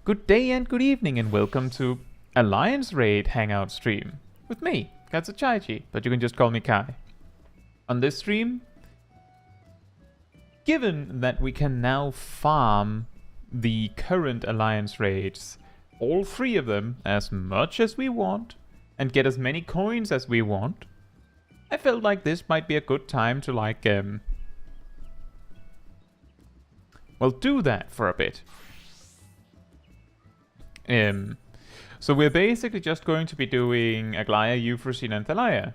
Good day and good evening and welcome to Alliance Raid Hangout stream with me, Caetsu Chaiji, but you can just call me Kai. On this stream, given that we can now farm the current Alliance raids, all three of them, as much as we want, and get as many coins as we want, I felt like this might be a good time to do that for a bit. So we're basically just going to be doing Aglaia, Euphrosyne, and Thalia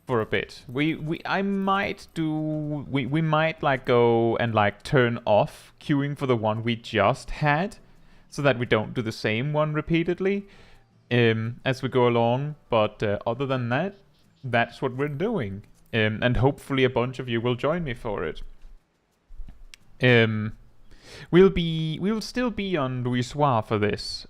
for a bit. We might like go and like turn off queuing for the one we just had, so that we don't do the same one repeatedly as we go along. But other than that, that's what we're doing, and hopefully a bunch of you will join me for it. We'll still be on Louisoix for this.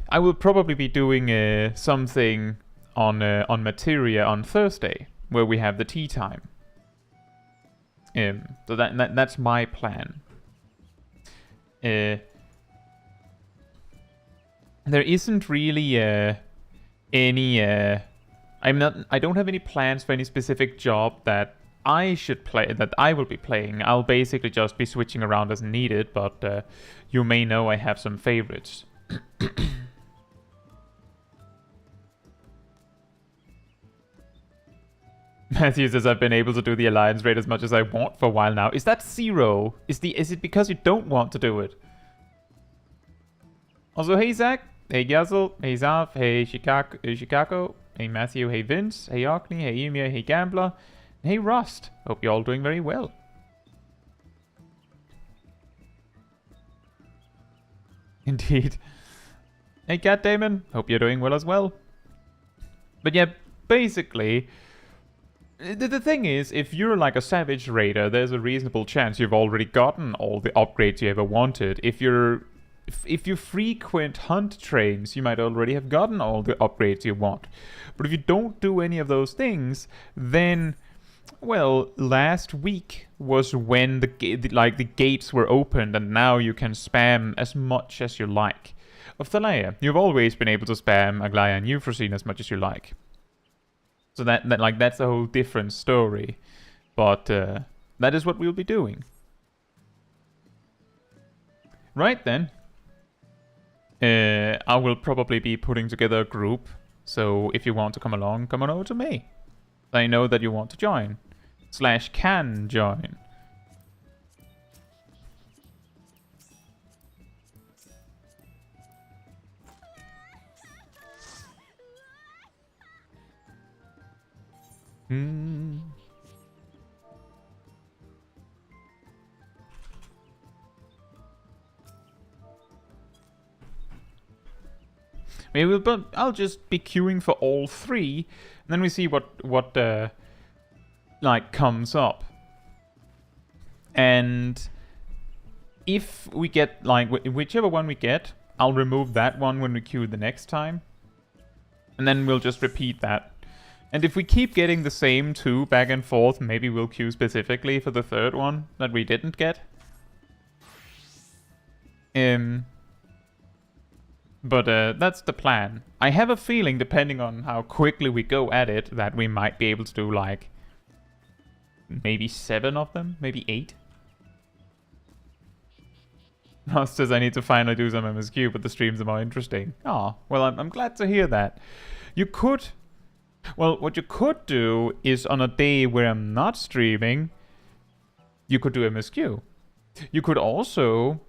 I will probably be doing something on Materia on Thursday, where we have the tea time. So that's my plan. There isn't really any. I don't have any plans for any specific job that I will be playing. I'll basically just be switching around as needed, but you may know I have some favorites. Matthew says I've been able to do the Alliance raid as much as I want for a while now. Is that zero? Is it because you don't want to do it? Also, hey Zach, hey Gazel, hey Zav, hey Chicago, hey Matthew, hey Vince, hey Orkney, hey Emir, hey Gambler. Hey Rust, hope you're all doing very well. Indeed. Hey Cat Damon, hope you're doing well as well. But yeah, basically, the thing is, if you're like a savage raider, there's a reasonable chance you've already gotten all the upgrades you ever wanted. If you frequent hunt trains, you might already have gotten all the upgrades you want. But if you don't do any of those things, then, well, last week was when the gates were opened, and now you can spam as much as you like. Of Thalia, you've always been able to spam Aglaia and Euphrosyne as much as you like. So that's a whole different story. But that is what we'll be doing. Right then. I will probably be putting together a group. So if you want to come along, come on over to me. I know that you want to join. / can join. Maybe but I'll just be queuing for all three, and then we see what comes up. And if we get whichever one we get, I'll remove that one when we queue the next time, and then we'll just repeat that. And if we keep getting the same two back and forth, maybe we'll queue specifically for the third one that we didn't get. But that's the plan. I have a feeling, depending on how quickly we go at it, that we might be able to do like maybe 7 of them, maybe 8. Ross says I need to finally do some MSQ, but the streams are more interesting. Oh, well, I'm glad to hear that. You could... Well, what you could do is on a day where I'm not streaming, you could do MSQ. You could also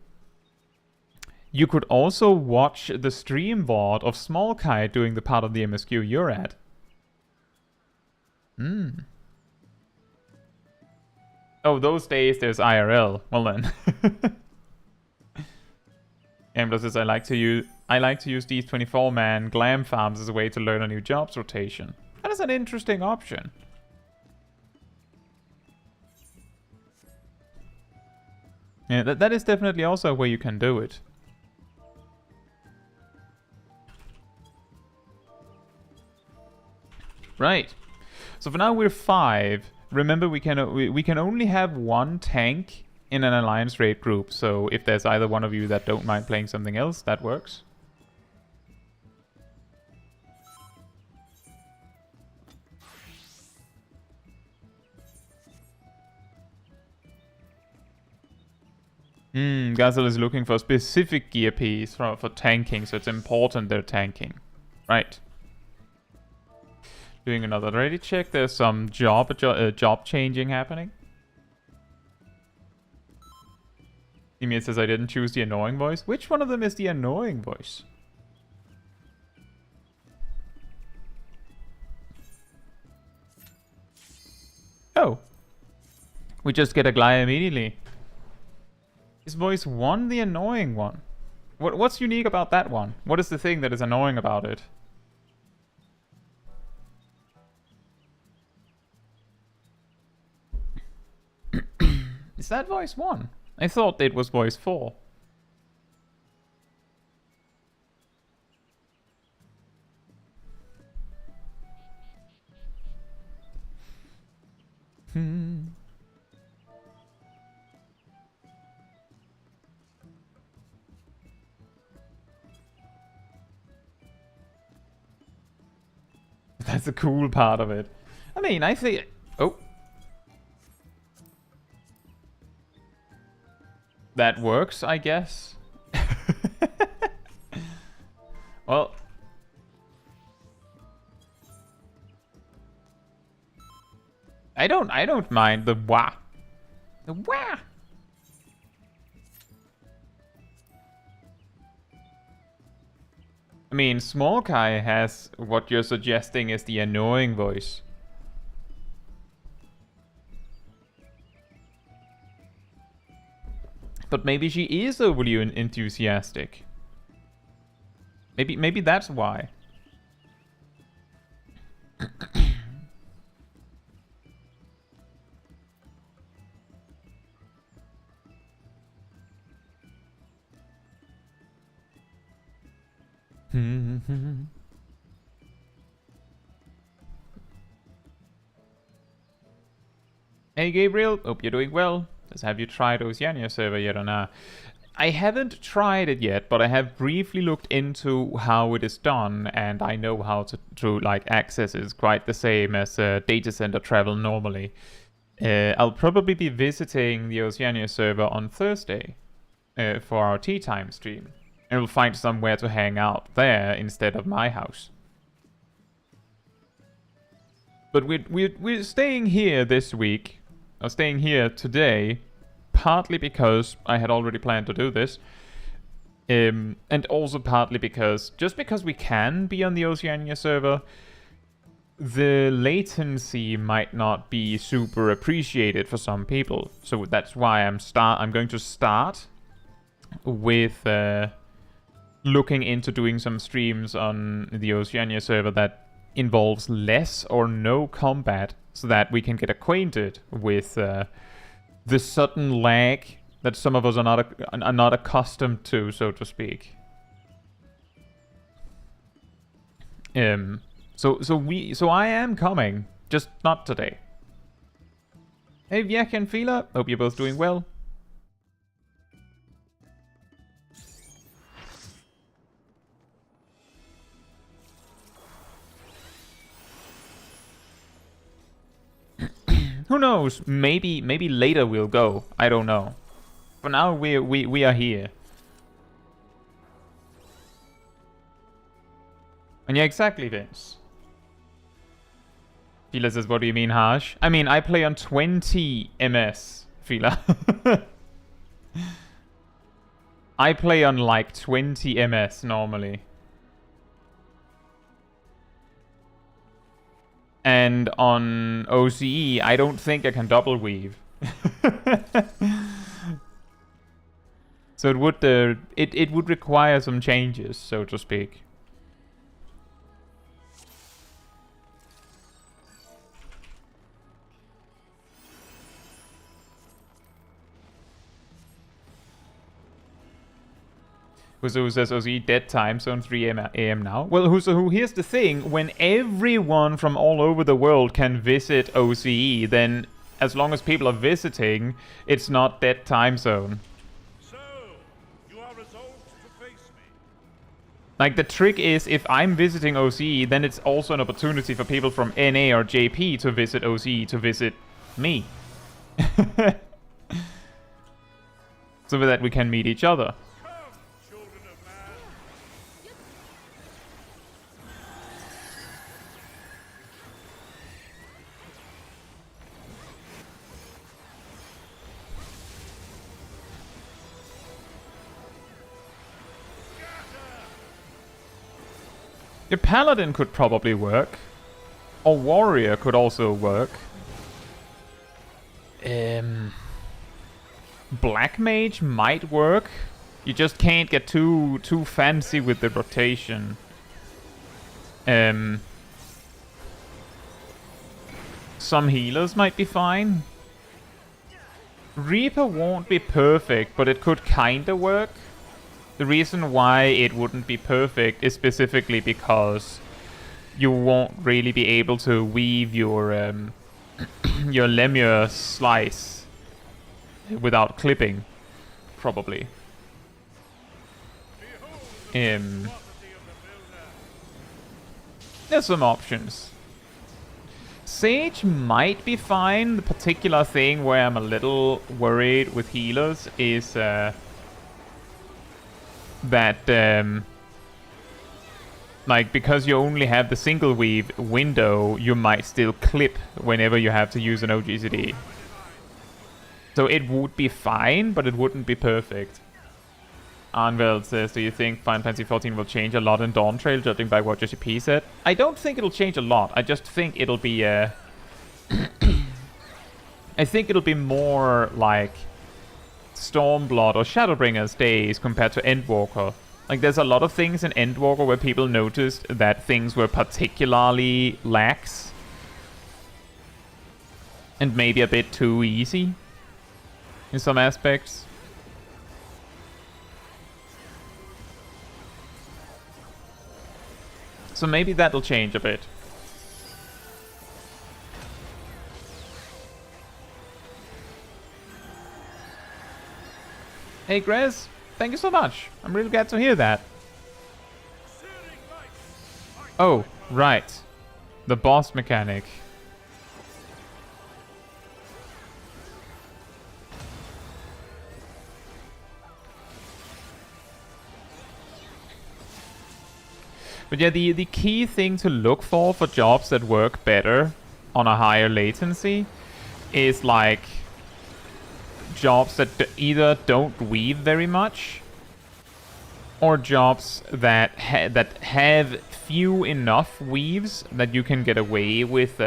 watch the stream VOD of Small Kai doing the part of the MSQ you're at. Oh, those days there's IRL. Well then. Gambler says I like to use these 24-man glam farms as a way to learn a new jobs rotation. That is an interesting option. Yeah, that is definitely also a way you can do it. Right. So for now we're 5. Remember, we can only have one tank in an alliance raid group, so if there's either one of you that don't mind playing something else, that works. Gazel is looking for a specific gear piece for tanking, so it's important they're tanking. Right. Doing another ready check. There's some job changing happening. Emir says I didn't choose the annoying voice. Which one of them is the annoying voice? Oh. We just get a Glide immediately. Is voice 1 the annoying one? What's unique about that one? What is the thing that is annoying about it? Is that voice 1? I thought it was voice 4. That's the cool part of it. I mean, I think... Oh. That works, I guess. Well... I don't mind the wah. The wah! I mean, Small Kai has what you're suggesting is the annoying voice. But maybe she is overly enthusiastic. Maybe that's why. Hey Gabriel, hope you're doing well. Have you tried Oceania server yet or not? I haven't tried it yet, but I have briefly looked into how it is done, and I know how to like access is quite the same as data center travel normally. I'll probably be visiting the Oceania server on Thursday for our tea time stream. And we'll find somewhere to hang out there instead of my house. But we're staying here this week, or staying here today, partly because I had already planned to do this, and also partly because, just because we can be on the Oceania server, the latency might not be super appreciated for some people. So that's why I'm going to start with looking into doing some streams on the Oceania server that involves less or no combat, so that we can get acquainted with the sudden lag that some of us are not accustomed to, so to speak. So I am coming, just not today. Hey Vyak and Fila, hope you're both doing well. Who knows? Maybe later we'll go. I don't know. For now, we are here. And yeah, exactly, Vince. Fila says, what do you mean, harsh? I mean, I play on 20 MS, Fila. I play on like 20 MS normally. And on OCE, I don't think I can double weave. So it would require some changes, so to speak. Who says OCE dead time zone 3 AM now? Well, who here's the thing, when everyone from all over the world can visit OCE, then as long as people are visiting, it's not dead time zone. So, you are resolved to face me. Like, the trick is, if I'm visiting OCE, then it's also an opportunity for people from NA or JP to visit OCE, to visit me. So that we can meet each other. Come, children of man. Your paladin could probably work. Or warrior could also work. Black mage might work. You just can't get too fancy with the rotation. Some healers might be fine. Reaper won't be perfect, but it could kinda work. The reason why it wouldn't be perfect is specifically because you won't really be able to weave your your lemure slice without clipping, probably. There's some options. Sage might be fine. The particular thing where I'm a little worried with healers is that like, because you only have the single weave window, you might still clip whenever you have to use an OGCD. So it would be fine, but it wouldn't be perfect. Arnveld says, do you think Final Fantasy XIV will change a lot in Dawn Trail, judging by what JCP said? I don't think it'll change a lot. I just think it'll be I think it'll be more like Stormblood or Shadowbringers days compared to Endwalker. Like, there's a lot of things in Endwalker where people noticed that things were particularly lax. And maybe a bit too easy in some aspects. So maybe that'll change a bit. Hey Grez, thank you so much. I'm really glad to hear that. Oh, right. The boss mechanic. But yeah, the key thing to look for jobs that work better on a higher latency is like jobs that either don't weave very much or jobs that have few enough weaves that you can get away with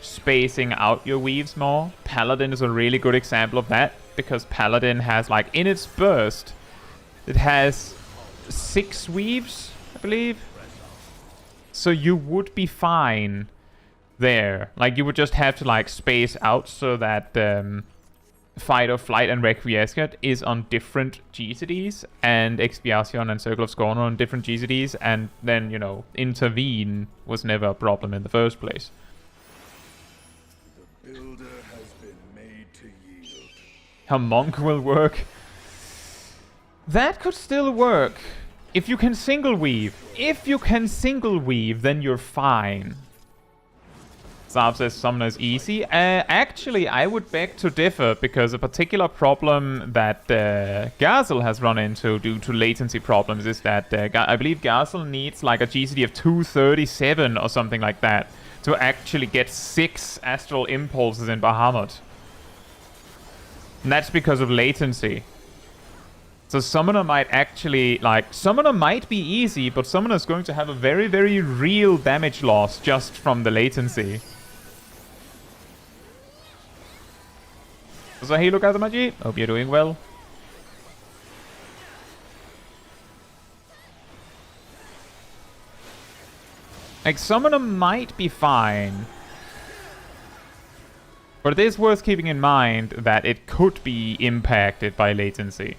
spacing out your weaves more. Paladin is a really good example of that, because Paladin has, like, in its burst, it has 6 weaves, I believe. So you would be fine there. Like, you would just have to, like, space out so that Fight or Flight and Requiescat is on different GCDs, and Expiation and Circle of Scorn are on different GCDs, and then, you know, Intervene was never a problem in the first place. The builder has been made to yield. How Monk will work? That could still work. If you can single weave. If you can single weave, then you're fine. Saab says Summoner is easy. Actually, I would beg to differ, because a particular problem that Gazel has run into due to latency problems is that I believe Gazel needs like a GCD of 237 or something like that to actually get 6 astral impulses in Bahamut. And that's because of latency. So Summoner might actually, like, Summoner might be easy, but Summoner is going to have a very, very real damage loss just from the latency. So hey, look at the Magi. Hope you're doing well. Like, Summoner might be fine. But it is worth keeping in mind that it could be impacted by latency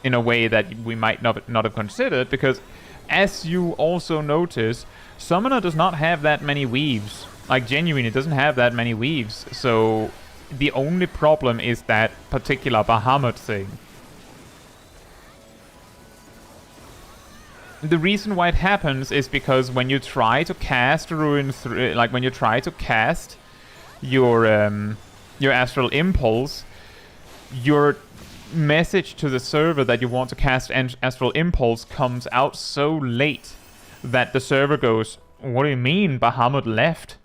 in a way that we might not have considered, because as you also notice, Summoner does not have that many weaves. Like, genuinely, it doesn't have that many weaves. So the only problem is that particular Bahamut thing. The reason why it happens is because when you try to cast Ruin 3, like when you try to cast your Astral Impulse, your message to the server that you want to cast Astral Impulse comes out so late that the server goes, "What do you mean Bahamut left?"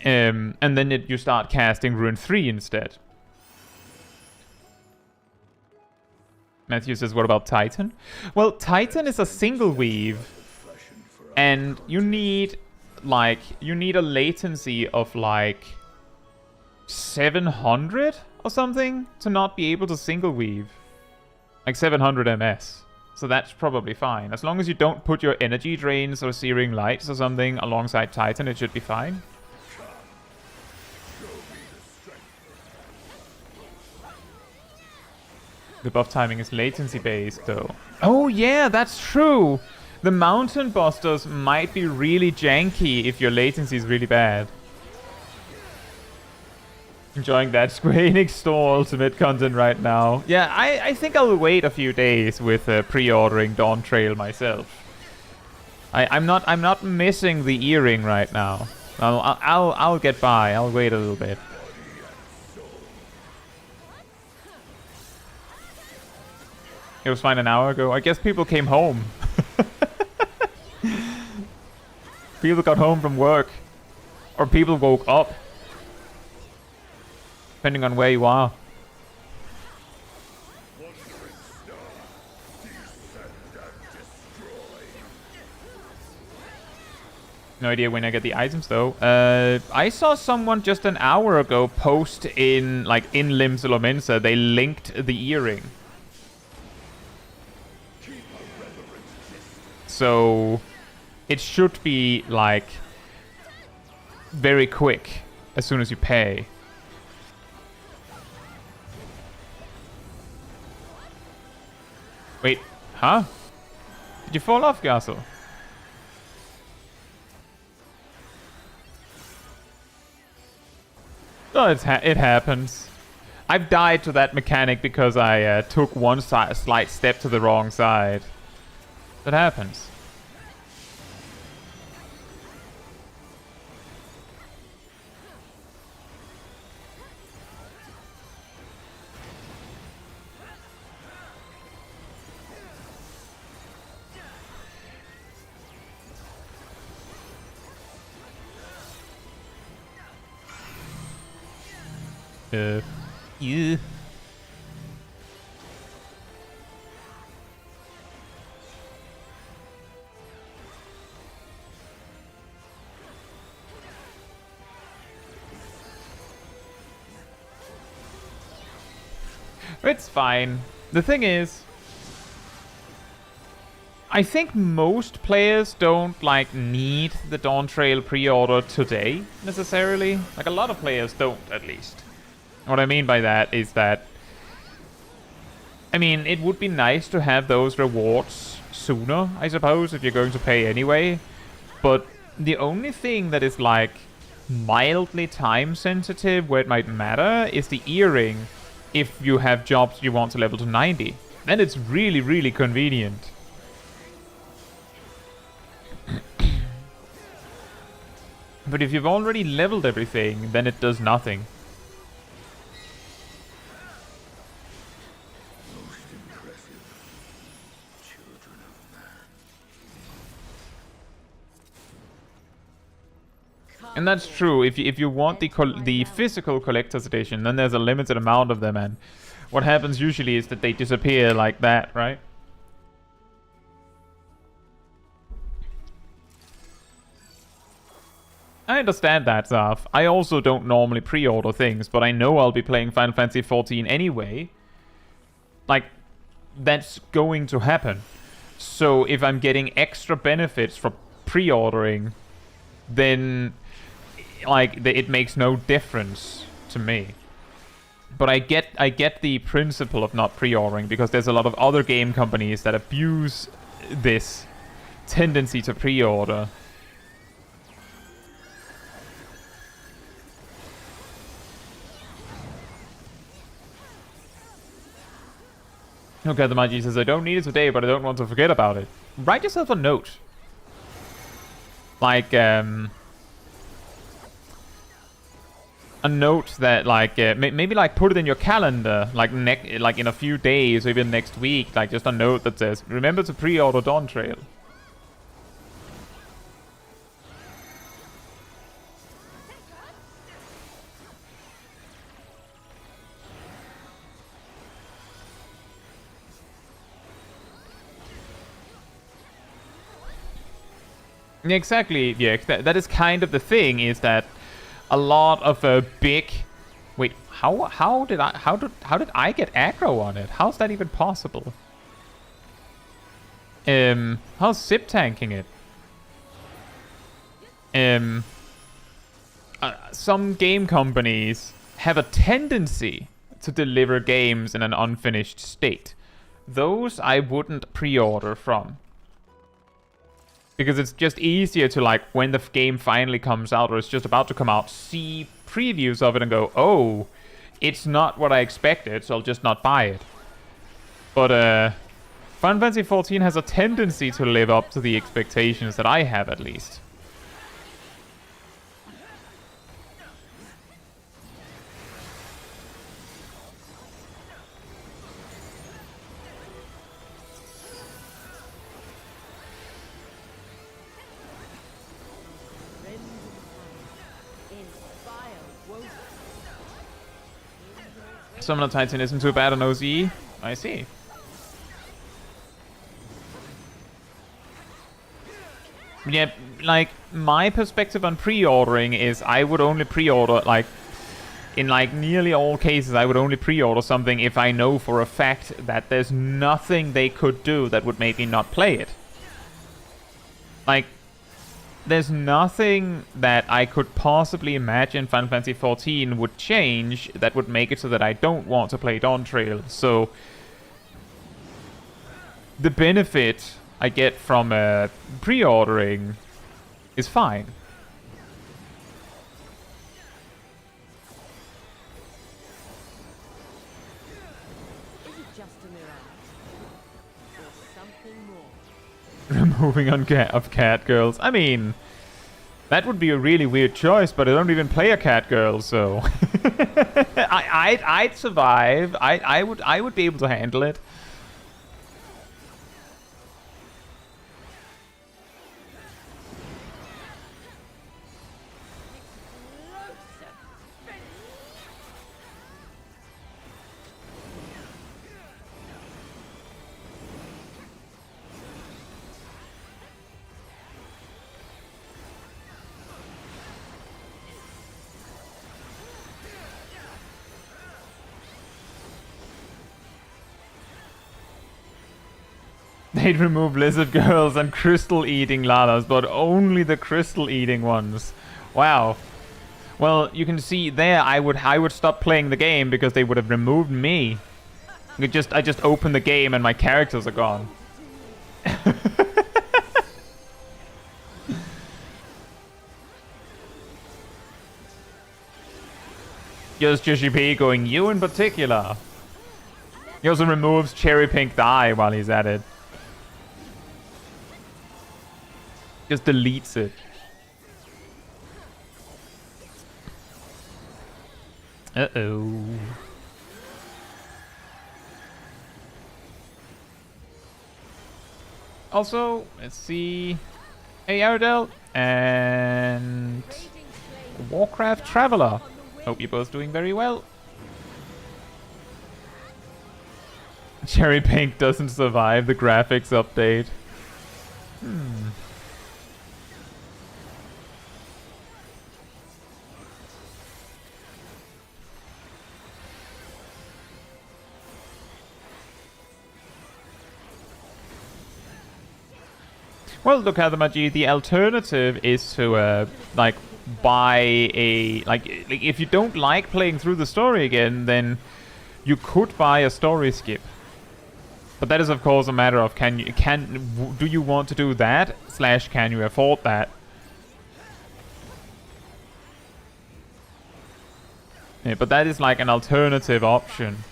And then you start casting Ruin 3 instead. Matthew says, what about Titan? Well, Titan is a single weave, and you need a latency of like 700 or something to not be able to single weave. Like 700 ms. So that's probably fine. As long as you don't put your energy drains or searing lights or something alongside Titan, it should be fine. The buff timing is latency based though. Oh yeah, that's true! The mountain busters might be really janky if your latency is really bad. Enjoying that Square Enix Store Ultimate content right now. Yeah, I think I'll wait a few days with pre-ordering Dawn Trail myself. I'm not missing the earring right now. I'll get by. I'll wait a little bit. It was fine an hour ago. I guess people came home. People got home from work. Or people woke up. Depending on where you are. No idea when I get the items though. I saw someone just an hour ago post in Lim Solomensa. They linked the earring. So it should be like very quick as soon as you pay. Wait, huh? Did you fall off, Gassel? Oh, it happens. I've died to that mechanic because I took one slight step to the wrong side. That happens. Yeah. It's fine. The thing is, I think most players don't need the Dawn Trail pre-order today necessarily. Like a lot of players don't, at least. What I mean by that is that, I mean, it would be nice to have those rewards sooner, I suppose, if you're going to pay anyway. But the only thing that is mildly time sensitive where it might matter is the earring. If you have jobs you want to level to 90, then it's really, really convenient. But if you've already leveled everything, then it does nothing. And that's true. If you want the physical collector's edition, then there's a limited amount of them, and what happens usually is that they disappear like that, right? I understand that, Zaf. I also don't normally pre-order things, but I know I'll be playing Final Fantasy XIV anyway. That's going to happen. So if I'm getting extra benefits for pre-ordering, then it makes no difference to me. But I get the principle of not pre-ordering, because there's a lot of other game companies that abuse this tendency to pre-order. Okay, the Magi says, I don't need it today, but I don't want to forget about it. Write yourself a note. Like, a note that, like, maybe, like, put it in your calendar, like, like in a few days, or even next week, like, just a note that says, remember to pre-order Dawn Trail. Exactly, yeah, that is kind of the thing, is that a lot of big... Wait, how did I get aggro on it? How's that even possible? How's zip tanking it? Some game companies have a tendency to deliver games in an unfinished state. Those I wouldn't pre-order from. Because it's just easier to, like, when the game finally comes out or it's just about to come out, see previews of it and go, oh, it's not what I expected, so I'll just not buy it. But Final Fantasy XIV has a tendency to live up to the expectations that I have, at least. Summon of Titan isn't too bad on OZE. I see. Yeah, like, my perspective on pre-ordering is I would only pre-order, like, in, like, nearly all cases, I would only pre-order something if I know for a fact that there's nothing they could do that would make me not play it. Like, there's nothing that I could possibly imagine Final Fantasy XIV would change that would make it so that I don't want to play Dawn Trail. So the benefit I get from pre-ordering is fine. Is it just a mirage? Or something more? Removing of cat girls. I mean, that would be a really weird choice, but I don't even play a cat girl, so I'd survive. I would be able to handle it. They'd remove lizard girls and crystal eating Lalas, but only the crystal eating ones. Wow. Well, you can see there I would stop playing the game because they would have removed me. I just open the game and my characters are gone. Just Joshi P going, you in particular. He also removes Cherry Pink Dye while he's at it. Just deletes it. Uh-oh. Also, let's see. Hey, Aradel and Warcraft Traveler. Hope you're both doing very well. Cherry Pink doesn't survive the graphics update. Well, look at the Magi. The alternative is to like buy a like if you don't like playing through the story again, then you could buy a story skip. But that is of course a matter of do you want to do that / can you afford that? Yeah, but that is like an alternative option.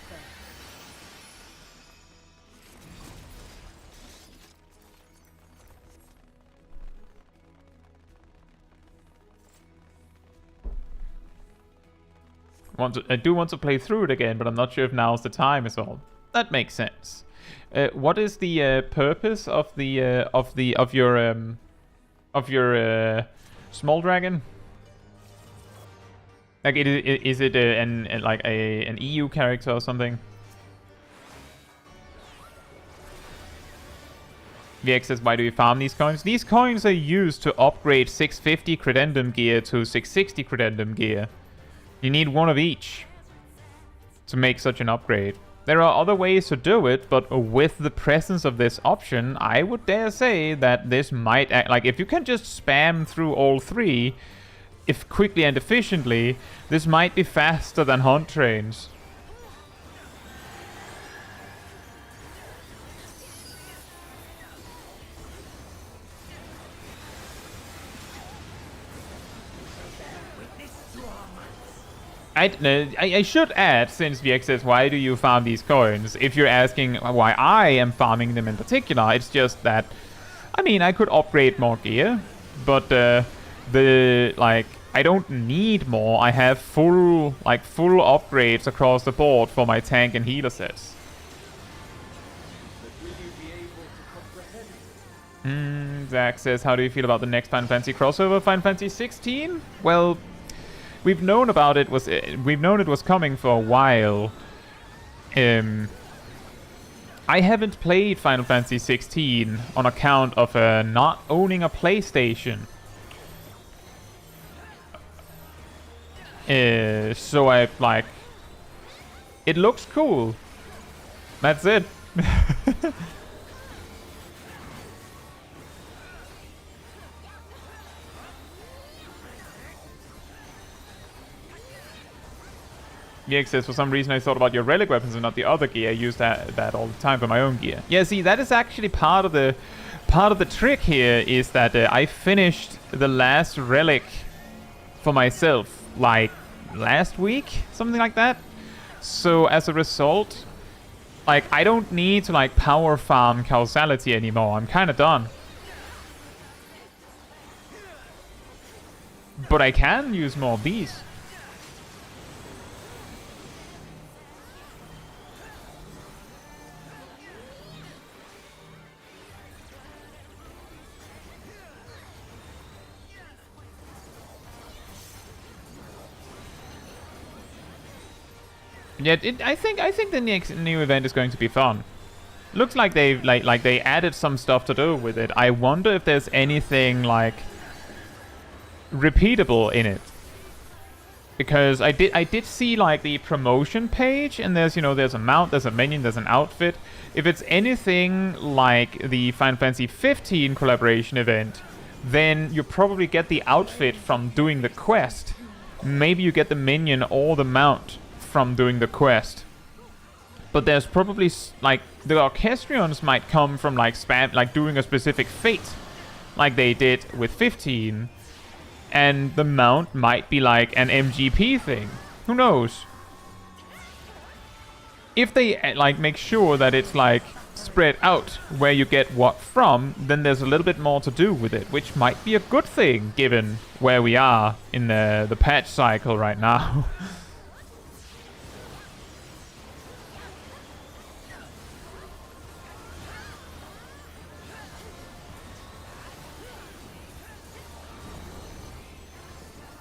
I do want to play through it again, but I'm not sure if now's the time as well. That makes sense. What is the purpose of your small dragon? Like, is it an EU character or something? VX says, why do you farm these coins? These coins are used to upgrade 650 credendum gear to 660 credendum gear. You need one of each to make such an upgrade. There are other ways to do it, but with the presence of this option, I would dare say that this might act like, if you can just spam through all three, if quickly and efficiently, this might be faster than hunt trains. I should add, since VX says, why do you farm these coins? If you're asking why I am farming them in particular, it's just that, I mean, I could upgrade more gear, but I don't need more. I have full upgrades across the board for my tank and healer sets. Zach says, how do you feel about the next Final Fantasy crossover? Final Fantasy 16? Well, we've known about it was coming for a while. I haven't played Final Fantasy 16 on account of not owning a PlayStation. So it looks cool. That's it. VX says, for some reason I thought about your relic weapons and not the other gear. I use that all the time for my own gear. Yeah, see, that is actually part of the trick here, is that I finished the last relic for myself, like, last week? Something like that. So, as a result, like, I don't need to, like, power farm causality anymore. I'm kind of done. But I can use more of these. Yeah, I think the next new event is going to be fun. Looks like they added some stuff to do with it. I wonder if there's anything like repeatable in it. Because I did see like the promotion page, and there's a mount, there's a minion, there's an outfit. If it's anything like the Final Fantasy 15 collaboration event, then you probably get the outfit from doing the quest. Maybe you get the minion or the mount from doing the quest. But there's probably like the Orchestrions might come from like doing a specific fate, like they did with 15, and the mount might be like an MGP thing. Who knows? If they like make sure that it's like spread out where you get what from, then there's a little bit more to do with it, which might be a good thing given where we are in the patch cycle right now.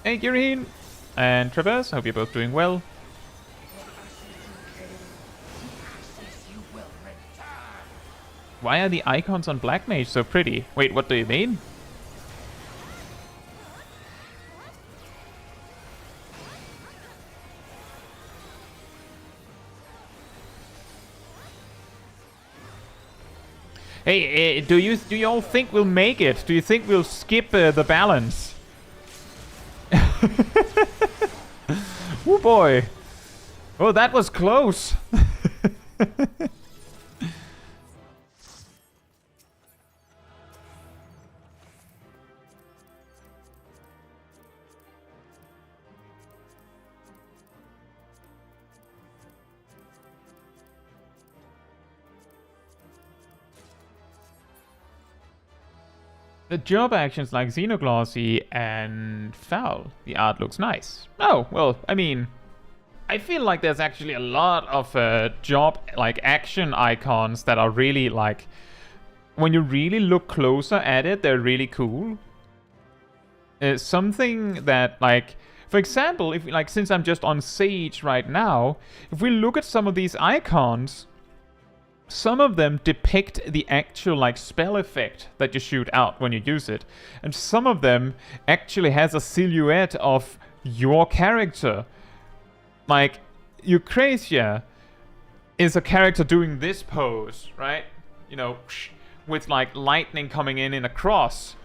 Hey, Gireen and Traverse, hope you're both doing well. Why are the icons on Black Mage so pretty? Wait, what do you mean? Hey, do you all think we'll make it? Do you think we'll skip the balance? Oh boy. Oh, that was close. The job actions like Xenoglossy and Foul. The art looks nice. Oh, well, I mean, I feel like there's actually a lot of job like action icons that are really like, when you really look closer at it, they're really cool. Something that like, for example, if like, since I'm just on Sage right now, if we look at some of these icons, some of them depict the actual like spell effect that you shoot out when you use it, and some of them actually has a silhouette of your character. Like, Eucrasia is a character doing this pose, right? You know, with like lightning coming in a cross.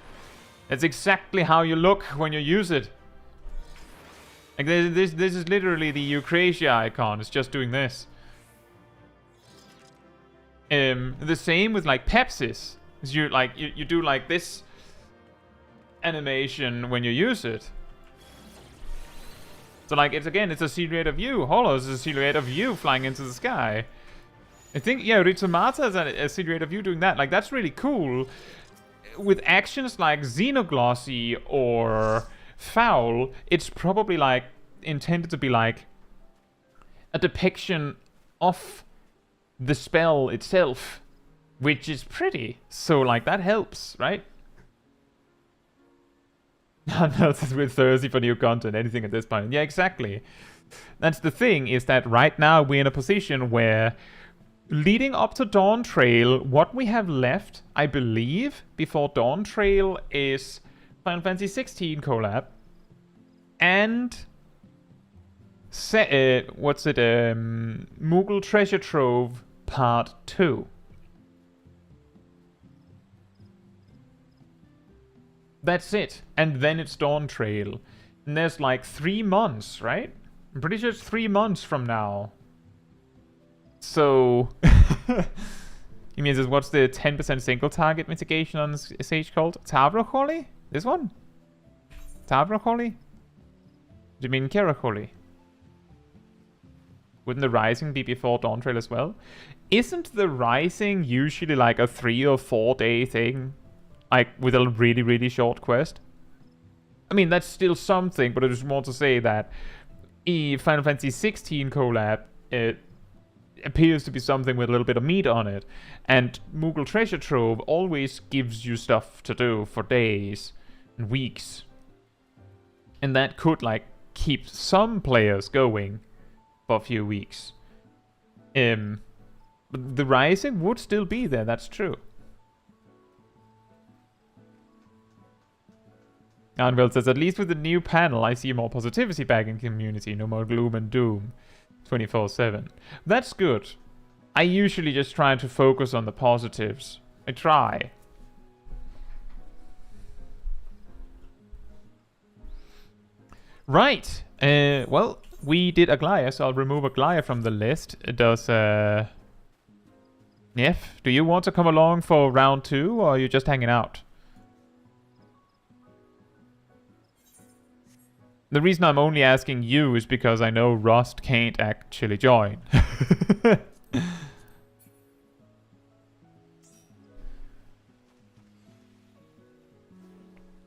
That's exactly how you look when you use it. Like this is literally the Eucrasia icon. It's just doing this. The same with like Pepsis. You do like this animation when you use it. So like it's a silhouette of you. Holo is a silhouette of you flying into the sky. I think Rizomata is a silhouette of you doing that. Like that's really cool. With actions like Xenoglossy or Foul, it's probably like intended to be like a depiction of the spell itself, which is pretty. So like that helps, right? I'm not with thirsty for new content, anything at this point. Yeah, exactly. That's the thing, is that right now we're in a position where leading up to Dawn Trail, what we have left, I believe, before Dawn Trail is Final Fantasy 16 collab and Moogle Treasure Trove Part 2. That's it. And then it's Dawn Trail. And there's like 3 months, right? I'm pretty sure it's 3 months from now. So, you mean, what's the 10% single target mitigation on Sage called? Tavracholi? This one? Tavracholi? Do you mean Keracholi? Wouldn't the Rising be before Dawn Trail as well? Isn't the Rising usually like a 3 or 4 day thing? Like, with a really, really short quest? I mean, that's still something, but I just want to say that Final Fantasy 16 collab, it appears to be something with a little bit of meat on it. And Moogle Treasure Trove always gives you stuff to do for days and weeks. And that could, like, keep some players going for a few weeks. But the Rising would still be there, that's true. Anvil says, at least with the new panel, I see more positivity back in community. No more gloom and doom 24/7. That's good. I usually just try to focus on the positives. I try. Right. Well, we did Aglaia, so I'll remove Aglaia from the list. Does, Nef, do you want to come along for round 2, or are you just hanging out? The reason I'm only asking you is because I know Rust can't actually join.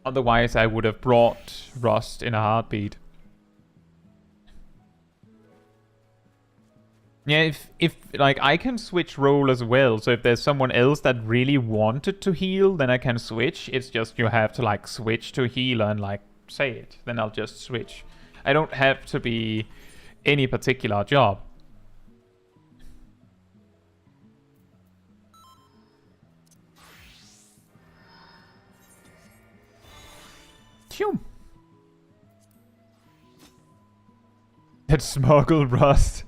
Otherwise, I would have brought Rust in a heartbeat. Yeah, if like, I can switch role as well, so if there's someone else that really wanted to heal, then I can switch. It's just you have to, like, switch to healer and, like, say it. Then I'll just switch. I don't have to be any particular job. Phew. Let's smuggle Rust.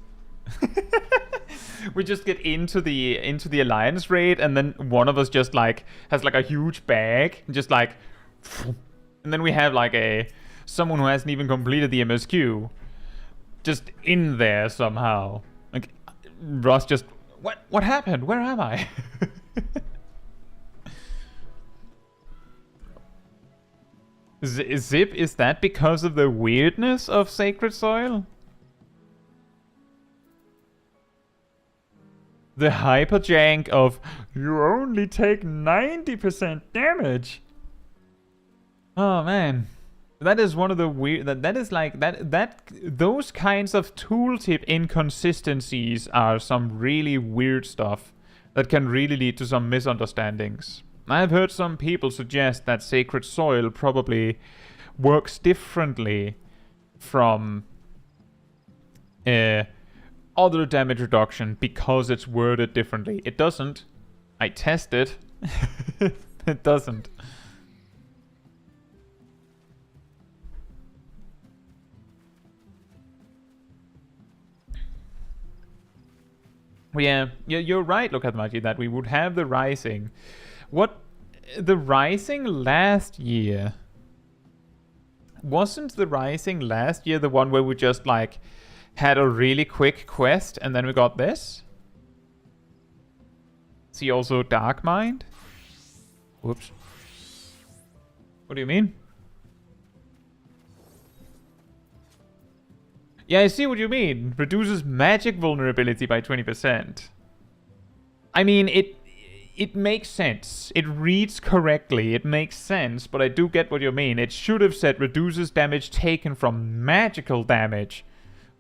We just get into the alliance raid, and then one of us just like has like a huge bag, just like, and then we have like someone who hasn't even completed the MSQ just in there somehow. Like, Rust just, what happened? Where am I? Zip, is that because of the weirdness of Sacred Soil? The hyperjank of, you only take 90% damage. Oh man. That is one of the weird... That is like... Those kinds of tooltip inconsistencies are some really weird stuff that can really lead to some misunderstandings. I've heard some people suggest that Sacred Soil probably works differently from other damage reduction because it's worded differently. It doesn't. I tested. It doesn't. Well, yeah, you're right, look at Maji, that we would have the Rising. What? The Rising last year? Wasn't the Rising last year the one where we just, like, had a really quick quest and then we got this? See also Dark Mind? Whoops. What do you mean? Yeah, I see what you mean. Reduces magic vulnerability by 20%. I mean, it makes sense. It reads correctly. It makes sense, but I do get what you mean. It should have said reduces damage taken from magical damage.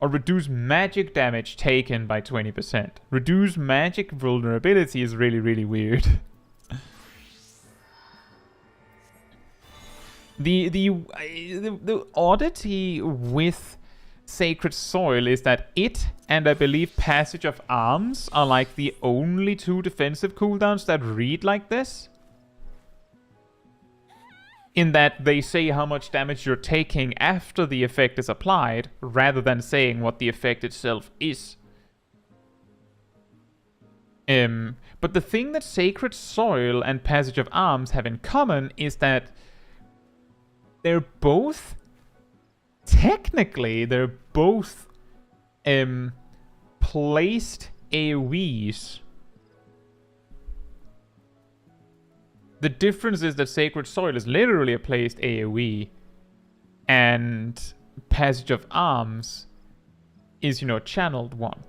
Or reduce magic damage taken by 20%. Reduce magic vulnerability is really, really weird. The oddity with Sacred Soil is that it and I believe Passage of Arms are like the only two defensive cooldowns that read like this. In that they say how much damage you're taking after the effect is applied, rather than saying what the effect itself is. But the thing that Sacred Soil and Passage of Arms have in common is that they're both... Technically, they're both placed AoEs. The difference is that Sacred Soil is literally a placed AoE, and Passage of Arms is, you know, a channeled one.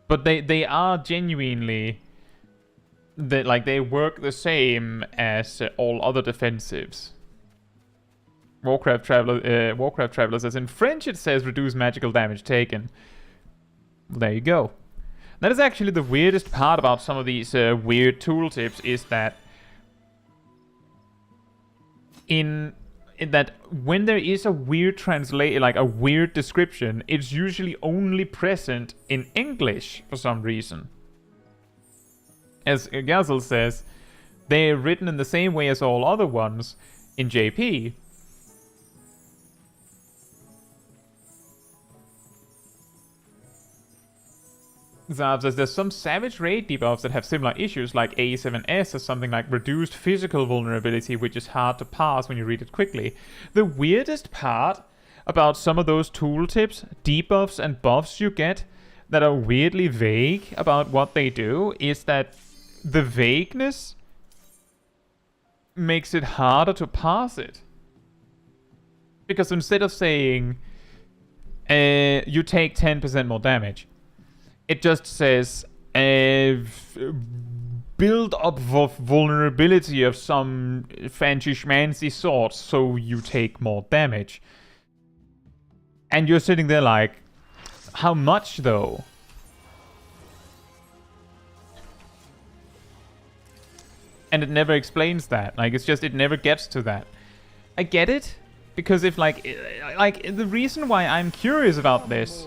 But they are genuinely... they work the same as all other defensives. Warcraft Traveler says, in French it says reduce magical damage taken. There you go. That is actually the weirdest part about some of these weird tooltips, is that in that when there is a weird like a weird description, it's usually only present in English for some reason. As Gazel says, they're written in the same way as all other ones in JP. Zav says there's some Savage Raid debuffs that have similar issues, like A7S has something like reduced physical vulnerability, which is hard to pass when you read it quickly. The weirdest part about some of those tooltips, debuffs and buffs you get that are weirdly vague about what they do is that the vagueness makes it harder to pass it. Because instead of saying you take 10% more damage, it just says build up vulnerability of some fancy schmancy sort so you take more damage. And you're sitting there like, how much though? And it never explains that. Like, it's just, it never gets to that. I get it, because if like the reason why I'm curious about this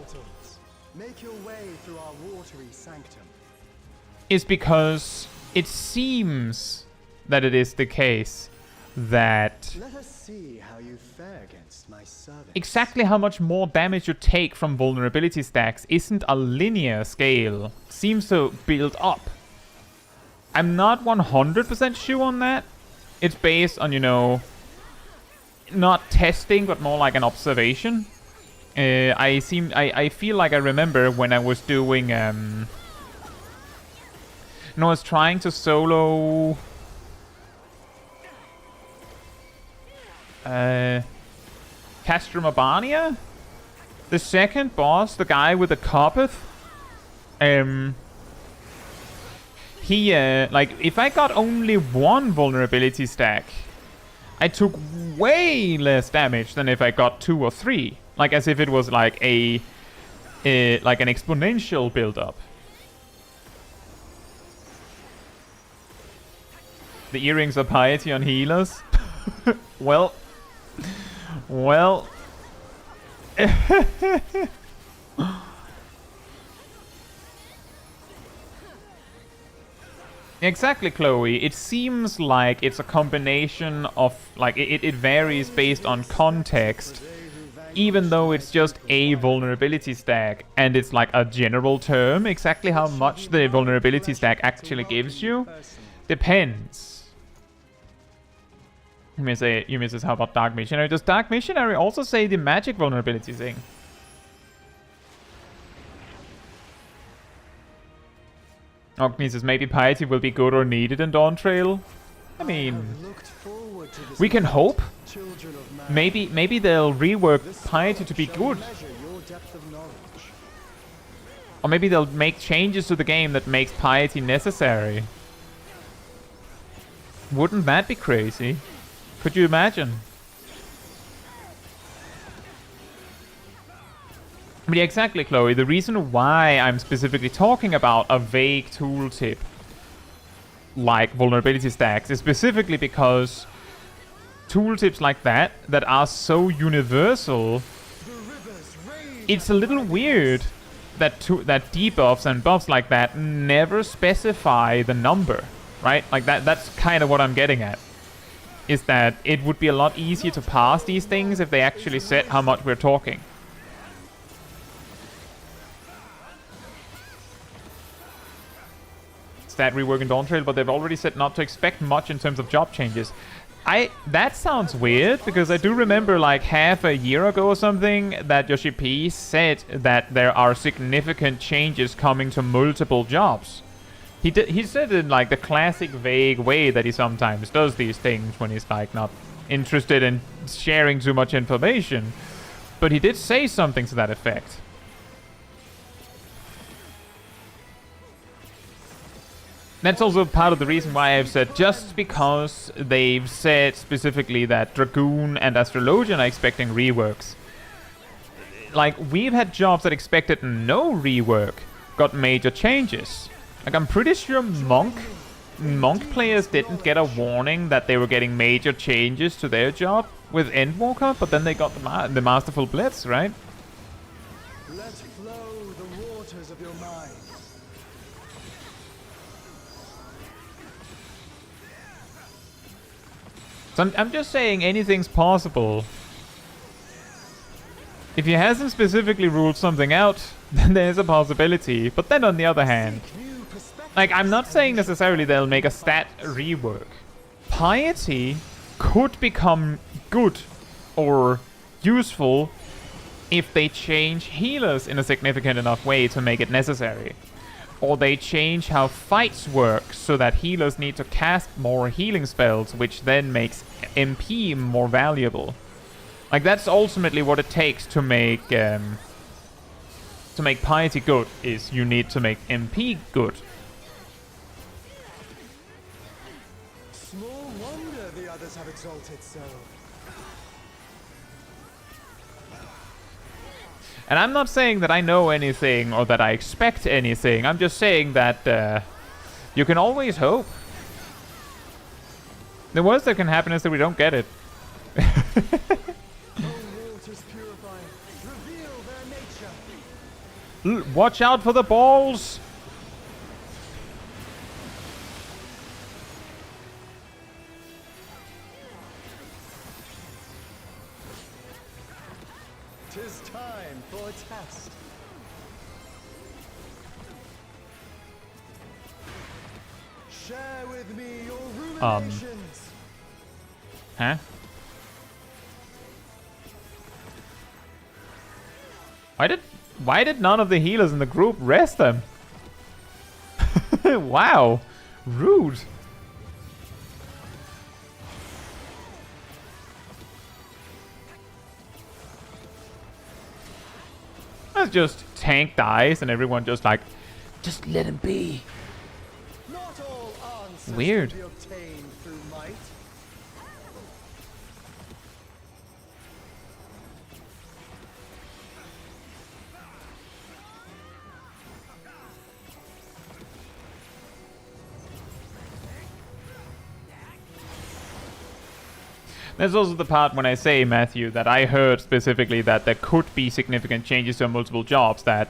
make your way through our watery sanctum is because it seems that it is the case that let us see how you fare against my servant. Exactly how much more damage you take from vulnerability stacks isn't a linear scale. Seems to build up. I'm not 100% sure on that. It's based on, you know, not testing, but more like an observation. I feel like I remember when I was doing, I was trying to solo, Castromabania? The second boss, the guy with the carpet. he, like, if I got only one vulnerability stack, I took way less damage than if I got 2 or 3. Like, as if it was like like an exponential build-up. The earrings of piety on healers? Well... Well... Exactly, Chloe. It seems like it's a combination of... Like, it varies based on context. Even though it's just a vulnerability stack. And it's like a general term. Exactly how much the vulnerability stack actually gives you depends. You may say, how about Dark Missionary? Does Dark Missionary also say the magic vulnerability thing? Ogni says maybe piety will be good or needed in Dawn Trail. I mean, we can hope. Maybe they'll rework piety to be good. Or maybe they'll make changes to the game that makes piety necessary. Wouldn't that be crazy? Could you imagine? But yeah, exactly, Chloe. The reason why I'm specifically talking about a vague tooltip like vulnerability stacks is specifically because tooltips like that are so universal, it's a little weird that debuffs and buffs like that never specify the number, right? Like that's kind of what I'm getting at. Is that it would be a lot easier to pass these things if they actually said how much we're talking. Stat rework in Dawn Trail, but they've already said not to expect much in terms of job changes. That sounds weird, because I do remember like half a year ago or something that Yoshi P said that there are significant changes coming to multiple jobs. He said it in like the classic vague way that he sometimes does these things when he's like not interested in sharing too much information. But he did say something to that effect. That's also part of the reason why I've said, just because they've said specifically that Dragoon and Astrologian are expecting reworks. Like, we've had jobs that expected no rework got major changes. Like, I'm pretty sure Monk players didn't get a warning that they were getting major changes to their job with Endwalker, but then they got the Masterful Blitz, right? Let flow the waters of your mind. So I'm just saying anything's possible. If he hasn't specifically ruled something out, then there's a possibility. But then on the other hand, like, I'm not saying necessarily they'll make a stat rework. Piety could become good or useful if they change healers in a significant enough way to make it necessary. Or they change how fights work so that healers need to cast more healing spells, which then makes MP more valuable. Like, that's ultimately what it takes to make piety good, is you need to make MP good. Small wonder the others have exalted so. And I'm not saying that I know anything or that I expect anything. I'm just saying that you can always hope. The worst that can happen is that we don't get it. Watch out for the balls! Tis time for a test. Share with me your ruminations. Huh? Why did none of the healers in the group rest them? Wow, rude. Let's just tank dies and everyone just like, just let him be. Not Answers Weird. can be obtained through might. There's also the part when I say, Matthew, that I heard specifically that there could be significant changes to multiple jobs, that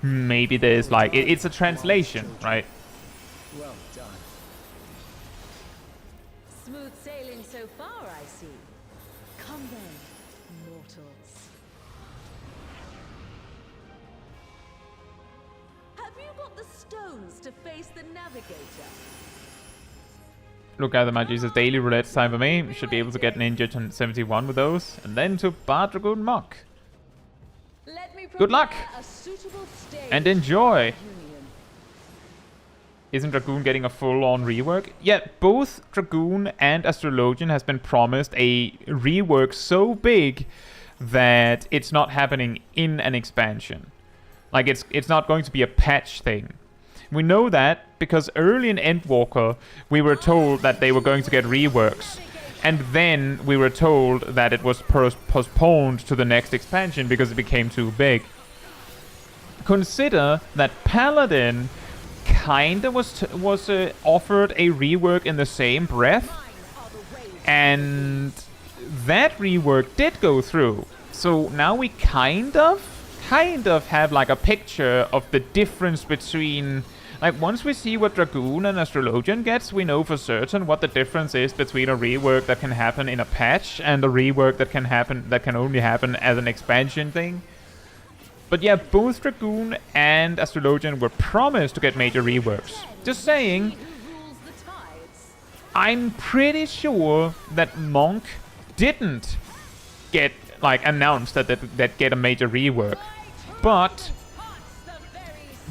maybe there's like, it's a translation, right? Well done. Smooth sailing so far, I see. Come then, mortals. Have you got the stones to face the navigator? Look at the Magic says daily roulette time for me. Should be able to get an injured on 71 with those. And then to Bard Dragoon Mock. Let me Good luck. prepare a suitable stage And enjoy. for union. Isn't Dragoon getting a full-on rework? Yeah, both Dragoon and Astrologian has been promised a rework so big that it's not happening in an expansion. Like, it's not going to be a patch thing. We know that because early in Endwalker, we were told that they were going to get reworks. And then we were told that it was postponed to the next expansion because it became too big. Consider that Paladin kinda was offered a rework in the same breath, and that rework did go through. So now we kind of have like a picture of the difference between, like, once we see what Dragoon and Astrologian gets, we know for certain what the difference is between a rework that can happen in a patch and a rework that can only happen as an expansion thing. But yeah, both Dragoon and Astrologian were promised to get major reworks. Just saying, Who rules the tides? I'm pretty sure that Monk didn't get, like, announced that get a major rework. But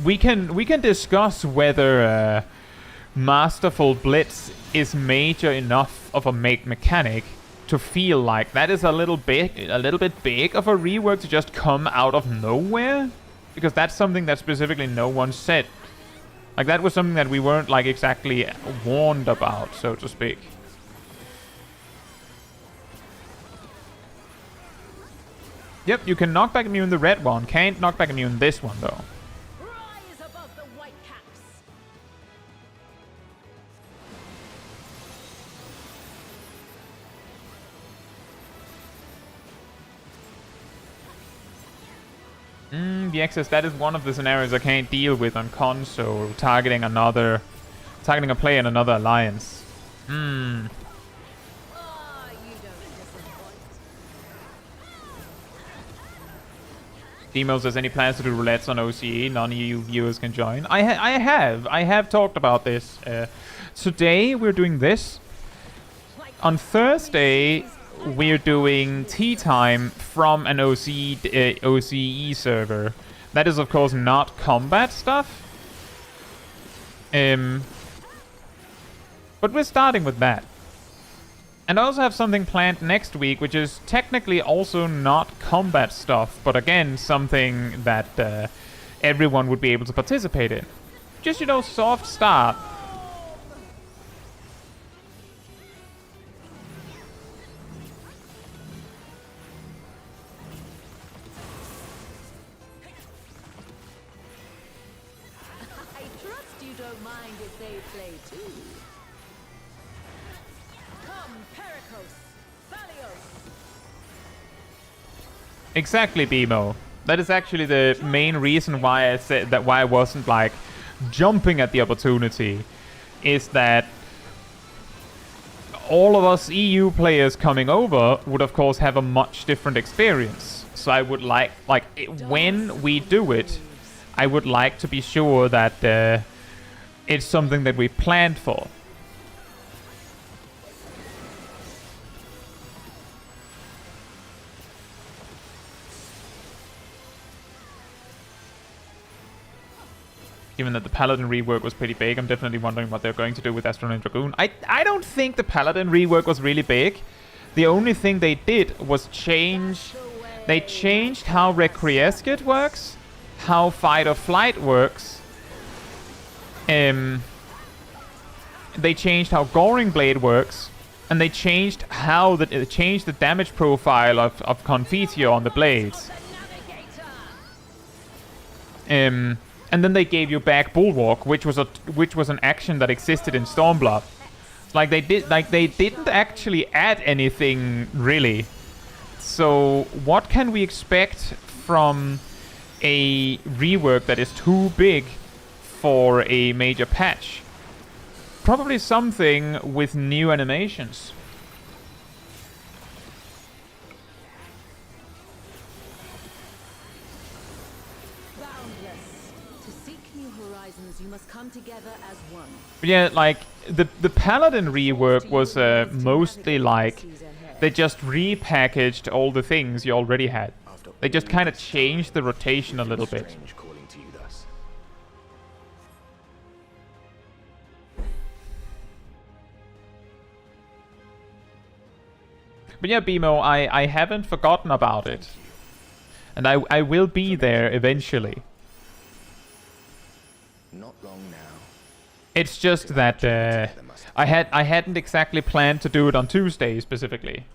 we can discuss whether Masterful Blitz is major enough of a mechanic to feel like that is a little bit big of a rework to just come out of nowhere, because that's something that specifically no one said. Like, that was something that we weren't, like, exactly warned about, so to speak. Yep, you can knockback immune the red one. Can't knockback immune this one, though. Rise above the white caps. The excess, that is one of the scenarios I can't deal with on console. Targeting a player in another alliance. Ah, you don't disappoint. Demo says, any plans to do roulettes on OCE? None of you viewers can join. I have talked about this. Today we're doing this. On Thursday we're doing tea time from an OCE server. That is of course not combat stuff. But we're starting with that. And I also have something planned next week, which is technically also not combat stuff, but again, something that everyone would be able to participate in. Just, you know, soft start. I trust you don't mind if they play too. Come, Pericos, Thalios. Exactly, Bimo. That is actually the main reason why I said that, why I wasn't like jumping at the opportunity, is that all of us EU players coming over would of course have a much different experience. So I would when we do it, I would like to be sure that it's something that we planned for. Given that the Paladin rework was pretty big, I'm definitely wondering what they're going to do with Astronaut and Dragoon. I don't think the Paladin rework was really big. The only thing they did was change... They changed how Requiescat works, how Fight or Flight works, they changed how Goring Blade works, and they changed how it changed the damage profile of Confiteor on the blades. And then they gave you back Bulwark, which was an action that existed in Stormblood. They didn't actually add anything really. So what can we expect from a rework that is too big for a major patch? Probably something with new animations. Boundless. To seek new horizons, you must come together as one. But yeah, like the Paladin rework was mostly like they just repackaged all the things you already had. They just kind of changed the rotation a little bit. But yeah, BMO, I haven't forgotten about it. And I will be there eventually. Not long now. It's just that I hadn't exactly planned to do it on Tuesday specifically.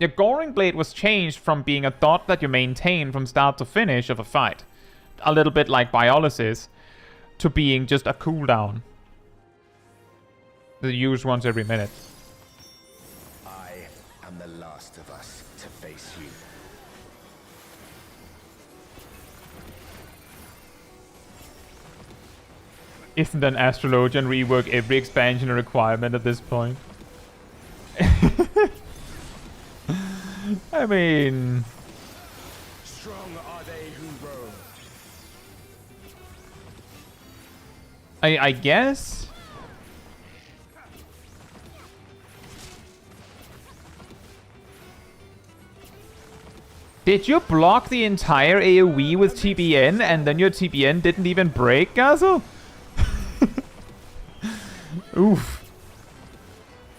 The Goring Blade was changed from being a dot that you maintain from start to finish of a fight, a little bit like Biolysis, to being just a cooldown that you use once every minute. I am the last of us to face you. Isn't an Astrologian rework every expansion a requirement at this point? I mean... Strong are they who roam. I guess? Did you block the entire AoE with TBN and then your TBN didn't even break, Gazel? Oof.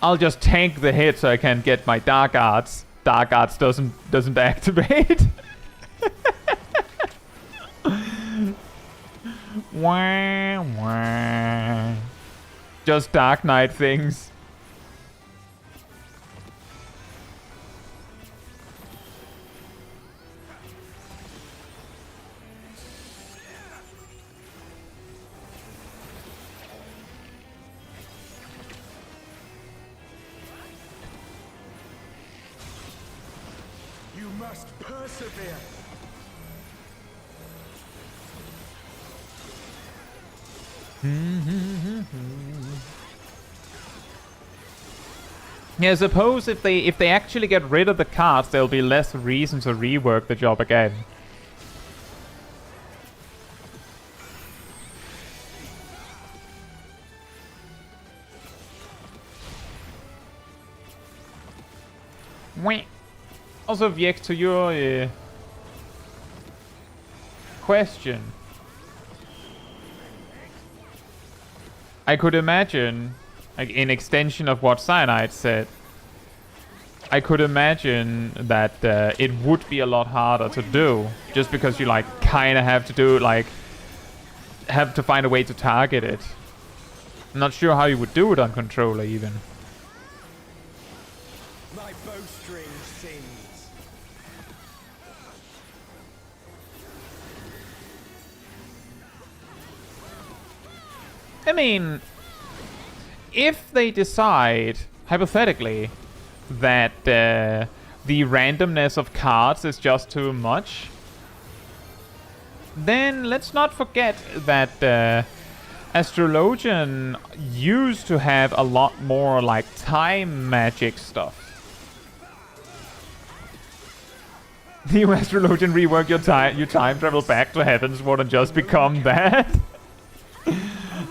I'll just tank the hit so I can get my Dark Arts. Dark Arts doesn't activate. Wah, wah. Just Dark Knight things. You must persevere. Yeah, I suppose if they actually get rid of the cards, there'll be less reason to rework the job again. Wait. Also, Vieck, to your question, I could imagine, like in extension of what Cyanide said, I could imagine that it would be a lot harder to do, just because you like kind of have to do like have to find a way to target it. I'm not sure how you would do it on controller even. My bowstring sings. I mean, if they decide, hypothetically, that the randomness of cards is just too much, then let's not forget that Astrologian used to have a lot more like time magic stuff. New Astrologian rework you time travel back to Heavensward and just become that.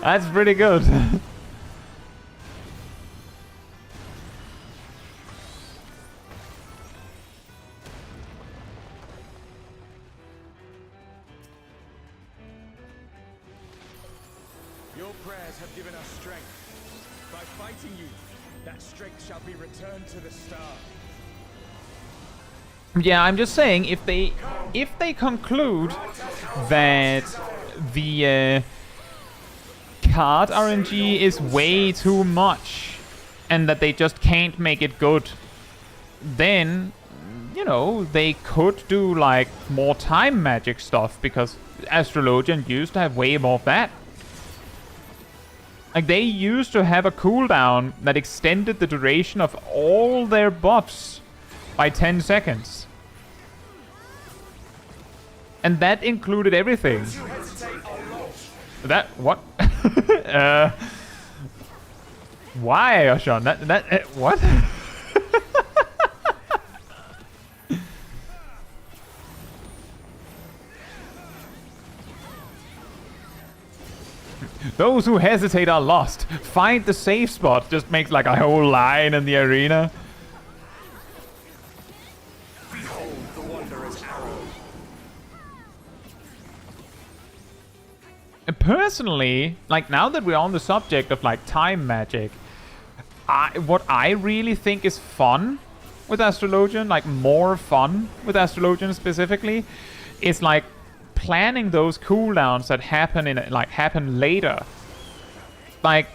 That's pretty good. Your prayers have given us strength. By fighting you, that strength shall be returned to the star. Yeah, I'm just saying, if they conclude that the card RNG is way too much and that they just can't make it good, then, you know, they could do like more time magic stuff, because Astrologian used to have way more of that. Like, they used to have a cooldown that extended the duration of all their buffs by 10 seconds. And that included everything. That, what? Why, Oshan? What? Those who hesitate are lost. Find the safe spot. Just makes like a whole line in the arena. Behold the wanderer's arrow. Personally, like, now that we're on the subject of like time magic, what I really think is fun with Astrologian, like more fun with Astrologian specifically, is like planning those cooldowns that happen later. Like,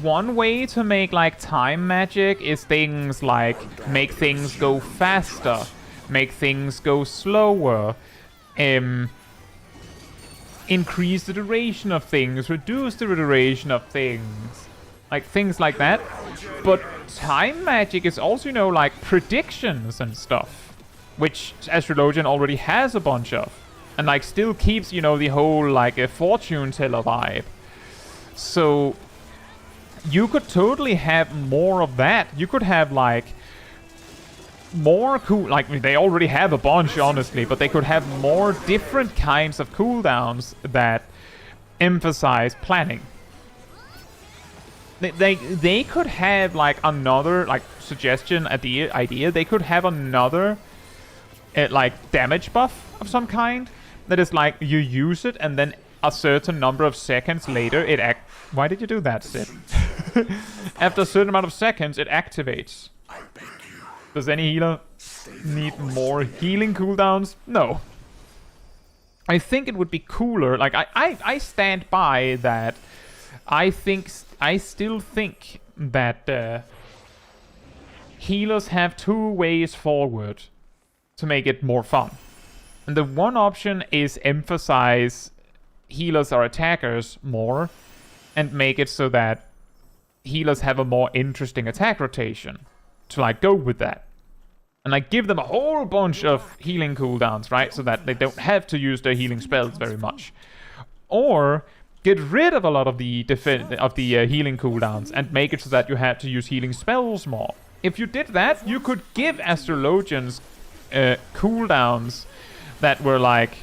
one way to make like time magic is things like make things go faster, make things go slower, increase the duration of things, reduce the duration of things, like things like that. But time magic is also, you know, like predictions and stuff, which Astrologian already has a bunch of, and like still keeps, you know, the whole like a fortune teller vibe. So you could totally have more of that. You could have like more cool, like they already have a bunch honestly, but they could have more different kinds of cooldowns that emphasize planning. They could have like another like suggestion at the idea. They could have another like damage buff of some kind that is like you use it and then a certain number of seconds later it why did you do that, Sid? After a certain amount of seconds it activates. Does any healer need more healing cooldowns? No. I think it would be cooler. Like I stand by that. I still think that healers have two ways forward to make it more fun. And the one option is emphasize healers or attackers more and make it so that healers have a more interesting attack rotation to like go with that. And like give them a whole bunch of healing cooldowns, right? So that they don't have to use their healing spells very much. Or get rid of a lot of the healing cooldowns and make it so that you have to use healing spells more. If you did that, you could give Astrologians cooldowns that were like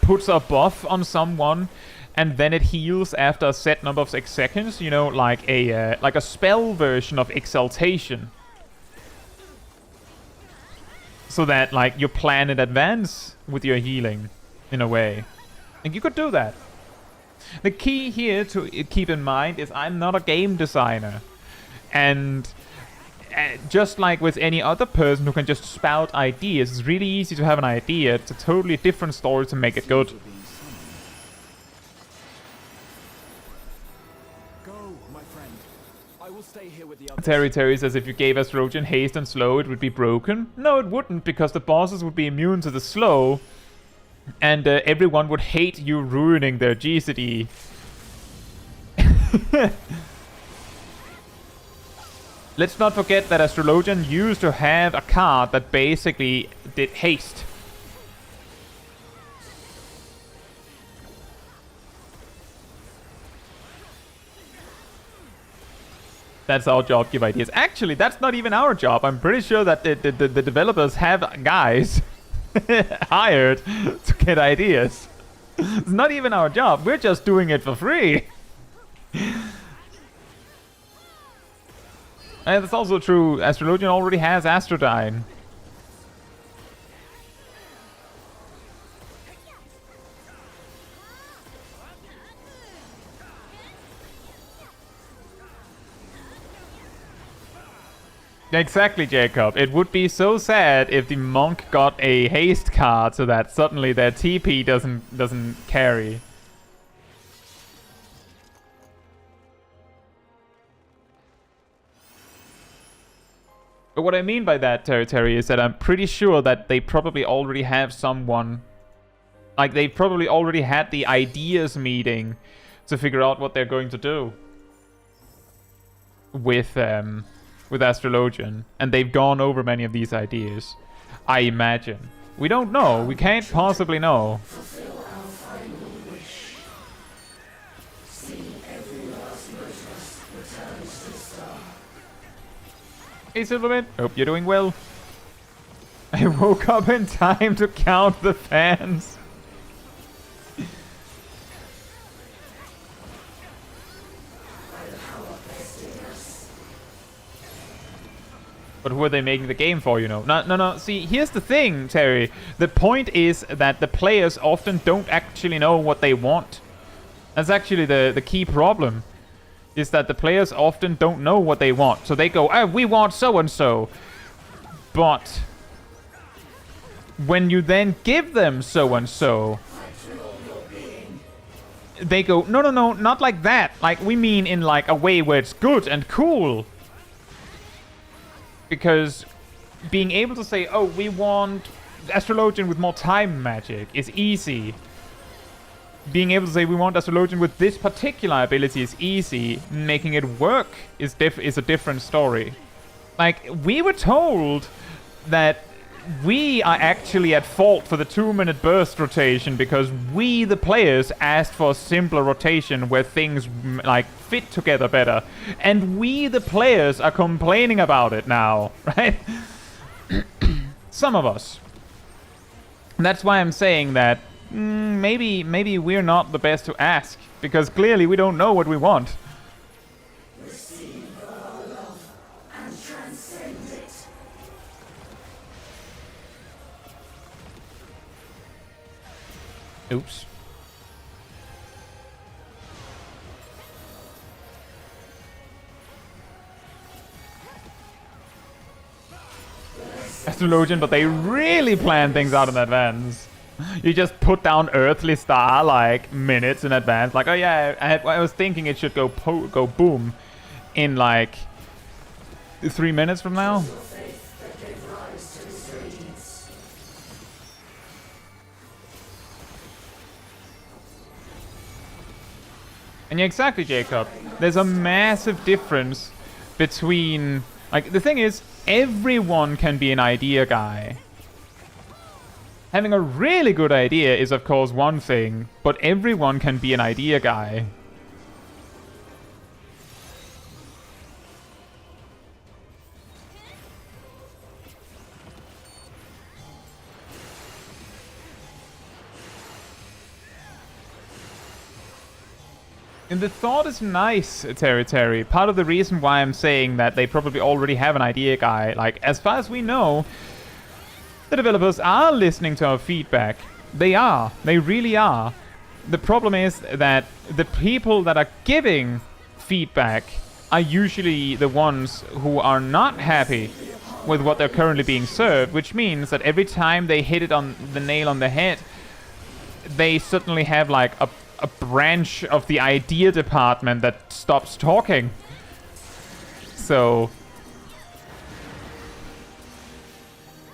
puts a buff on someone and then it heals after a set number of seconds, you know, like a spell version of Exaltation. So that like you plan in advance with your healing in a way. And you could do that. The key here to keep in mind is I'm not a game designer. And just like with any other person who can just spout ideas, it's really easy to have an idea. It's a totally different story to make it good. Go, my friend. I will stay here with the others. Terry says if you gave Astrologian haste and slow, it would be broken. No, it wouldn't, because the bosses would be immune to the slow. And everyone would hate you ruining their GCD. Let's not forget that Astrologian used to have a card that basically did haste. That's our job, give ideas. Actually, that's not even our job. I'm pretty sure that the developers have guys hired to get ideas. It's not even our job. We're just doing it for free. And that's also true. Astrologian already has Astrodyne. Exactly, Jacob. It would be so sad if the monk got a haste card so that suddenly their TP doesn't carry. But what I mean by that, Terry, is that I'm pretty sure that they probably already have someone. Like, they probably already had the ideas meeting to figure out what they're going to do with Astrologian, and they've gone over many of these ideas, I imagine. We don't know. We can't possibly know. Hey, Silverman. Hope you're doing well. I woke up in time to count the fans. But who are they making the game for, you know? No. See, here's the thing, Terry. The point is that the players often don't actually know what they want. That's actually the key problem. Is that the players often don't know what they want. So they go, oh, we want so-and-so. But when you then give them so-and-so, they go, no, not like that. Like, we mean in like a way where it's good and cool. Because being able to say, oh, we want Astrologian with more time magic is easy. Being able to say we want Astrologian with this particular ability is easy. Making it work is a different story. Like, we were told that we are actually at fault for the 2-minute burst rotation because we, the players, asked for a simpler rotation where things like fit together better, and we, the players, are complaining about it now, right? Some of us. And that's why I'm saying that maybe we're not the best to ask, because clearly we don't know what we want. Oops. Astrologian, but they really plan things out in advance. You just put down Earthly Star like minutes in advance. Like, oh yeah, I was thinking it should go boom in like 3 minutes from now. And yeah, exactly, Jacob. There's a massive difference between... Like, the thing is, everyone can be an idea guy. Having a really good idea is, of course, one thing, but everyone can be an idea guy. And the thought is nice, Terry. Part of the reason why I'm saying that they probably already have an idea guy, like, as far as we know, the developers are listening to our feedback. They are. They really are. The problem is that the people that are giving feedback are usually the ones who are not happy with what they're currently being served, which means that every time they hit it on the nail on the head, they suddenly have like a branch of the idea department that stops talking. So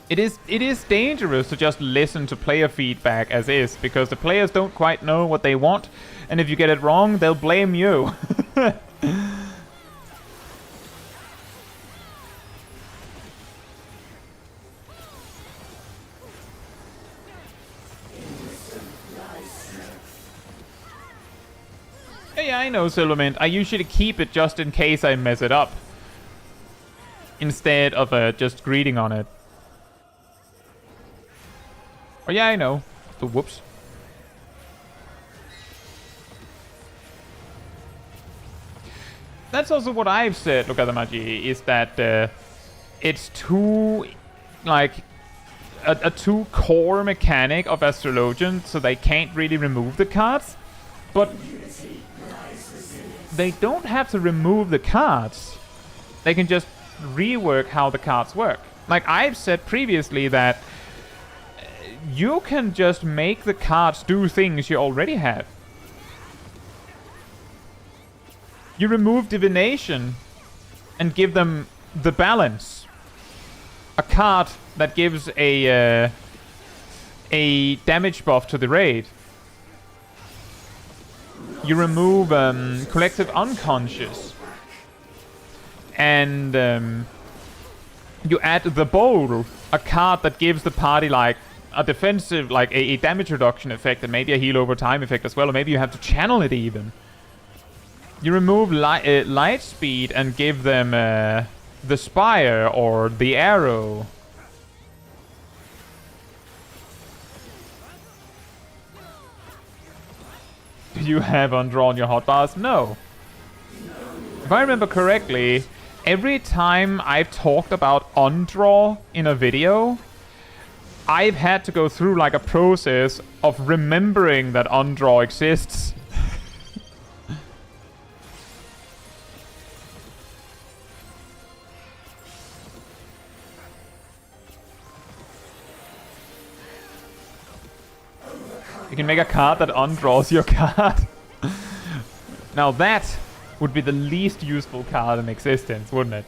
it is dangerous to just listen to player feedback as is, because the players don't quite know what they want, and if you get it wrong, they'll blame you. Yeah, I know, Silvermint. I usually keep it just in case I mess it up, instead of just greeting on it. Oh yeah, I know. So, whoops. That's also what I've said, look at the Magi, is that it's too, like, a too core mechanic of Astrologian, so they can't really remove the cards. But they don't have to remove the cards. They can just rework how the cards work. Like I've said previously that you can just make the cards do things you already have. You remove divination and give them the balance. A card that gives a damage buff to the raid. You remove collective unconscious. And you add the bowl, a card that gives the party like a defensive, like a damage reduction effect and maybe a heal over time effect as well, or maybe you have to channel it even. You remove light speed and give them the spire or the arrow. Do you have undrawn your hotbars? No. If I remember correctly, every time I've talked about undraw in a video, I've had to go through like a process of remembering that undraw exists. You can make a card that undraws your card. Now that would be the least useful card in existence, wouldn't it?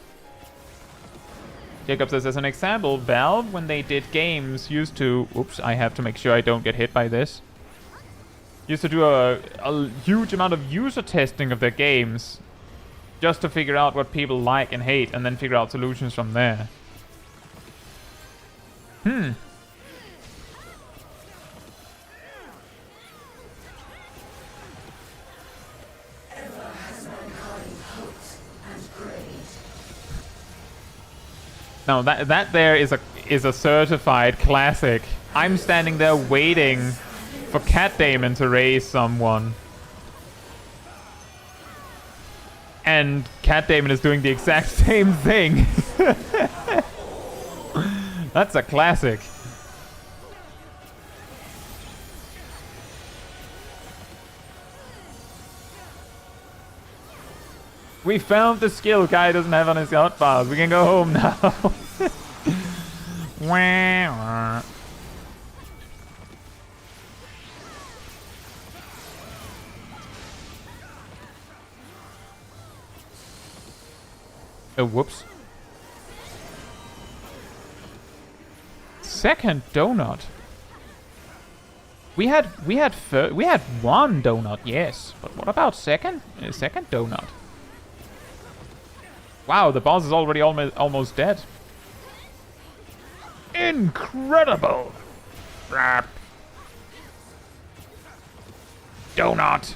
Jacob says, as an example, Valve, when they did games, used to... Oops, I have to make sure I don't get hit by this. Used to do a huge amount of user testing of their games. Just to figure out what people like and hate, and then figure out solutions from there. No, that there is a certified classic. I'm standing there waiting for Cat Damon to raise someone. And Cat Damon is doing the exact same thing. That's a classic. We found the skill Guy doesn't have on his hotbars. We can go home now. Oh, whoops. Second donut. We had one donut, yes. But what about second? Second donut. Wow, the boss is already almost dead. Incredible! Rap. Donut.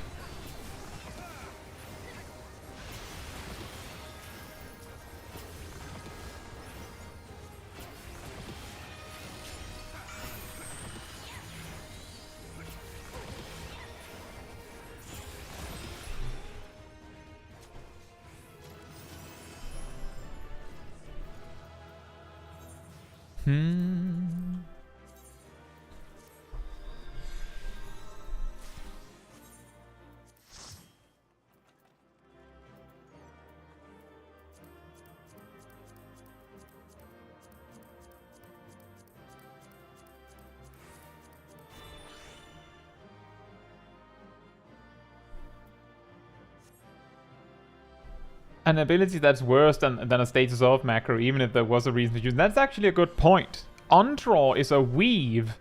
An ability that's worse than a status of macro, even if there was a reason to use. That's actually a good point. Undraw is a weave,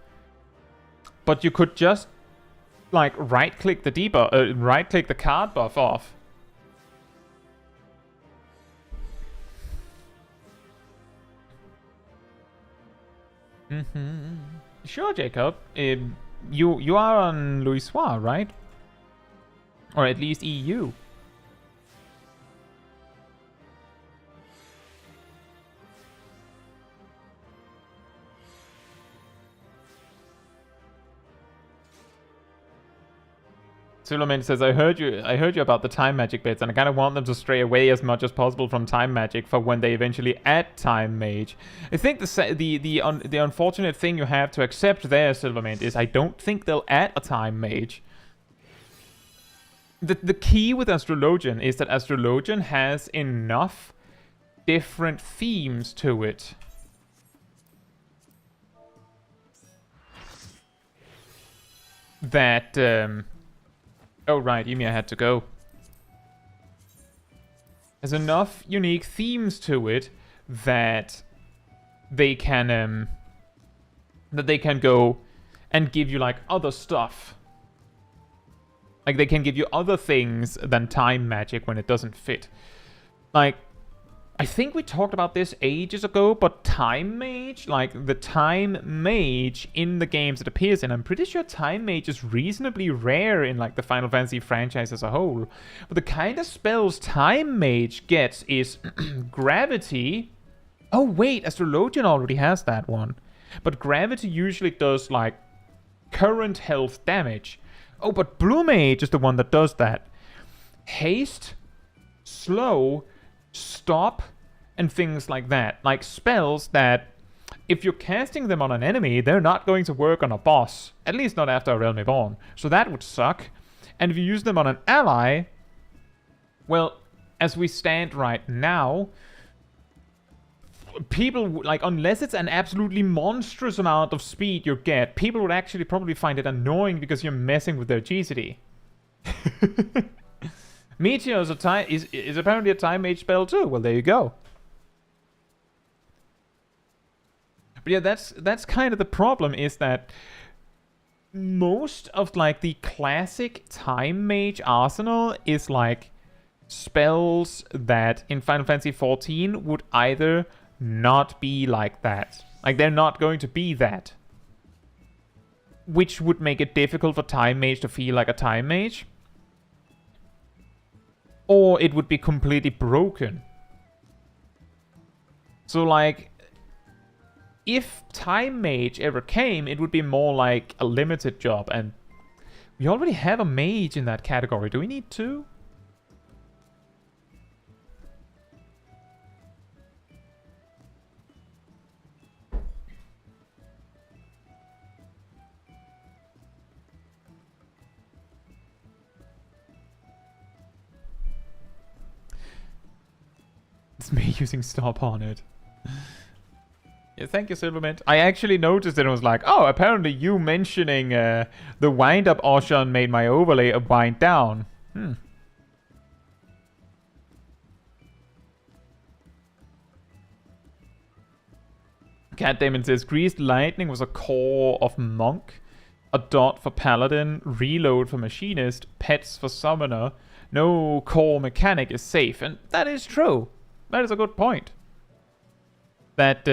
but you could just like right-click the debuff, right-click the card buff off. Sure, Jacob. You are on Louisoix, right? Or at least EU. Suleiman says, I heard you about the time magic bits, and I kind of want them to stray away as much as possible from time magic for when they eventually add time mage. I think the unfortunate thing you have to accept there, Silvermint, is I don't think they'll add a time mage. The key with Astrologian is that Astrologian has enough different themes to it. That, oh right, Ymir had to go. There's enough unique themes to it that they can go and give you like other stuff. Like they can give you other things than time magic when it doesn't fit. Like, I think we talked about this ages ago, but Time Mage, like the Time Mage in the games it appears in, I'm pretty sure Time Mage is reasonably rare in like the Final Fantasy franchise as a whole. But the kind of spells Time Mage gets is Gravity. Oh wait, Astrologian already has that one. But Gravity usually does like current health damage. Oh, but Blue Mage is the one that does that. Haste, Slow, Stop, and things like that. Like spells that, if you're casting them on an enemy, they're not going to work on a boss. At least not after A Realm Reborn. So that would suck. And if you use them on an ally, well, as we stand right now, people, like, unless it's an absolutely monstrous amount of speed you get, people would actually probably find it annoying because you're messing with their GCD. Meteor is apparently a Time Mage spell too. Well, there you go. But yeah, that's kind of the problem, is that most of like the classic Time Mage arsenal is like spells that in Final Fantasy XIV would either not be like that. Like they're not going to be that. Which would make it difficult for Time Mage to feel like a Time Mage. Or it would be completely broken. So like, if Time Mage ever came, it would be more like a limited job. And we already have a mage in that category. Do we need two? It's me using stop on it. Yeah, thank you, Silvermint. I actually noticed it and was like, oh, apparently you mentioning the wind-up Ocean made my overlay a wind down. Cat Damon says, Greased Lightning was a core of Monk, a dot for Paladin, reload for Machinist, pets for Summoner. No core mechanic is safe. And that is true. That is a good point. That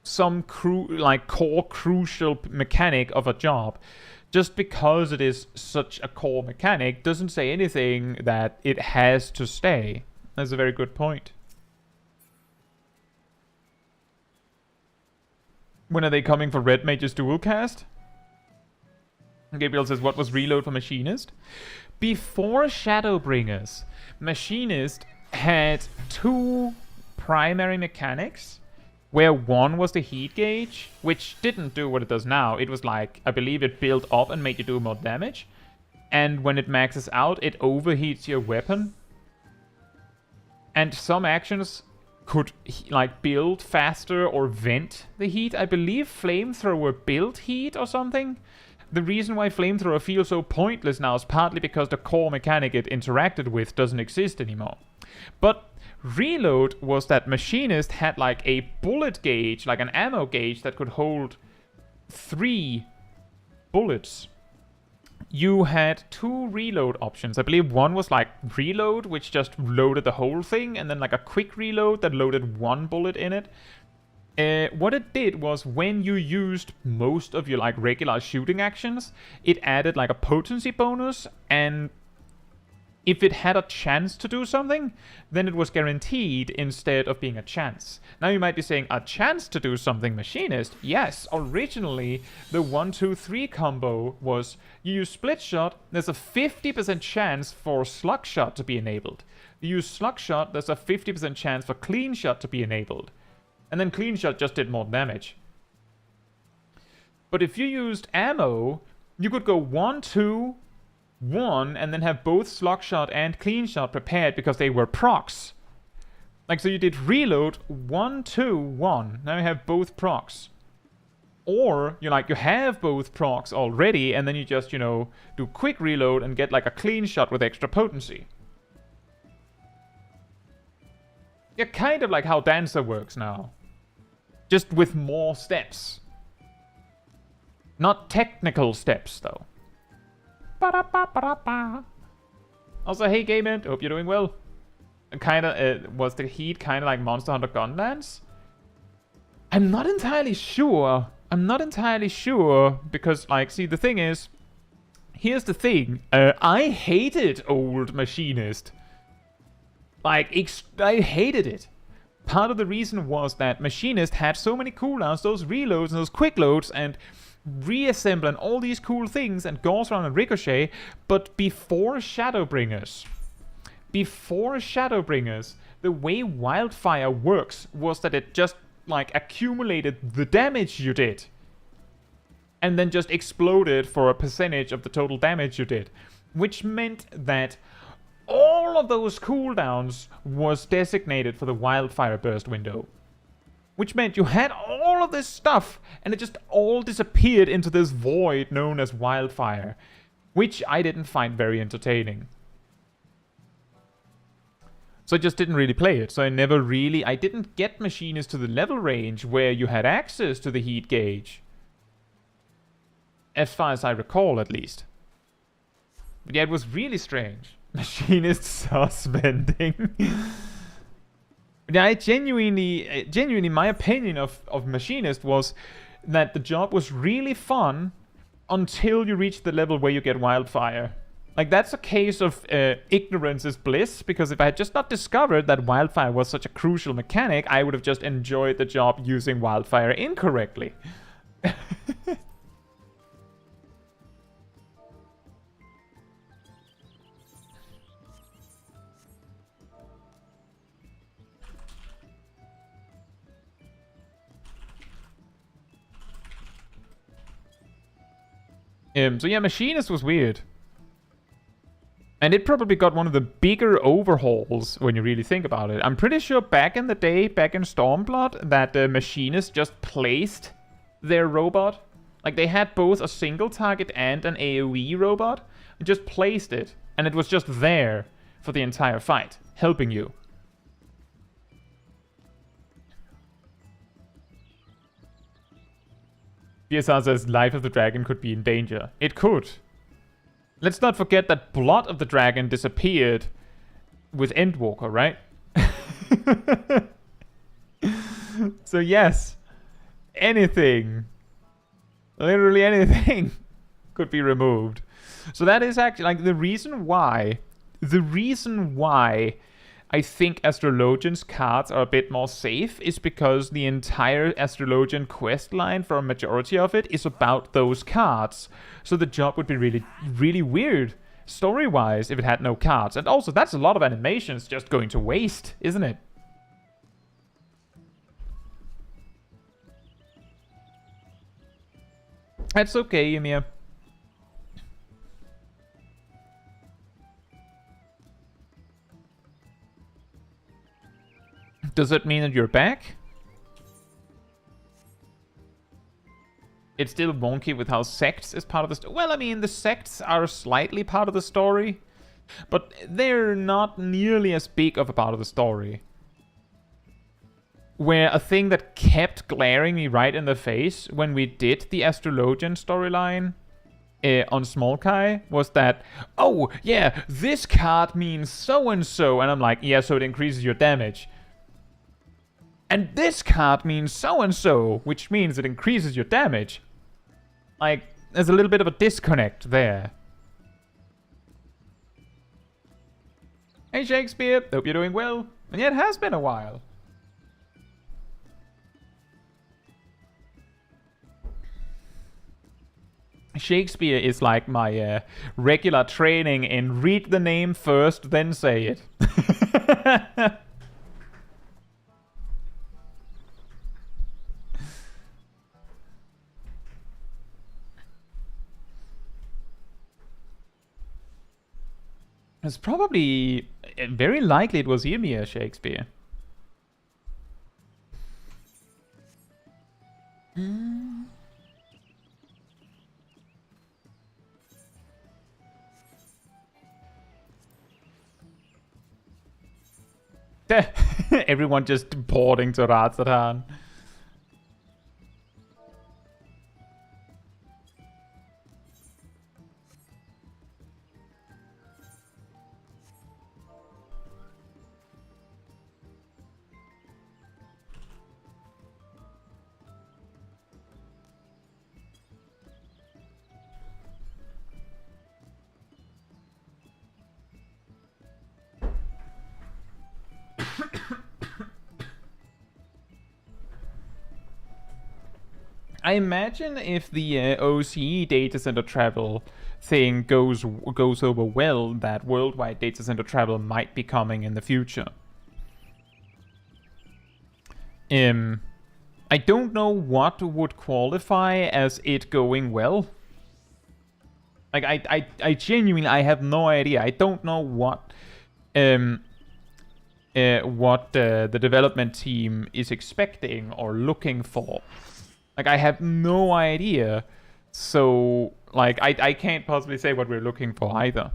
some core crucial mechanic of a job, just because it is such a core mechanic, doesn't say anything that it has to stay. That's a very good point. When are they coming for Red Mage's dual cast? Gabriel says, what was reload for Machinist? Before Shadowbringers, Machinist had two primary mechanics, where one was the heat gauge, which didn't do what it does now. It was like, I believe it built up and made you do more damage. And when it maxes out, it overheats your weapon. And some actions could like build faster or vent the heat. I believe Flamethrower built heat or something. The reason why Flamethrower feels so pointless now is partly because the core mechanic it interacted with doesn't exist anymore. But reload was that Machinist had like a bullet gauge, like an ammo gauge that could hold 3 bullets. You had 2 reload options. I believe one was like reload, which just loaded the whole thing, and then like a quick reload that loaded 1 bullet in it. What it did was, when you used most of your like regular shooting actions, it added like a potency bonus, and if it had a chance to do something, then it was guaranteed instead of being a chance. Now you might be saying, a chance to do something, Machinist? Yes, originally the 1-2-3 combo was, you use split shot, there's a 50% chance for slug shot to be enabled. You use slug shot, there's a 50% chance for clean shot to be enabled. And then clean shot just did more damage. But if you used ammo, you could go 1-2-1 and then have both slug shot and clean shot prepared because they were procs. Like, so you did reload 1, 2, 1. Now you have both procs. Or, you have both procs already, and then you just, do quick reload and get like a clean shot with extra potency. Yeah, kind of like how Dancer works now. Just with more steps. Not technical steps, though. Ba-da-ba-ba-da-ba. Also, hey Game hope you're doing well. Kinda, was the heat kinda like Monster Hunter Gunlands? I'm not entirely sure. Because, like, see, the thing is, here's the thing. I hated old Machinist. Like, I hated it. Part of the reason was that Machinist had so many cooldowns, those reloads and those quick loads, and reassemble and all these cool things, and Gauss Round and Ricochet, but before Shadowbringers, the way Wildfire works was that it just, like, accumulated the damage you did. And then just exploded for a percentage of the total damage you did. Which meant that all of those cooldowns was designated for the Wildfire burst window. Which meant you had all of this stuff, and it just all disappeared into this void known as Wildfire. Which I didn't find very entertaining. So I just didn't really play it. So I didn't get Machinist to the level range where you had access to the heat gauge. As far as I recall, at least. But yeah, it was really strange. Machinist suspending. Yeah, I genuinely, my opinion of Machinist was that the job was really fun until you reach the level where you get Wildfire. Like, that's a case of ignorance is bliss, because if I had just not discovered that Wildfire was such a crucial mechanic, I would have just enjoyed the job using Wildfire incorrectly. So yeah, Machinist was weird. And it probably got one of the bigger overhauls when you really think about it. I'm pretty sure back in the day, back in Stormblood, that the Machinist just placed their robot. Like, they had both a single target and an AoE robot. And just placed it. And it was just there for the entire fight, helping you. BSR says Life of the Dragon could be in danger. It could. Let's not forget that Blood of the Dragon disappeared with Endwalker, right? So yes, anything, literally anything could be removed. So that is actually, like, the reason why I think Astrologian's cards are a bit more safe is because the entire Astrologian quest line for a majority of it is about those cards. So the job would be really, really weird story-wise if it had no cards. And also, that's a lot of animations just going to waste, isn't it? That's okay, Ymir. Does it mean that you're back? It's still wonky with how sects is part of the story. Well, I mean, the sects are slightly part of the story, but they're not nearly as big of a part of the story. Where a thing that kept glaring me right in the face when we did the Astrologian storyline on Smolkai was that, oh, yeah, this card means so-and-so. And I'm like, yeah, so it increases your damage. And this card means so-and-so, which means it increases your damage. Like, there's a little bit of a disconnect there. Hey Shakespeare, hope you're doing well. And yeah, it has been a while. Shakespeare is like my regular training in read the name first, then say it. It's probably very likely it was Ymir Shakespeare. Everyone just boarding to Razatan. I imagine if the OCE data center travel thing goes over well, that worldwide data center travel might be coming in the future. I don't know what would qualify as it going well. Like I genuinely I have no idea. I don't know what the development team is expecting or looking for. Like, I have no idea. So, like, I can't possibly say what we're looking for either.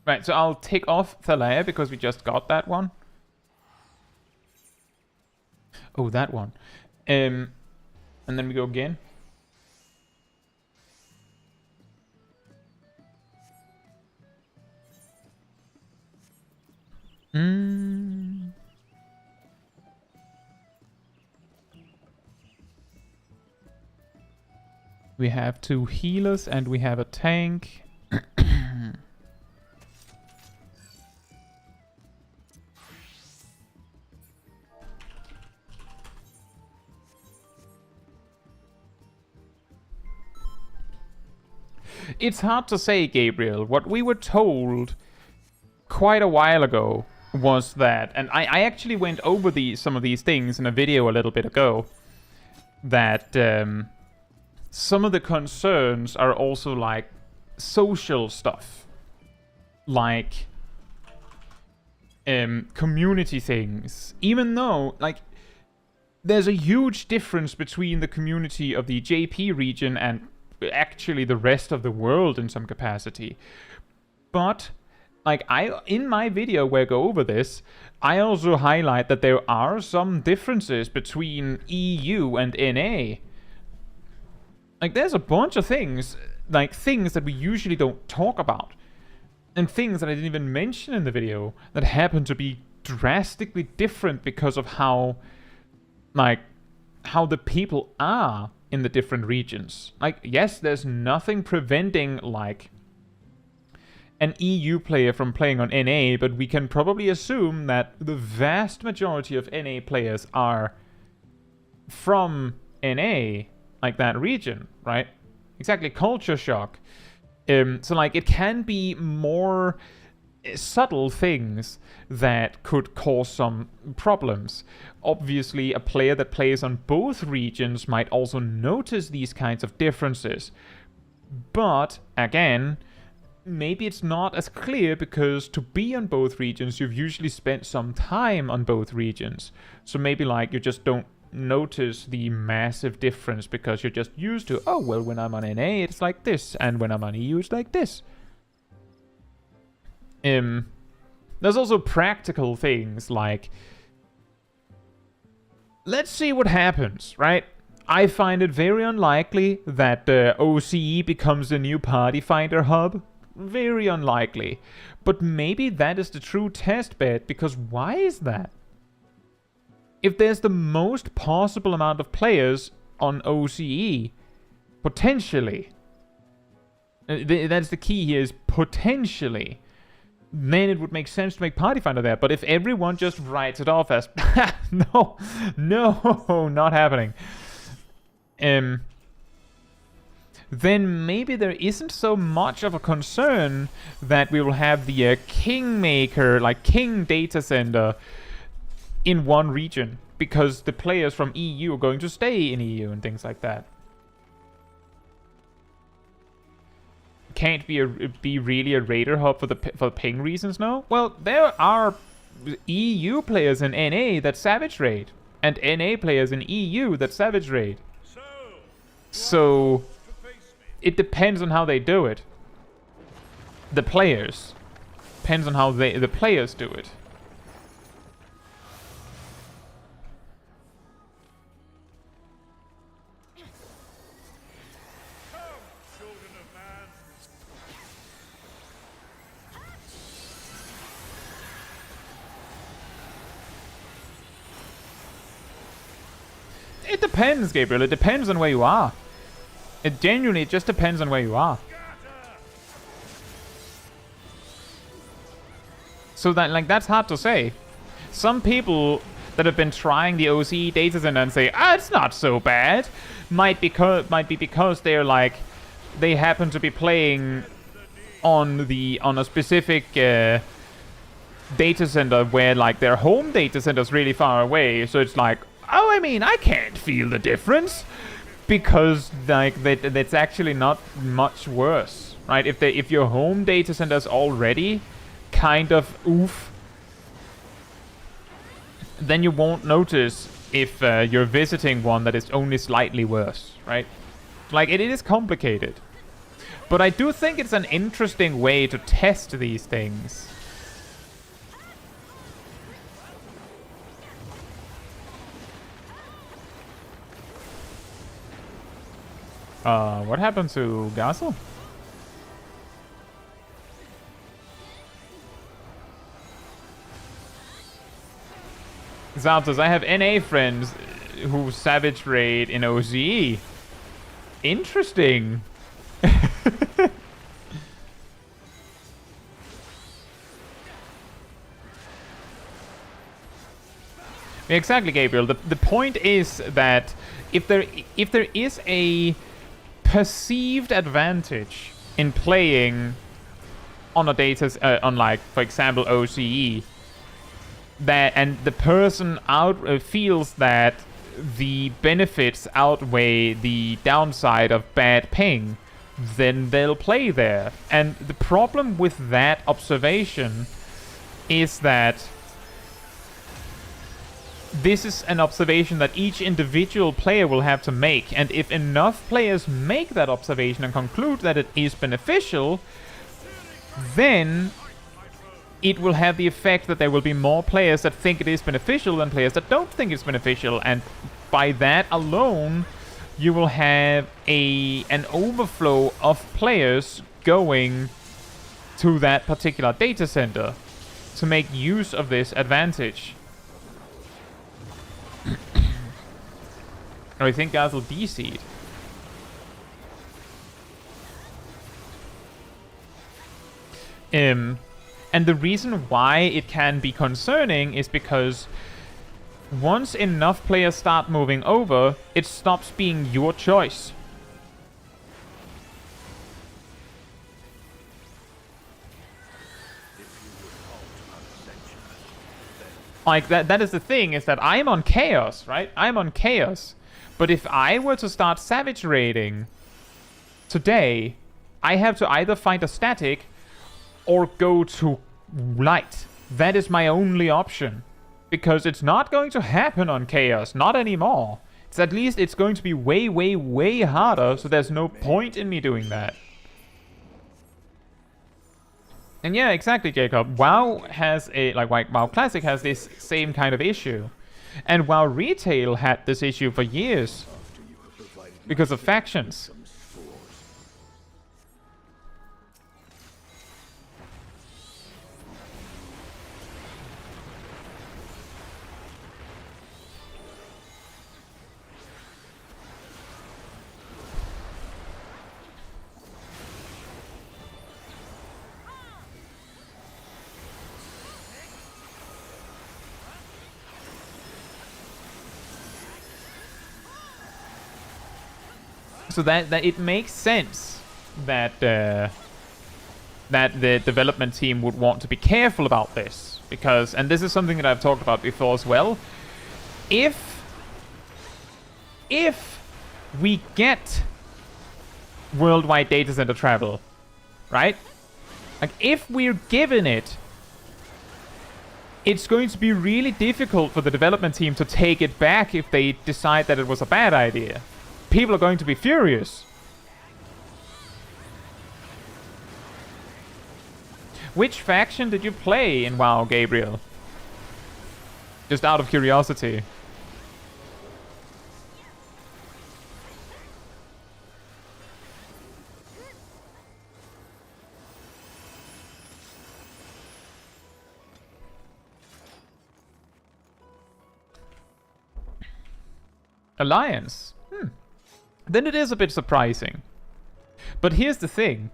Right, so I'll take off Thalaya because we just got that one. Oh, that one. And then we go again. We have 2 healers and we have a tank. It's hard to say, Gabriel. What we were told quite a while ago was that, and I actually went over some of these things in a video a little bit ago, that some of the concerns are also like social stuff, like community things, even though like there's a huge difference between the community of the JP region and actually the rest of the world in some capacity. But like in my video where I go over this, I also highlight that there are some differences between EU and NA. Like there's a bunch of things, like things that we usually don't talk about, and things that I didn't even mention in the video that happen to be drastically different because of how the people are in the different regions. Like, yes, there's nothing preventing like an EU player from playing on NA, but we can probably assume that the vast majority of NA players are from NA, like that region, right? Exactly, culture shock. So like it can be more subtle things that could cause some problems. Obviously, a player that plays on both regions might also notice these kinds of differences. But again, maybe it's not as clear because to be on both regions, you've usually spent some time on both regions. So maybe like you just don't notice the massive difference because you're just used to, oh, well, when I'm on NA, it's like this, and when I'm on EU, it's like this. There's also practical things like, let's see what happens, right? I find it very unlikely that OCE becomes the new party finder hub. Very unlikely. But maybe that is the true test bed, because why is that? If there's the most possible amount of players on OCE, potentially, that's the key here, is potentially, then it would make sense to make Party Finder there. But if everyone just writes it off as, no, not happening, then maybe there isn't so much of a concern that we will have the Kingmaker, like King data center, in one region, because the players from EU are going to stay in EU and things like that. Can't be really a raider hub for ping reasons, no? Well, there are EU players in NA that Savage Raid, and NA players in EU that Savage Raid. So it depends on how they do it. The players. Depends on how the players do it. It depends, Gabriel. It depends on where you are. It genuinely just depends on where you are. So that, like, that's hard to say. Some people that have been trying the OCE data center and say, it's not so bad, might be because they're like, they happen to be playing on a specific data center where like their home data center is really far away. So it's like, oh, I mean, I can't feel the difference because like that's actually not much worse, right? If your home data center is already kind of oof, then you won't notice if you're visiting one that is only slightly worse, right? Like it is complicated, but I do think it's an interesting way to test these things. What happened to Gazel? Zapdos, I have NA friends who Savage Raid in OCE. Interesting. Exactly, Gabriel. The point is that if there is a perceived advantage in playing on a on like, for example, OCE, that and the person feels that the benefits outweigh the downside of bad ping, then they'll play there. And the problem with that observation is that this is an observation that each individual player will have to make, and if enough players make that observation and conclude that it is beneficial, then it will have the effect that there will be more players that think it is beneficial than players that don't think it's beneficial, and by that alone you will have an overflow of players going to that particular data center to make use of this advantage. I think Gazel DC'd. And the reason why it can be concerning is because once enough players start moving over, it stops being your choice. Like, that is the thing, is that I'm on Chaos, right? I'm on Chaos. But if I were to start Savage Raiding today, I have to either find a static or go to Light. That is my only option. Because it's not going to happen on Chaos, not anymore. It's at least it's going to be way, way, way harder, so there's no point in me doing that. And yeah, exactly, Jacob. WoW has WoW Classic has this same kind of issue. And WoW Retail had this issue for years because of factions. So that it makes sense that that the development team would want to be careful about this, because, and this is something that I've talked about before as well, if we get worldwide data center travel, right? Like, if we're given it, it's going to be really difficult for the development team to take it back if they decide that it was a bad idea. People are going to be furious. Which faction did you play in WoW, Gabriel? Just out of curiosity. Alliance. Then it is a bit surprising. But here's the thing.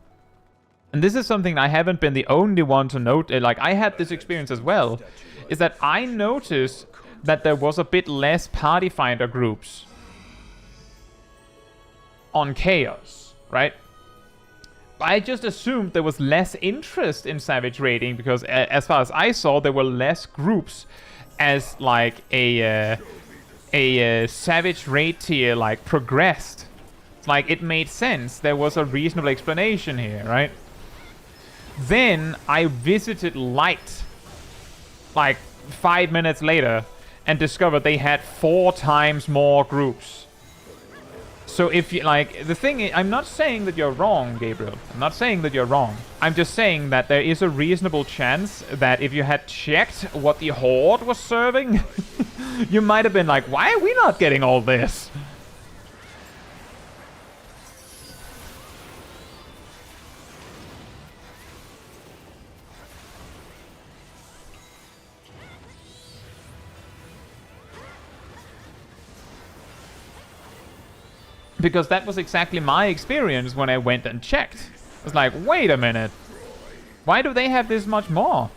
And this is something I haven't been the only one to note. Like, I had this experience as well. Is that I noticed that there was a bit less party finder groups on Chaos, right? I just assumed there was less interest in Savage raiding because as far as I saw, there were less groups as like a Savage raid tier like progressed. Like, it made sense. There was a reasonable explanation here, right? Then I visited Light like 5 minutes later and discovered they had 4 times more groups. So if you like, the thing is, I'm not saying that you're wrong, Gabriel. I'm not saying that you're wrong. I'm just saying that there is a reasonable chance that if you had checked what the Horde was serving, you might have been like, why are we not getting all this? Because that was exactly my experience when I went and checked. I was like, wait a minute. Why do they have this much more?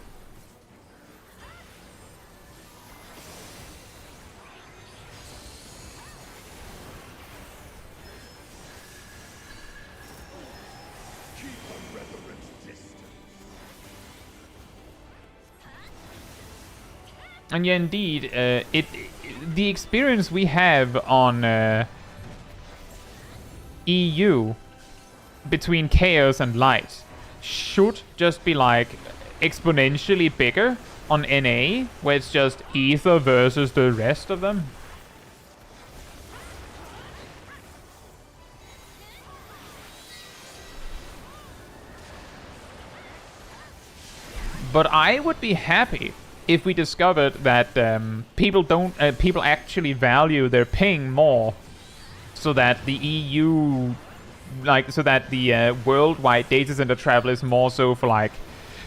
And yeah, indeed, the experience we have on EU between Chaos and Light should just be like exponentially bigger on NA, where it's just Ether versus the rest of them. But I would be happy if we discovered that people actually value their ping more, so that the EU, like, so that the worldwide data center travel is more so for like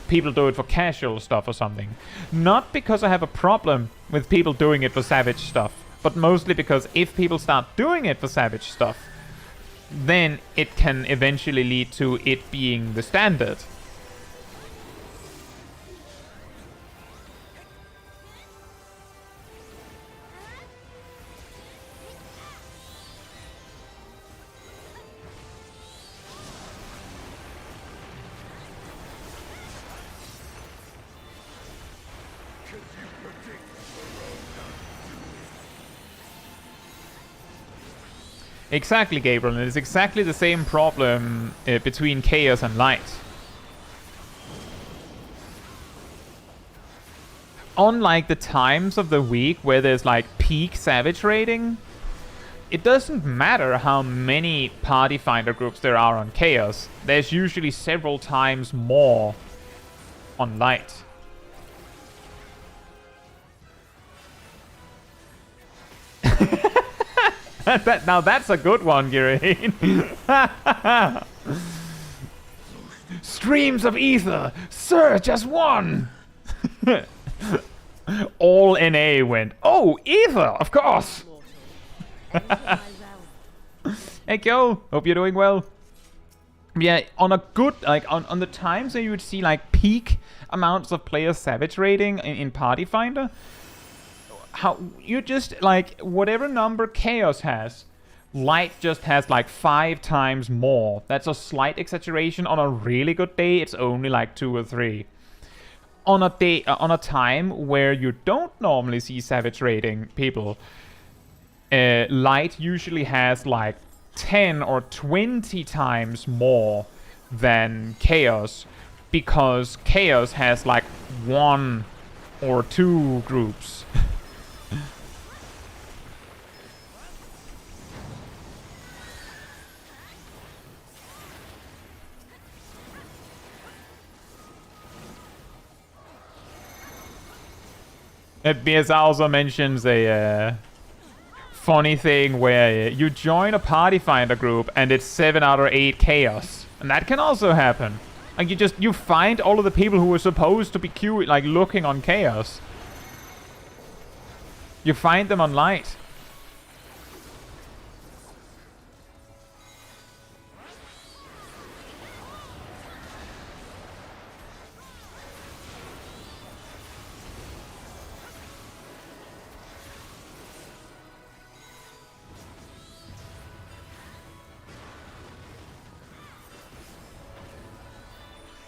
people do it for casual stuff or something. Not because I have a problem with people doing it for Savage stuff, but mostly because if people start doing it for Savage stuff, then it can eventually lead to it being the standard. Exactly, Gabriel, and it's exactly the same problem between Chaos and Light. Unlike the times of the week where there's like peak Savage raiding, it doesn't matter how many party finder groups there are on Chaos. There's usually several times more on Light. Now that's a good one, Girain. Streams of Ether! Sir, just one! All NA went, oh, Ether, of course! Hey, Kyo, hope you're doing well. Yeah, on a good, like, on the times where you would see, like, peak amounts of player Savage rating in Party Finder, how you just like whatever number Chaos has, Light just has like 5 times more. That's a slight exaggeration. On a really good day, it's only like 2 or 3. On a day, on a time where you don't normally see Savage rating people, Light usually has like 10 or 20 times more than Chaos, because Chaos has like 1 or 2 groups. BS also mentions a funny thing where you join a party finder group and it's 7 out of 8 chaos, and that can also happen. Like you find all of the people who were supposed to be like looking on chaos. You find them on light.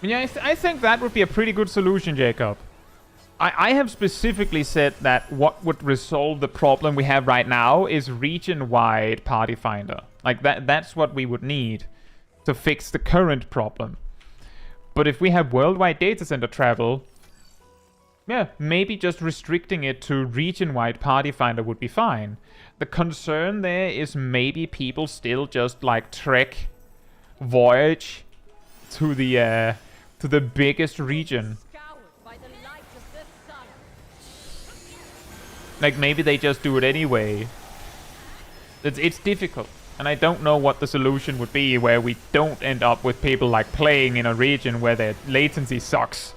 Yeah, I think that would be a pretty good solution, Jacob. I have specifically said that what would resolve the problem we have right now is region-wide party finder. Like that's what we would need to fix the current problem. But if we have worldwide data center travel, yeah, maybe just restricting it to region-wide party finder would be fine. The concern there is maybe people still just like trek, voyage to the biggest region. Like maybe they just do it anyway. It's difficult, and I don't know what the solution would be where we don't end up with people like playing in a region where their latency sucks.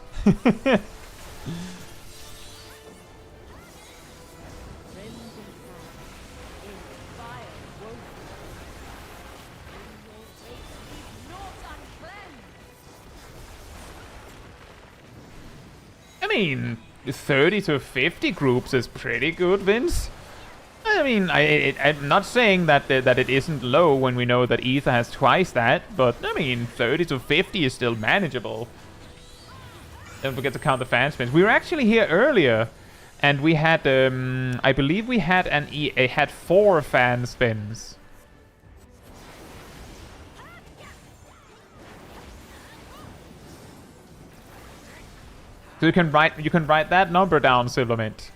I mean, 30 to 50 groups is pretty good, Vince. I mean, I'm not saying that it isn't low when we know that Ether has twice that, but I mean, 30 to 50 is still manageable. Don't forget to count the fan spins. We were actually here earlier, and we had, I believe we had had 4 fan spins. So you can write that number down, Silvermint.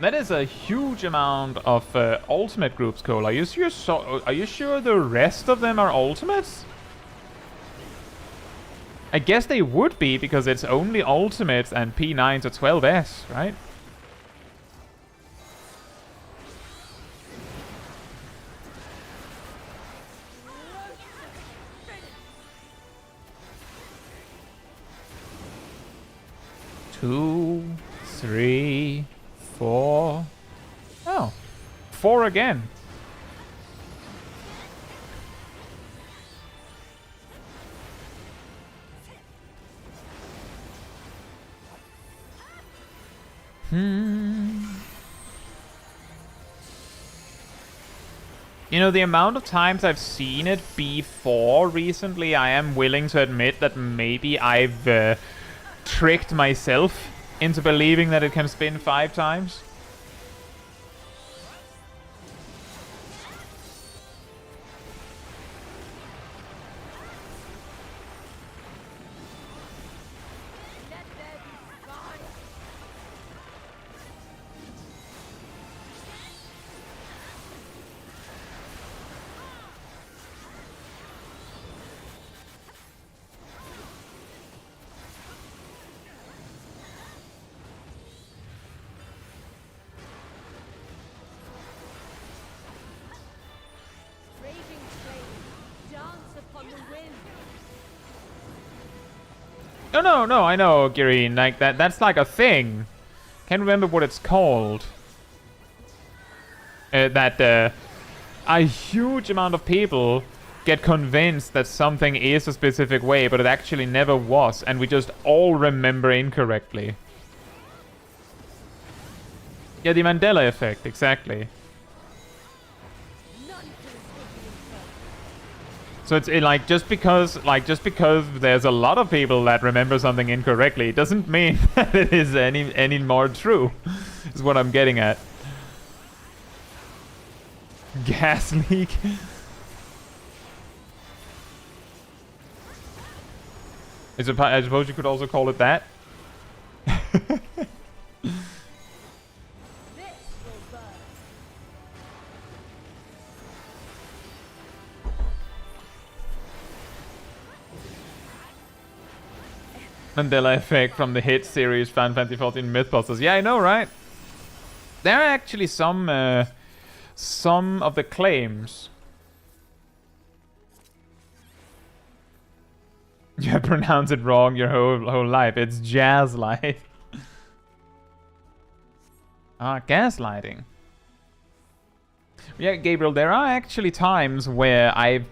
That is a huge amount of ultimate groups, Cole. Are you sure the rest of them are ultimates? I guess they would be because it's only ultimates and P9 to 12S, right? Two, 3, 4. Oh, 4 again. You know, the amount of times I've seen it before recently, I am willing to admit that maybe I've tricked myself into believing that it can spin 5 times. No, I know, Girin. Like that's like a thing. Can't remember what it's called. A huge amount of people get convinced that something is a specific way, but it actually never was, and we just all remember incorrectly. Yeah, the Mandela effect, exactly. So it's like just because there's a lot of people that remember something incorrectly, it doesn't mean that it is any more true. Is what I'm getting at. Gas leak. I suppose you could also call it that. This will burn. Mandela effect from the hit series Final Fantasy XIV Mythbusters. Yeah, I know, right? There are actually some of the claims. You pronounce it wrong your whole life. It's jazz light. Gaslighting. Yeah, Gabriel, there are actually times where I've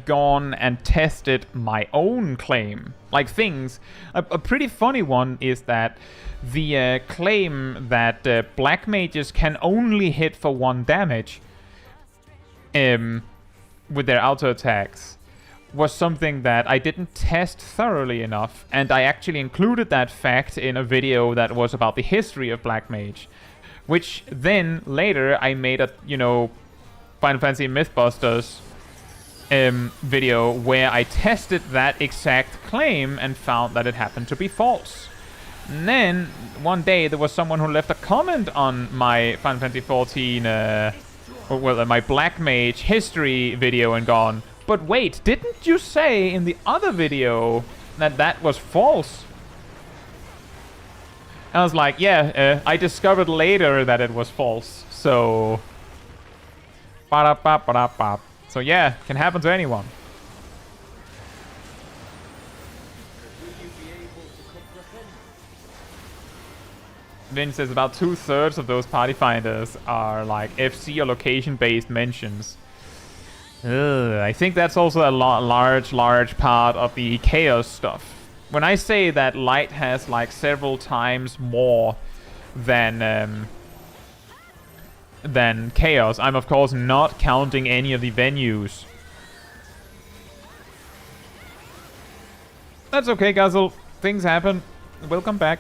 gone and tested my own claim. Like things. A pretty funny one is that the claim that black mages can only hit for 1 damage with their auto attacks was something that I didn't test thoroughly enough, and I actually included that fact in a video that was about the history of black mage, which then later I made a, Final Fantasy Mythbusters video where I tested that exact claim and found that it happened to be false. And then one day there was someone who left a comment on my Final Fantasy XIV, my black mage history video and gone, but wait, didn't you say in the other video that that was false? I was like, yeah, I discovered later that it was false. So, so yeah, can happen to anyone. Vin says about 2/3 of those party finders are like FC or location-based mentions. I think that's also a large part of the chaos stuff. When I say that light has like several times more than chaos, I'm of course not counting any of the venues. That's okay, Guzzle. Things happen. We'll come back.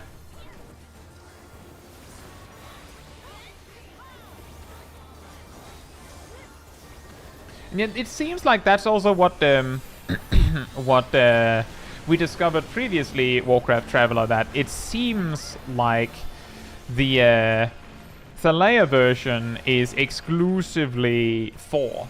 And yet it seems like that's also what we discovered previously, Warcraft Traveler, that it seems like the Thalea version is exclusively 4.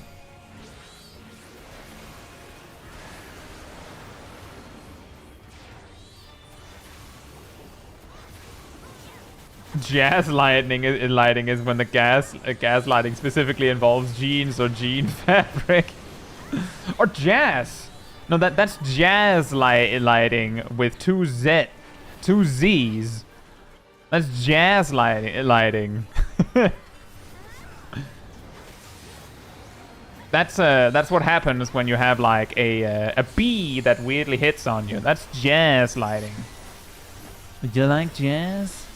Jazz lighting is when the gas lighting specifically involves jeans or jean fabric. Or jazz. No, that's jazz lighting with 2 Z's. That's jazz lighting. That's what happens when you have like a bee that weirdly hits on you. That's jazz lighting. Would you like jazz?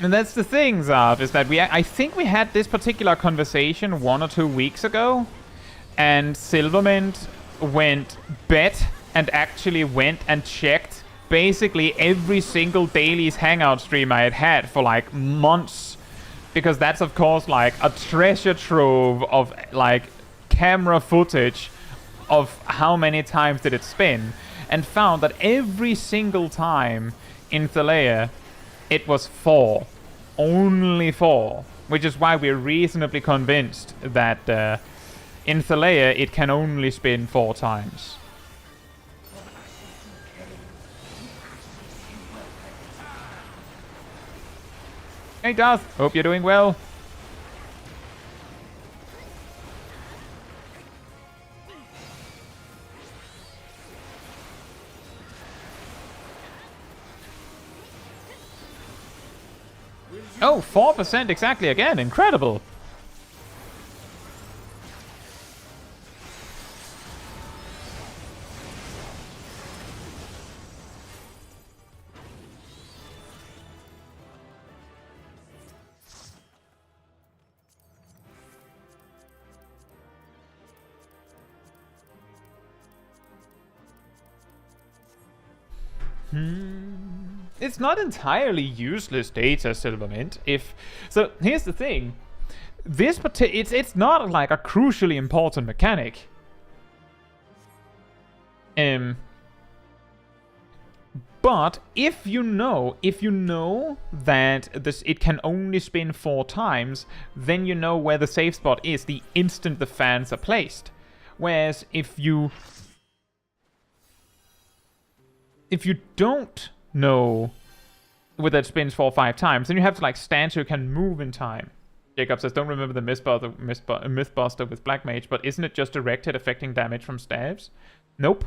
And that's the thing, Zav, is that I think we had this particular conversation 1 or 2 weeks ago, and Silvermint bet and actually went and checked basically every single Daily's Hangout stream I had for like months, because that's of course like a treasure trove of like camera footage of how many times did it spin, and found that every single time in Thalea it was 4. Only 4. Which is why we're reasonably convinced that in Thalea it can only spin 4 times. Hey Darth, hope you're doing well. Oh, 4% exactly again. Incredible. It's not entirely useless data, Silvermint. So here's the thing. It's not like a crucially important mechanic. But if you know that it can only spin 4 times, then you know where the safe spot is the instant the fans are placed. Whereas if you don't know whether it spins 4 or 5 times, then you have to like stand so you can move in time. Jacob says, don't remember the Mythbuster with Black Mage, but isn't it just directed affecting damage from stabs? Nope.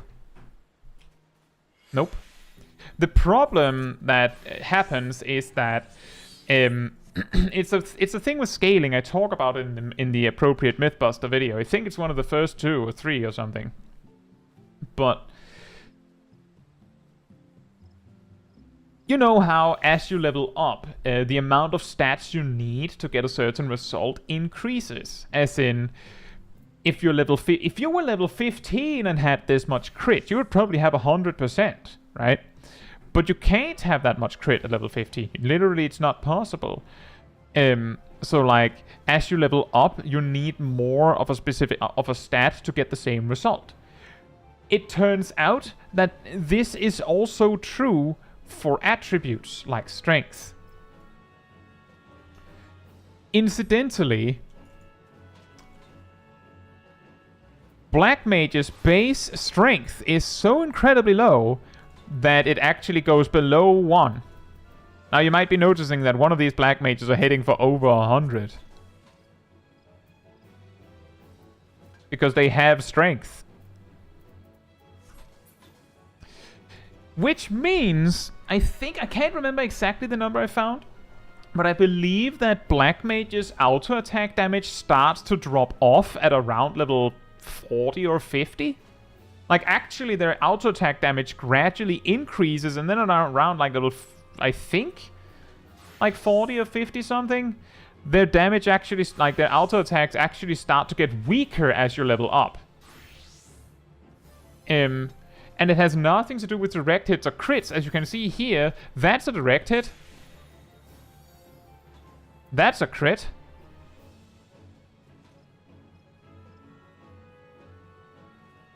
The problem that happens is that it's a thing with scaling. I talk about it in the appropriate Mythbuster video. I think it's one of the first 2 or 3 or something. But you know how as you level up, the amount of stats you need to get a certain result increases. As in, if you were level 15 and had this much crit, you would probably have 100%, right? But you can't have that much crit at level 15. Literally, it's not possible. So like, as you level up, you need more of a stat to get the same result. It turns out that this is also true for attributes like strength. Incidentally, Black Mage's base strength is so incredibly low that it actually goes below 1. Now you might be noticing that one of these Black Mages are hitting for over 100. Because they have strength. Which means, I can't remember exactly the number I found, but I believe that Black Mage's auto attack damage starts to drop off at around level 40 or 50. Like, actually, their auto attack damage gradually increases, and then around like level, I think, like 40 or 50 something, their damage actually, like their auto attacks actually start to get weaker as you level up. And it has nothing to do with direct hits or crits. As you can see here, that's a direct hit. That's a crit.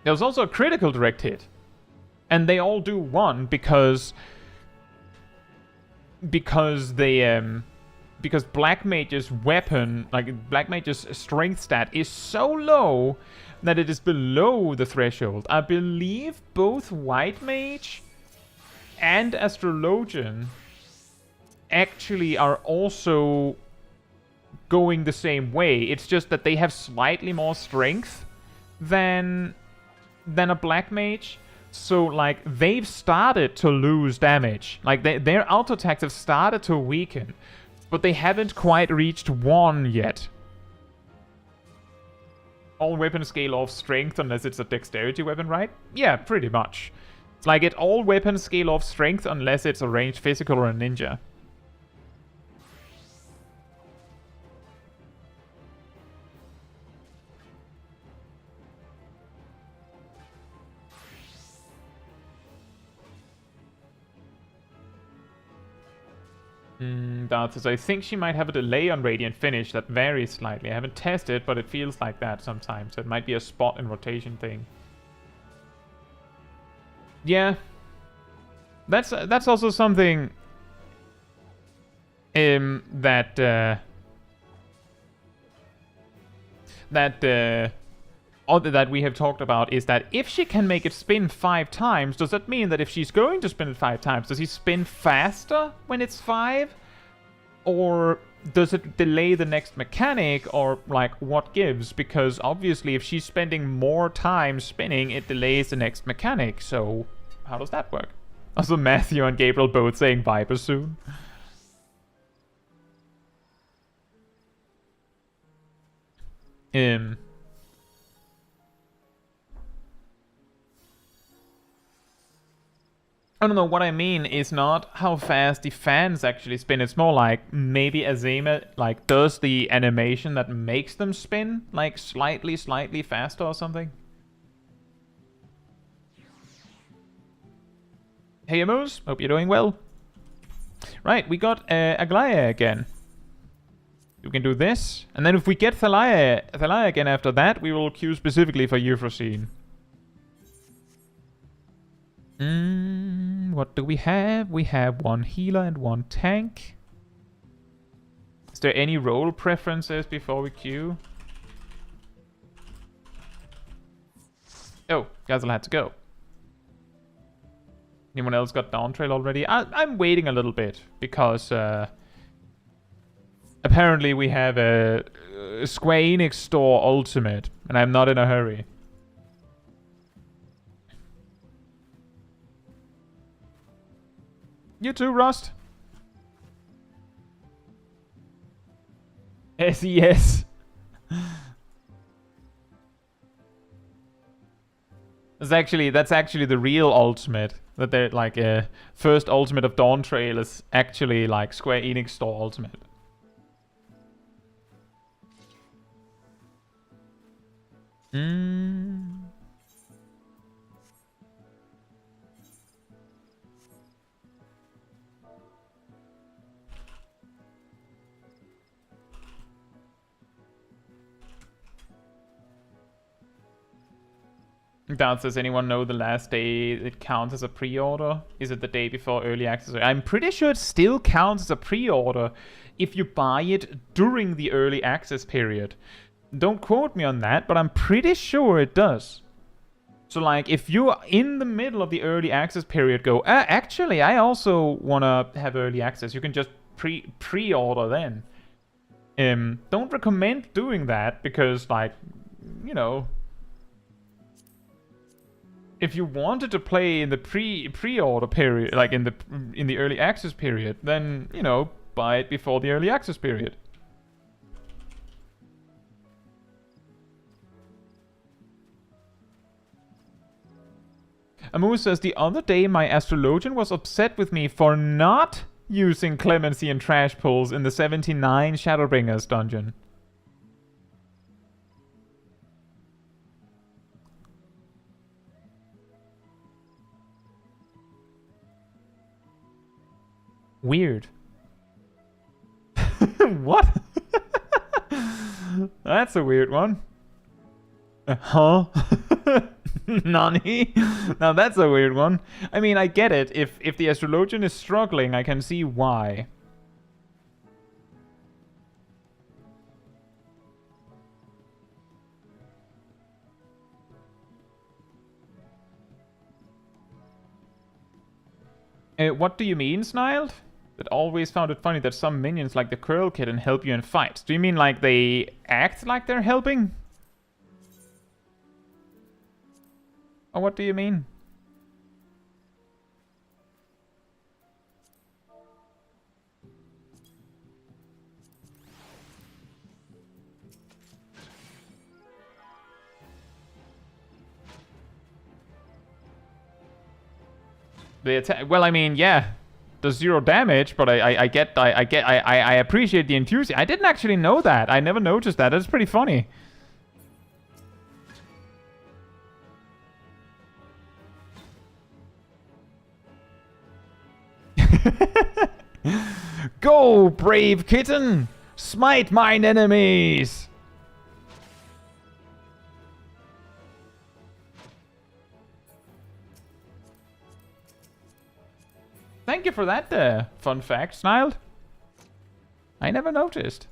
There's also a critical direct hit. And they all do 1 because Black Mage's weapon, like Black Mage's strength stat is so low that it is below the threshold. I believe both White Mage and Astrologian actually are also going the same way. It's just that they have slightly more strength than a Black Mage. So, like, they've started to lose damage. Like, their auto attacks have started to weaken. But they haven't quite reached 1 yet. All weapons scale off strength unless it's a dexterity weapon, right? Yeah, pretty much. It's like all weapons scale off strength unless it's a ranged physical or a ninja. Darth says, I think she might have a delay on Radiant Finish that varies slightly. I haven't tested, but it feels like that sometimes. So it might be a spot and rotation thing. Yeah. That's also something that we have talked about, is that if she can make it spin 5 times, does that mean that if she's going to spin it 5 times, does he spin faster when it's 5? Or does it delay the next mechanic, or like what gives? Because obviously if she's spending more time spinning, it delays the next mechanic. So how does that work? Also Matthew and Gabriel both saying Viper soon. I don't know, what I mean is not how fast the fans actually spin. It's more like maybe Azema like does the animation that makes them spin like slightly faster or something. Hey Amos, hope you're doing well. Right, we got Aglaia again. We can do this, and then if we get Thalia again after that, we will queue specifically for Euphrosyne. What do we have? We have one healer and one tank. Is there any role preferences before we queue? Oh, Gazel had to go. Anyone else got down trail already? I'm waiting a little bit because apparently we have a Square Enix store ultimate, and I'm not in a hurry. You too, Rust. SES. That's actually the real ultimate. That they're like first ultimate of Dawn Trail is actually like Square Enix store ultimate. Does anyone know the last day it counts as a pre-order? Is it the day before early access? I'm pretty sure it still counts as a pre-order if you buy it during the early access period. Don't quote me on that, but I'm pretty sure it does. So like if you're in the middle of the early access period, go, actually I also want to have early access. You can just pre-order then. Don't recommend doing that because like, you know, if you wanted to play in the pre-order period, like in the early access period, then, you know, buy it before the early access period. Amu says, the other day my astrologian was upset with me for not using clemency and trash pulls in the 79 Shadowbringers dungeon. Weird. What? That's a weird one. Huh? Nani? Now that's a weird one. I mean, I get it. If the astrologian is struggling, I can see why. What do you mean, Sniled? That always found it funny that some minions like the Curl Kitten help you in fights. Do you mean like they act like they're helping? Or what do you mean? The attack. Well, I mean, yeah, does 0 damage, but I appreciate the enthusiasm. I didn't actually know that. I never noticed that. That's pretty funny. Go, brave kitten! Smite mine enemies! Thank you for that fun fact, Sniled. I never noticed.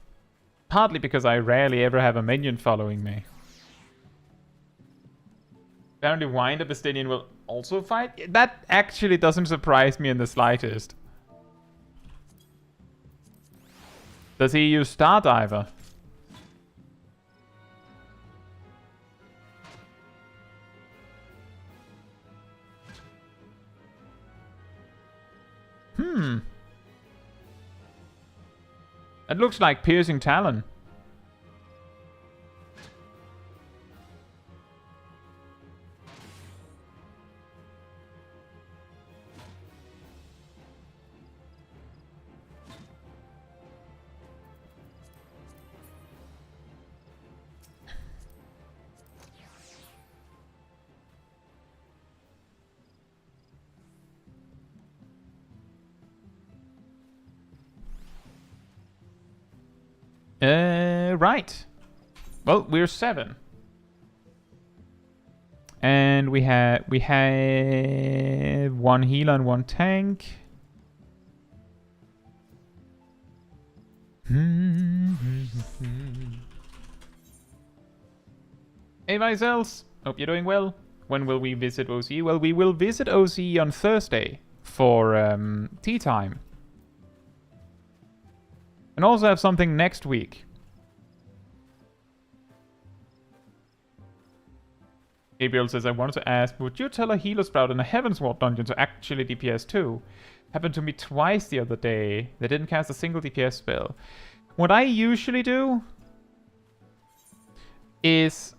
Partly because I rarely ever have a minion following me. Apparently Wind Up Estinian will also fight? That actually doesn't surprise me in the slightest. Does he use Stardiver? It looks like Piercing Talon. Right. Well, we're 7. And we have 1 healer and 1 tank. Hey Vicels, hope you're doing well. When will we visit OCE? Well, we will visit OCE on Thursday for tea time. And also have something next week. Gabriel says, I wanted to ask, would you tell a healer sprout in a Heavensward dungeon to actually DPS too? Happened to me twice the other day. They didn't cast a single DPS spell. What I usually do is...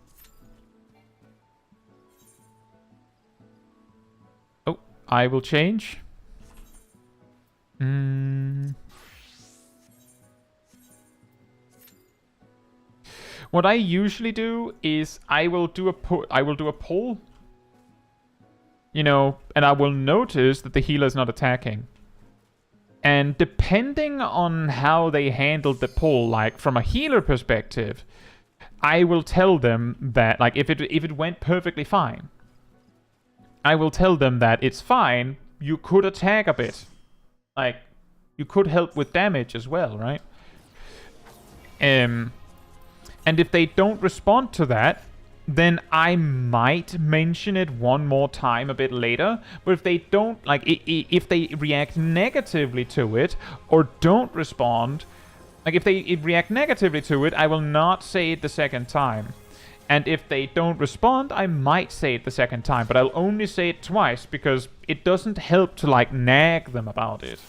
Oh, I will change. What I usually do is I will do a poll, you know, and I will notice that the healer is not attacking. And depending on how they handled the poll, like from a healer perspective, I will tell them that, like, if it went perfectly fine, I will tell them that it's fine. You could attack a bit, like you could help with damage as well, right? And if they don't respond to that, then I might mention it one more time a bit later. But if they don't, like, if they react negatively to it or don't respond, like if they react negatively to it, I will not say it the second time. And if they don't respond, I might say it the second time. But I'll only say it twice because it doesn't help to, like, nag them about it.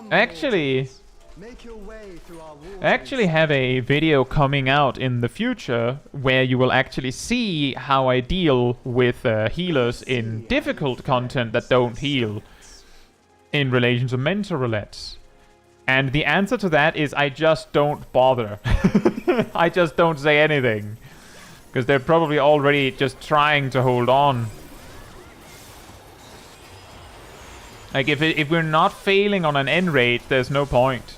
Actually... Make your way through our I actually have a video coming out in the future where you will actually see how I deal with healers in difficult content that don't heal in relation to mentor roulettes. And the answer to that is I just don't bother. I just don't say anything. Because they're probably already just trying to hold on. Like, if we're not failing on an end rate, there's no point.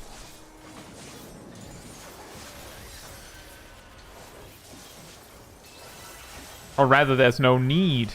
Or rather, there's no need.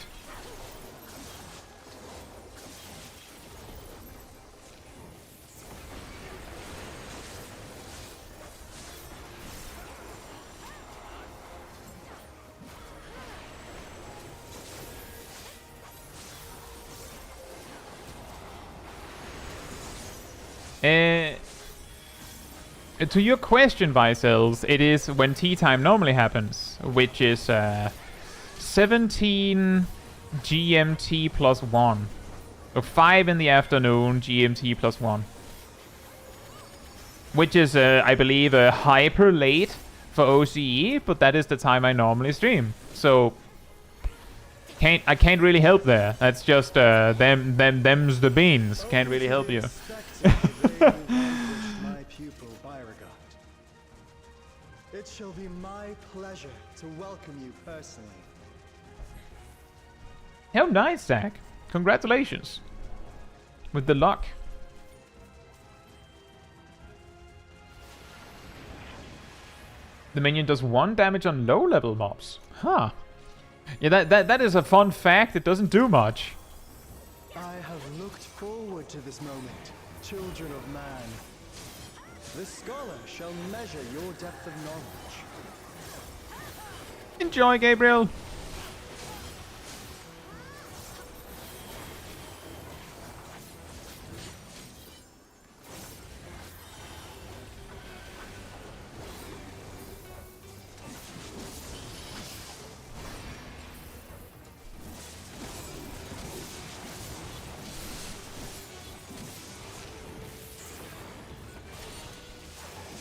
To your question, Vicels, it is when tea time normally happens, which is 17 GMT plus 1. So 5 in the afternoon, GMT plus 1. Which is, I believe, hyper late for OCE, but that is the time I normally stream. So I can't really help there. That's just them's the beans. Can't really help you. It shall be my pleasure to welcome you personally. How nice, Zach. Congratulations. With the luck. The minion does 1 damage on low-level mobs. Huh. Yeah, that is a fun fact. It doesn't do much. I have looked forward to this moment, children of man. The scholar shall measure your depth of knowledge. Enjoy, Gabriel.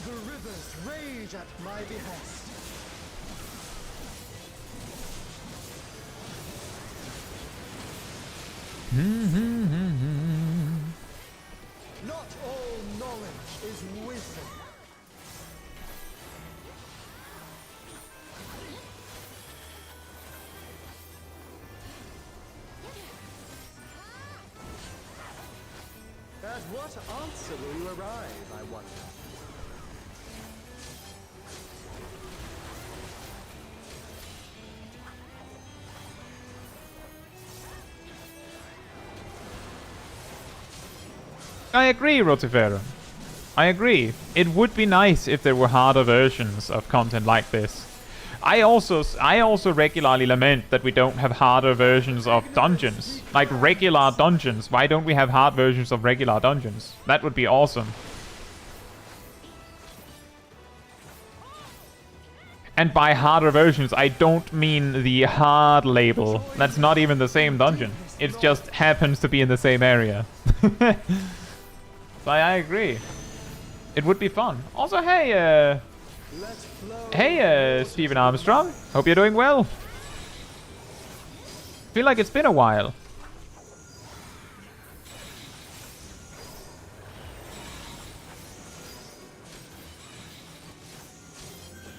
The rivers rage at my behest. Not all knowledge is wisdom. As what answer will you arrive, I wonder? I agree, Rotifera. I agree. It would be nice if there were harder versions of content like this. I also regularly lament that we don't have harder versions of dungeons. Like regular dungeons. Why don't we have hard versions of regular dungeons? That would be awesome. And by harder versions, I don't mean the hard label. That's not even the same dungeon. It just happens to be in the same area. So I agree. It would be fun. Also, hey, Stephen Armstrong. Hope you're doing well. Feel like it's been a while.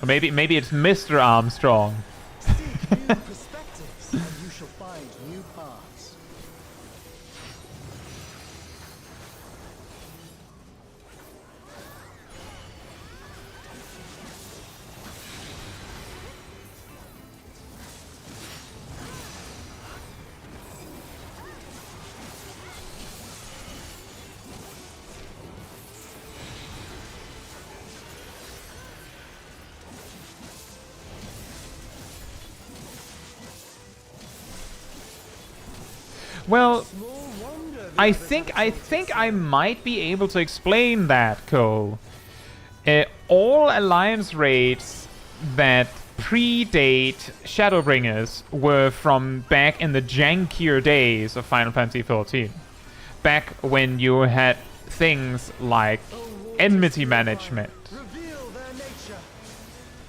Or maybe it's Mr. Armstrong. Seek new perspectives, and you shall find new paths. Well, I think I might be able to explain that, Cole. All alliance raids that predate Shadowbringers were from back in the jankier days of Final Fantasy XIV. Back when you had things like enmity management, Reveal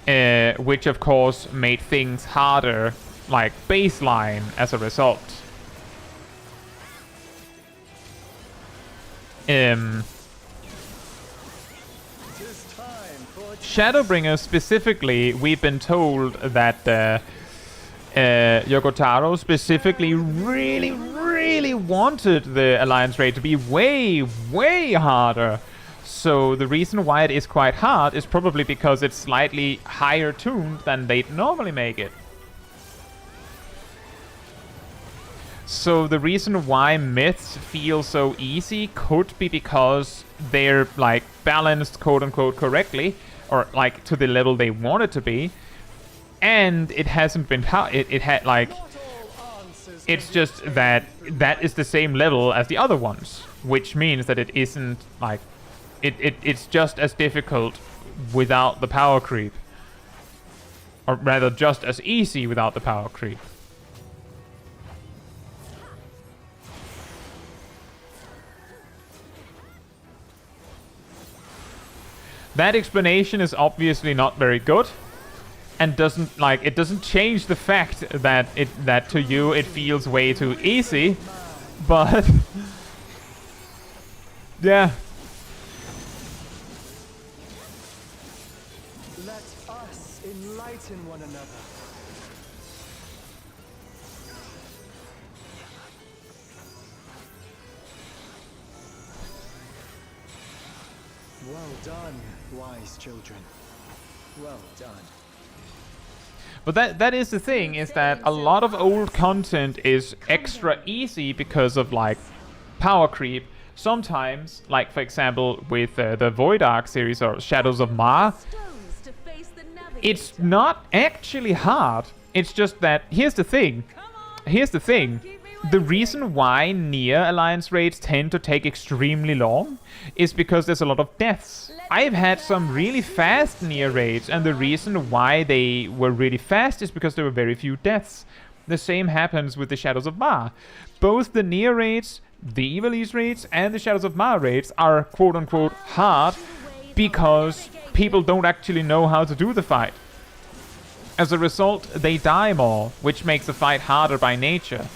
their nature. which of course made things harder, like baseline, as a result. Shadowbringers specifically, we've been told that Yokotaro specifically really wanted the Alliance raid to be way harder. So the reason why it is quite hard is probably because it's slightly higher tuned than they'd normally make it. So the reason why myths feel so easy could be because they're like balanced quote unquote correctly, or like to the level they want it to be, and it hasn't been it had like it's just that is the same level as the other ones, which means that it isn't like it's just as difficult without the power creep, or rather just as easy without the power creep. That explanation is obviously not very good, and it doesn't change the fact that to you it feels way too easy, but yeah. Let us enlighten one another. Well done, wise children. Well done. But that is the thing, is that a lot of old content is extra easy because of like power creep. Sometimes, like for example with the Void Ark series or Shadows of Ma, Stones to face the navigator. it's not actually hard. It's just that here's the thing. The reason why near Alliance raids tend to take extremely long is because there's a lot of deaths. I've had some really fast near raids, and the reason why they were really fast is because there were very few deaths. The same happens with the Shadows of Ma. Both the near raids, the Ivalice raids, and the Shadows of Ma raids are quote-unquote hard because people don't actually know how to do the fight. As a result, they die more, which makes the fight harder by nature.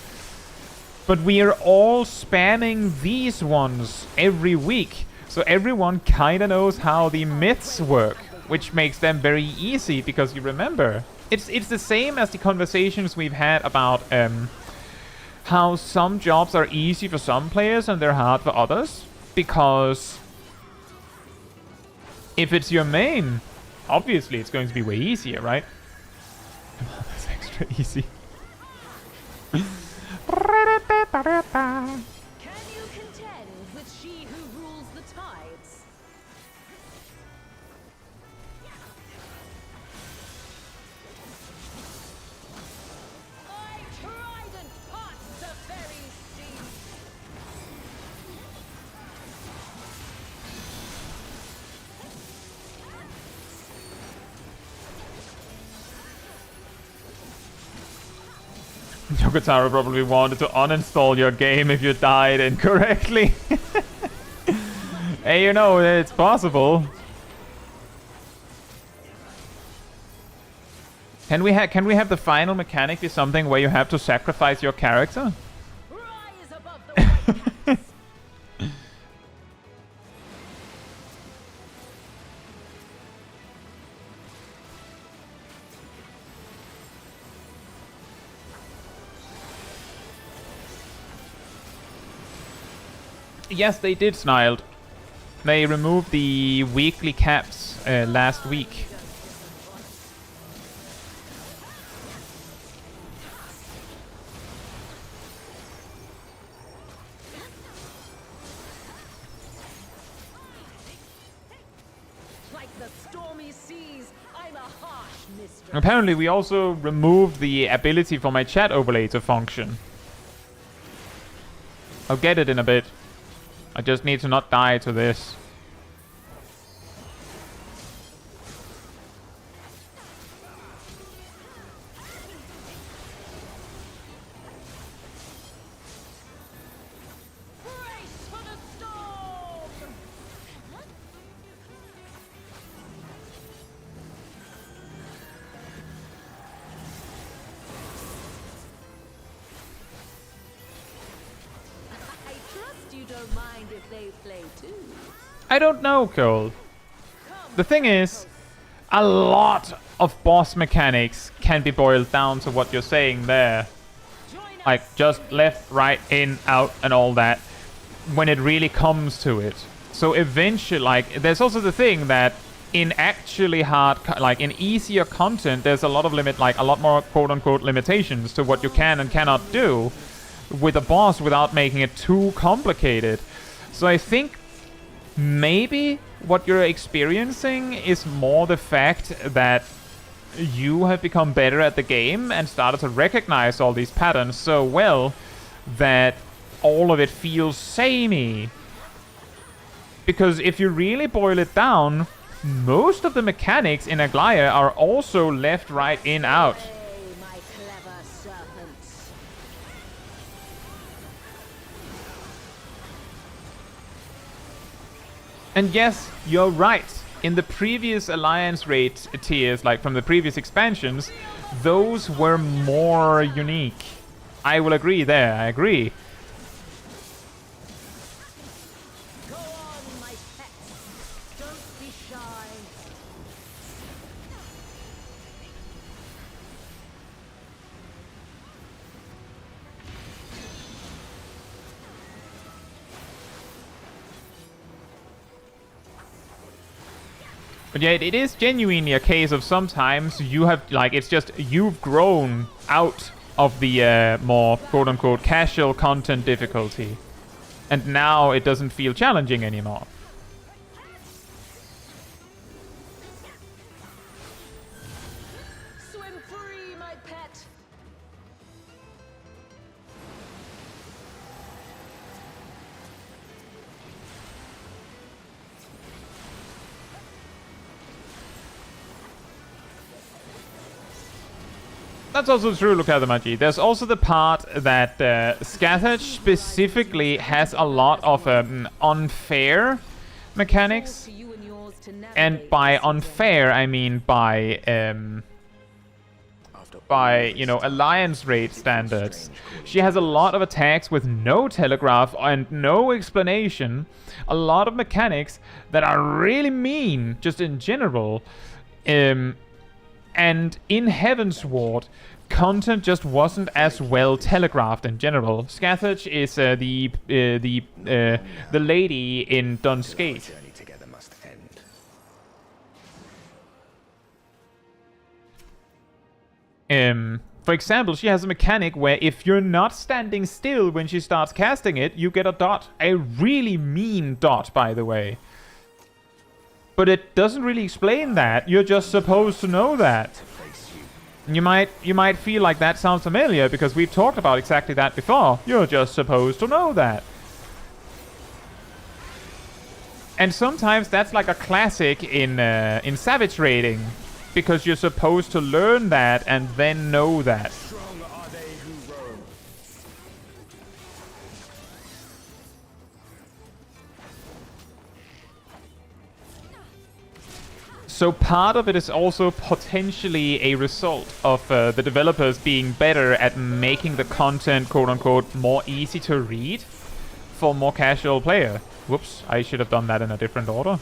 But we are all spamming these ones every week, so everyone kinda knows how the myths work, which makes them very easy because you remember. It's the same as the conversations we've had about how some jobs are easy for some players and they're hard for others. Because if it's your main, obviously it's going to be way easier, right? Come on, that's extra easy. Can you contend with she who rules the tides? My trident parts the very sea. Yokotaro probably wanted to uninstall your game if you died incorrectly. Hey, you know, it's possible. Can we have the final mechanic be something where you have to sacrifice your character? Rise above the white cats. Yes, they did, Sniled. They removed the weekly caps last week. Like the stormy seas, I'm a harsh mistress. Apparently, we also removed the ability for my chat overlay to function. I'll get it in a bit. I just need to not die to this. Brace for the storm! I trust you don't mind if they play too. I don't know, Cole. The thing is, a lot of boss mechanics can be boiled down to what you're saying there. Join us. Like, just left, right, in, out, and all that. When it really comes to it. So eventually, like, there's also the thing that in actually hard, like in easier content, there's a lot of a lot more quote-unquote limitations to what you can and cannot do with a boss without making it too complicated. So I think maybe what you're experiencing is more the fact that you have become better at the game and started to recognize all these patterns so well that all of it feels samey. Because if you really boil it down, most of the mechanics in Aglaia are also left, right, in, out. Hey, my clever serpents. And yes, you're right. In the previous Alliance rate tiers, like from the previous expansions, those were more unique. I will agree there, I agree. Go on, my pets. Don't be shy. But yeah, it is genuinely a case of sometimes you have, like, it's just you've grown out of the more quote-unquote casual content difficulty. And now it doesn't feel challenging anymore. Swim free, my pet. That's also true, Lukadamaji. There's also the part that Scathach specifically has a lot of unfair mechanics. To you and yours to And navigate by this unfair, I mean by, you know, Alliance rate standards. She has a lot of attacks with no telegraph and no explanation. A lot of mechanics that are really mean, just in general. And in Heavensward, content just wasn't as well telegraphed in general. Scathach is the lady in Dunscape. Journey together must end. For example, she has a mechanic where if you're not standing still when she starts casting it, you get a dot. A really mean dot, by the way. But it doesn't really explain that. You're just supposed to know that. You might feel like that sounds familiar because we've talked about exactly that before. You're just supposed to know that. And sometimes that's like a classic in Savage raiding, because you're supposed to learn that and then know that. Strong are they who roam. So part of it is also potentially a result of the developers being better at making the content, quote-unquote, more easy to read for more casual player. Whoops, I should have done that in a different order.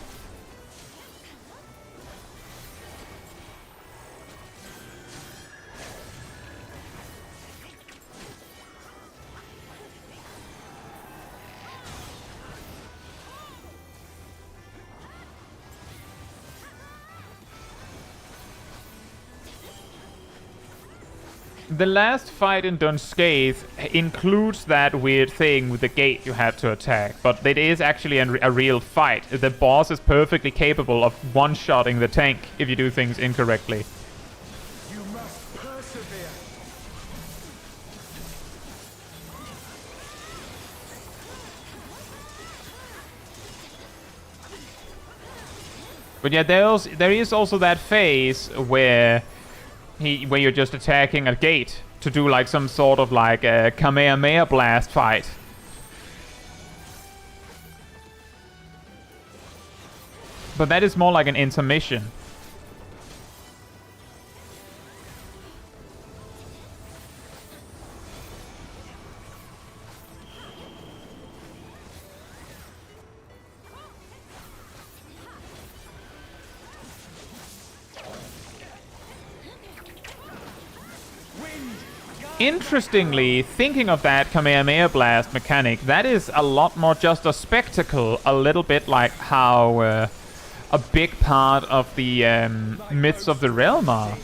The last fight in Dunscape includes that weird thing with the gate you have to attack, but it is actually a real fight. The boss is perfectly capable of one-shotting the tank if you do things incorrectly. You must persevere. But yeah, there is also that phase where you're just attacking a gate to do like some sort of like a Kamehameha blast fight. But that is more like an intermission. Interestingly, thinking of that Kamehameha Blast mechanic, that is a lot more just a spectacle, a little bit like how a big part of the Myths of the Realm are.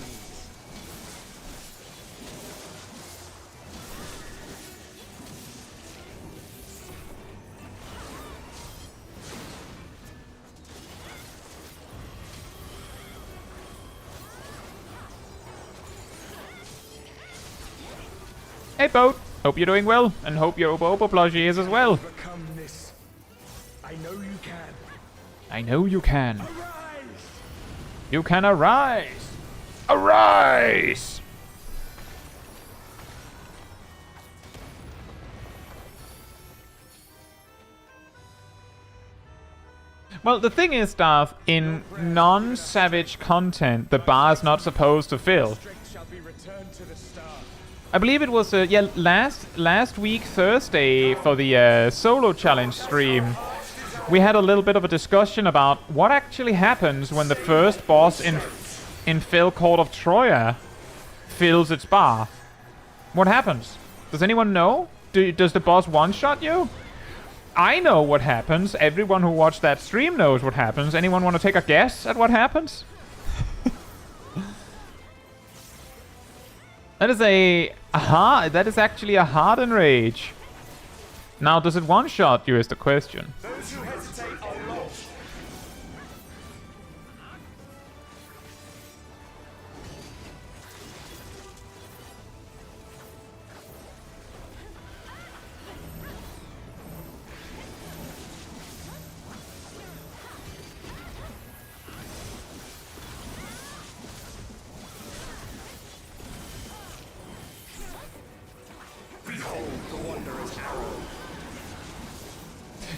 Hey, Boat. Hope you're doing well, and hope your Obo plushie is as well. Overcome this. I know you can. I know you can. Arise! You can arise. Arise! Well, the thing is, Darth, in non-savage content, the bar is not supposed to fill. Strength shall be returned to the start. I believe it was last week Thursday for the solo challenge stream. We had a little bit of a discussion about what actually happens when the first boss in Fell Court of Troya fills its bar. What happens? Does anyone know? Does the boss one-shot you? I know what happens. Everyone who watched that stream knows what happens. Anyone want to take a guess at what happens? That is actually a hard enrage. Now, does it one-shot you is the question. Those who hesitate are lost.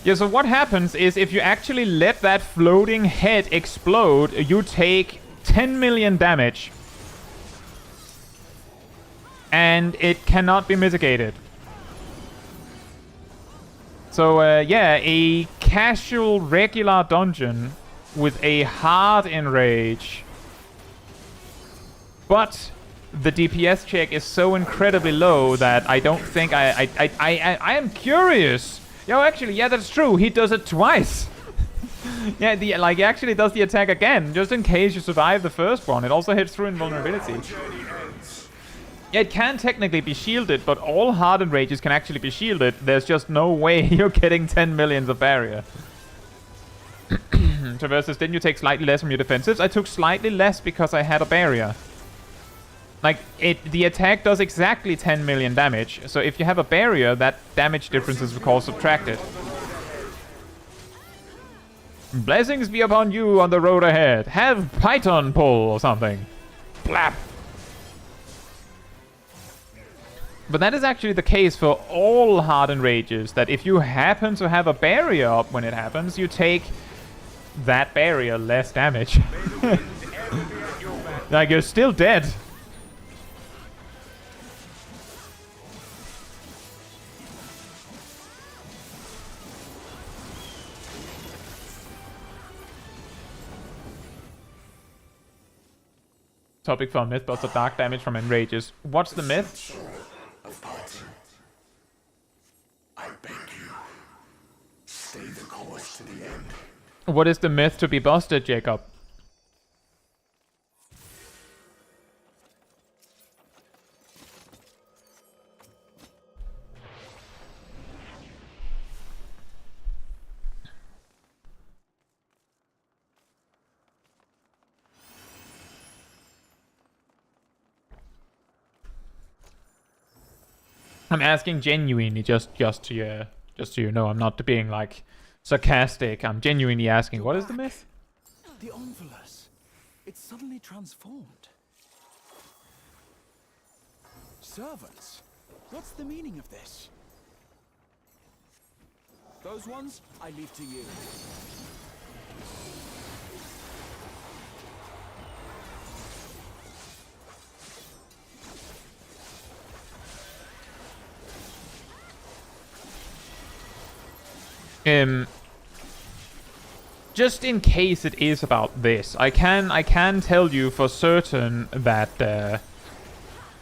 Yeah, so what happens is if you actually let that floating head explode, you take 10 million damage. And it cannot be mitigated. So, yeah, a casual, regular dungeon with a hard enrage But the DPS check is so incredibly low that I don't think I am curious. Yo, actually, yeah, that's true. He does it twice. Yeah, he actually does the attack again, just in case you survive the first one. It also hits through invulnerability. Yeah, it can technically be shielded, but all hardened rages can actually be shielded. There's just no way you're getting 10 millions of barrier. Traverses, didn't you take slightly less from your defensives? I took slightly less because I had a barrier. Like, the attack does exactly 10 million damage. So if you have a barrier, that damage difference is of course subtracted. Blessings be upon you on the road ahead. Have Python pull or something. Blap. But that is actually the case for all hardened rages, that if you happen to have a barrier up when it happens, you take that barrier less damage. Like, you're still dead. Topic for Mythbuster: dark damage from enrages. What's the myth? I beg you, stay the course to the end. What is the myth to be busted, Jacob? I'm asking genuinely, just so you know, I'm not being like sarcastic. I'm genuinely asking, what is the myth? The Omnivulus. It's suddenly transformed. Servants? What's the meaning of this? Those ones, I leave to you. Just in case it is about this, I can tell you for certain that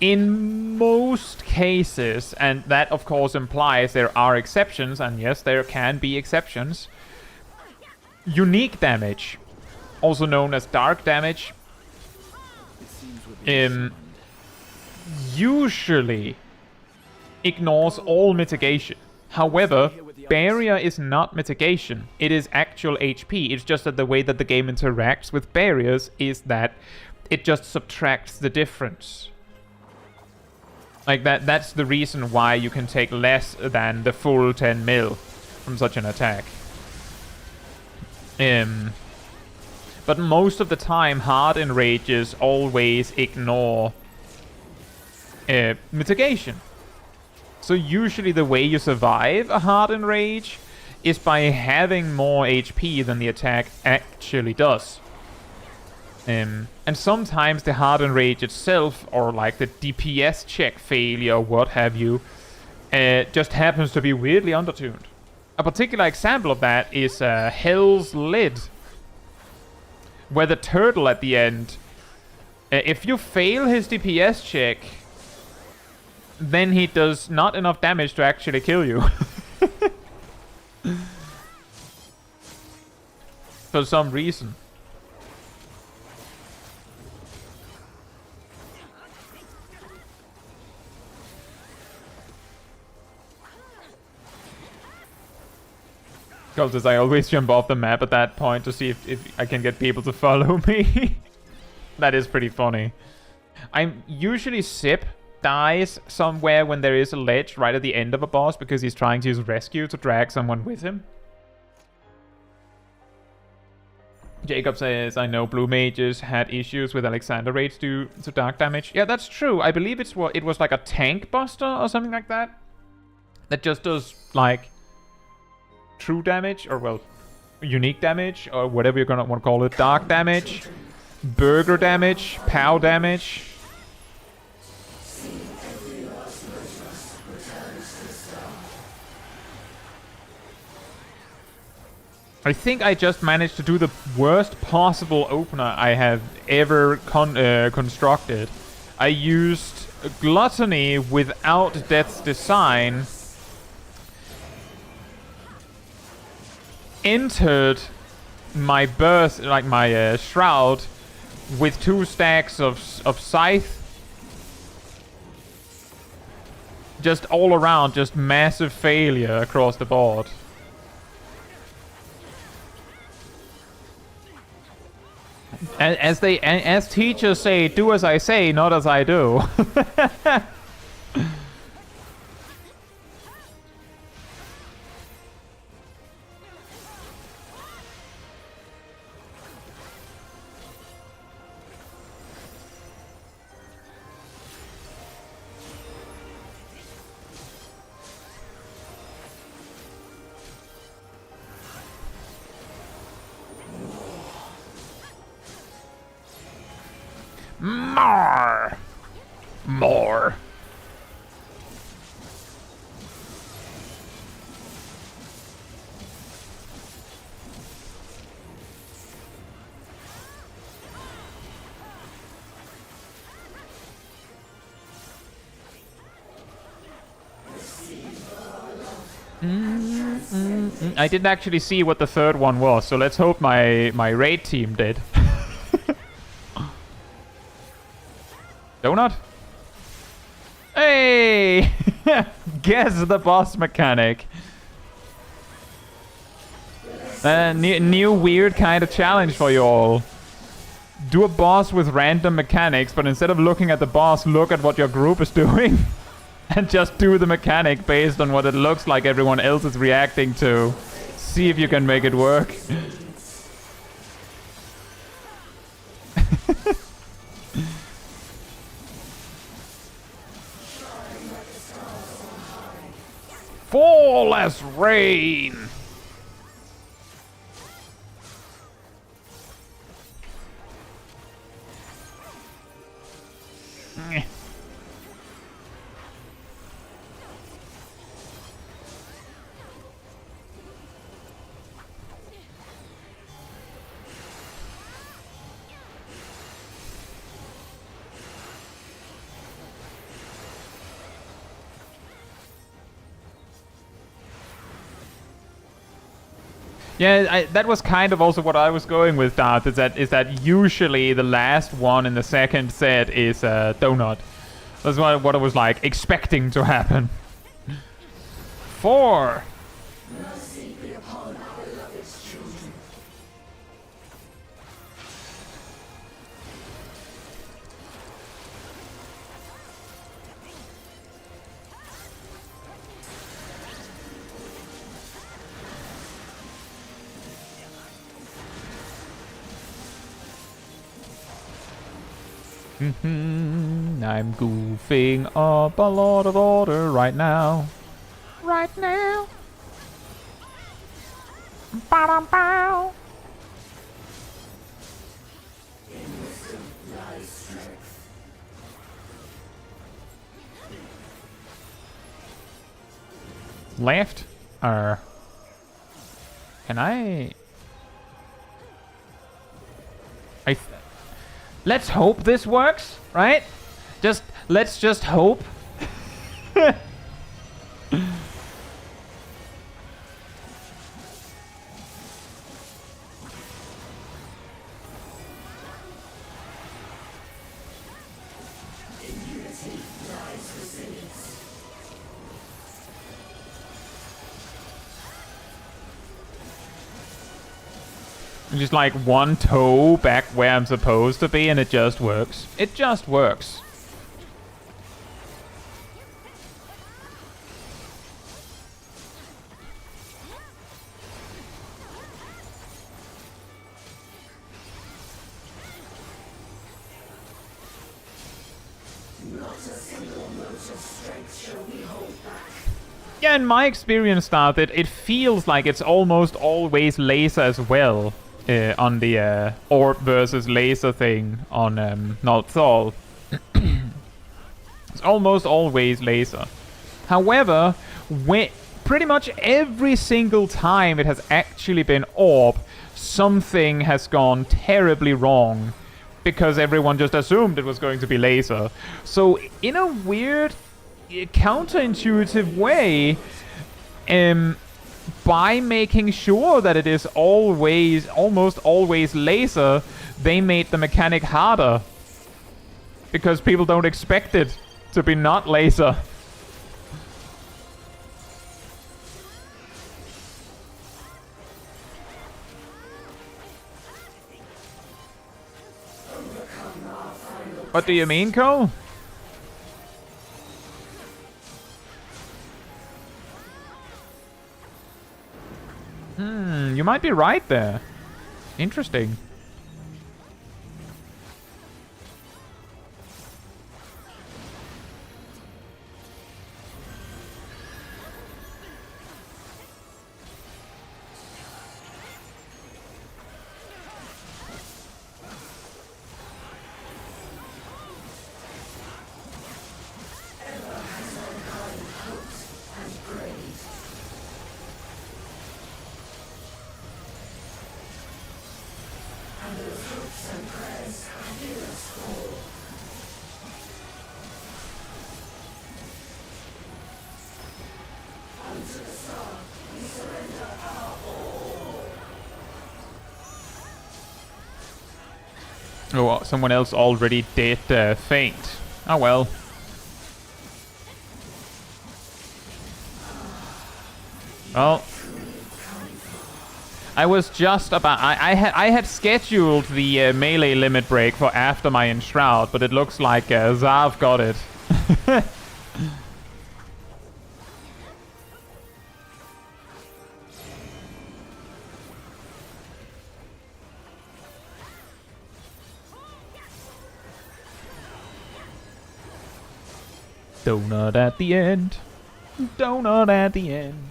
in most cases, and that of course implies there are exceptions, and yes, there can be exceptions, unique damage, also known as dark damage, usually ignores all mitigation. However, barrier is not mitigation, it is actual HP. It's just that the way that the game interacts with barriers is that it just subtracts the difference. Like that's the reason why you can take less than the full 10 mil from such an attack. But most of the time, hard enrages always ignore mitigation. So usually the way you survive a hard enrage is by having more HP than the attack actually does. And sometimes the hard enrage itself, or like the DPS check failure or what have you, just happens to be weirdly undertuned. A particular example of that is Hell's Lid, where the turtle at the end, if you fail his DPS check, then he does not enough damage to actually kill you. For some reason. Cultist, I always jump off the map at that point to see if I can get people to follow me. That is pretty funny. I'm usually Sip dies somewhere when there is a ledge right at the end of a boss because he's trying to use rescue to drag someone with him. Jacob says, I know blue mages had issues with Alexander raids due to dark damage. Yeah, that's true. I believe it was like a tank buster or something like that. That just does like true damage, or well, unique damage, or whatever you're gonna want to call it. Dark damage, burger damage, POW damage. I think I just managed to do the worst possible opener I have ever constructed. I used Gluttony without Death's Design, entered my burst, like my Shroud, with 2 stacks of Scythe. Just all around, just massive failure across the board. As teachers say, do as I say, not as I do. More. I didn't actually see what the third one was, so let's hope my raid team did. Donut? Hey! Guess the boss mechanic. New weird kind of challenge for you all. Do a boss with random mechanics, but instead of looking at the boss, look at what your group is doing. And just do the mechanic based on what it looks like everyone else is reacting to. See if you can make it work. Fall as rain! Yeah, that was kind of also what I was going with, Darth, is that usually the last one in the second set is Donut. That's what I was like expecting to happen. 4. Mercy be upon our beloved children. I'm goofing up a lot of order right now. Right now. Ba-dum-bow. Left? Can I... Let's hope this works, right? Let's just hope. Just like one toe back where I'm supposed to be and it just works. It just works. Yeah, in my experience, started, it feels like it's almost always laser as well. On the orb versus laser thing on Nalthal. It's almost always laser. However, pretty much every single time it has actually been orb, something has gone terribly wrong. Because everyone just assumed it was going to be laser. So, in a weird, counterintuitive way, by making sure that it is almost always laser, they made the mechanic harder. Because people don't expect it to be not laser. What do you mean, Cole? You might be right there. Interesting. Oh, someone else already did faint. Oh well. Well, I was just about... I had scheduled the melee limit break for after my Enshroud, but it looks like Zav got it. Donut at the end. Donut at the end.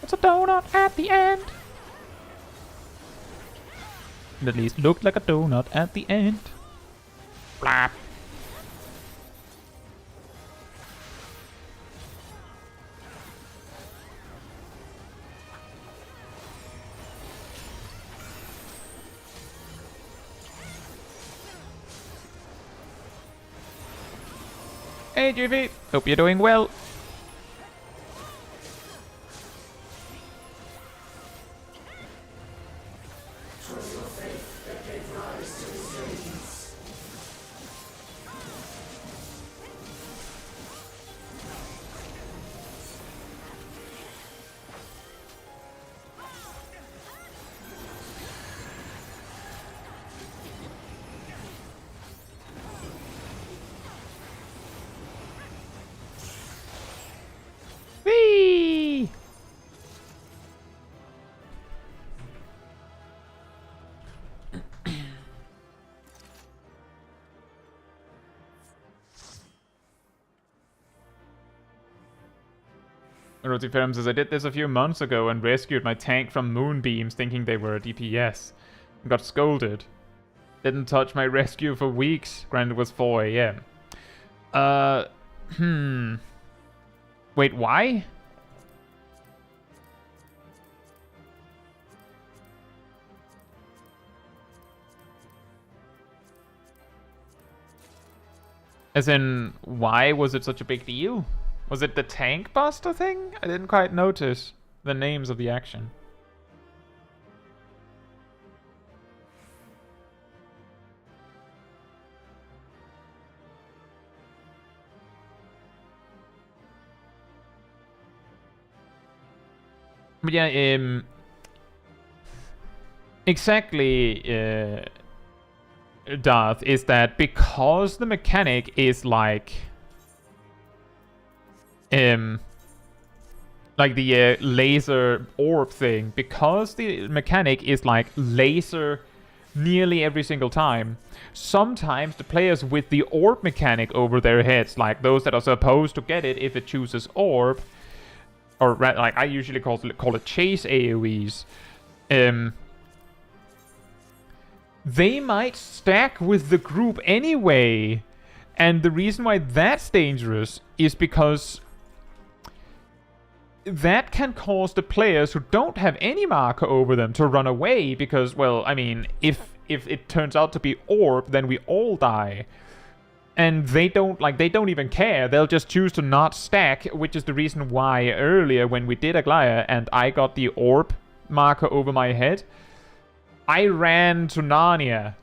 It's a donut at the end. It at least looked like a donut at the end. Blap. Hey, GV. Hope you're doing well. Rotiferum says, I did this a few months ago and rescued my tank from moonbeams thinking they were a DPS. Got scolded. Didn't touch my rescue for weeks. Granted it was 4 AM. Wait, why? As in, why was it such a big deal? Was it the tank buster thing? I didn't quite notice the names of the action. But yeah, exactly, Darth, is that because the mechanic is like the laser orb thing, because the mechanic is like laser nearly every single time, sometimes the players with the orb mechanic over their heads, like those that are supposed to get it if it chooses orb, or like I usually call it chase AoEs, they might stack with the group anyway. And the reason why that's dangerous is because that can cause the players who don't have any marker over them to run away because, well, I mean, if it turns out to be orb, then we all die. And they don't even care. They'll just choose to not stack, which is the reason why earlier when we did Aglaya and I got the orb marker over my head, I ran to Narnia.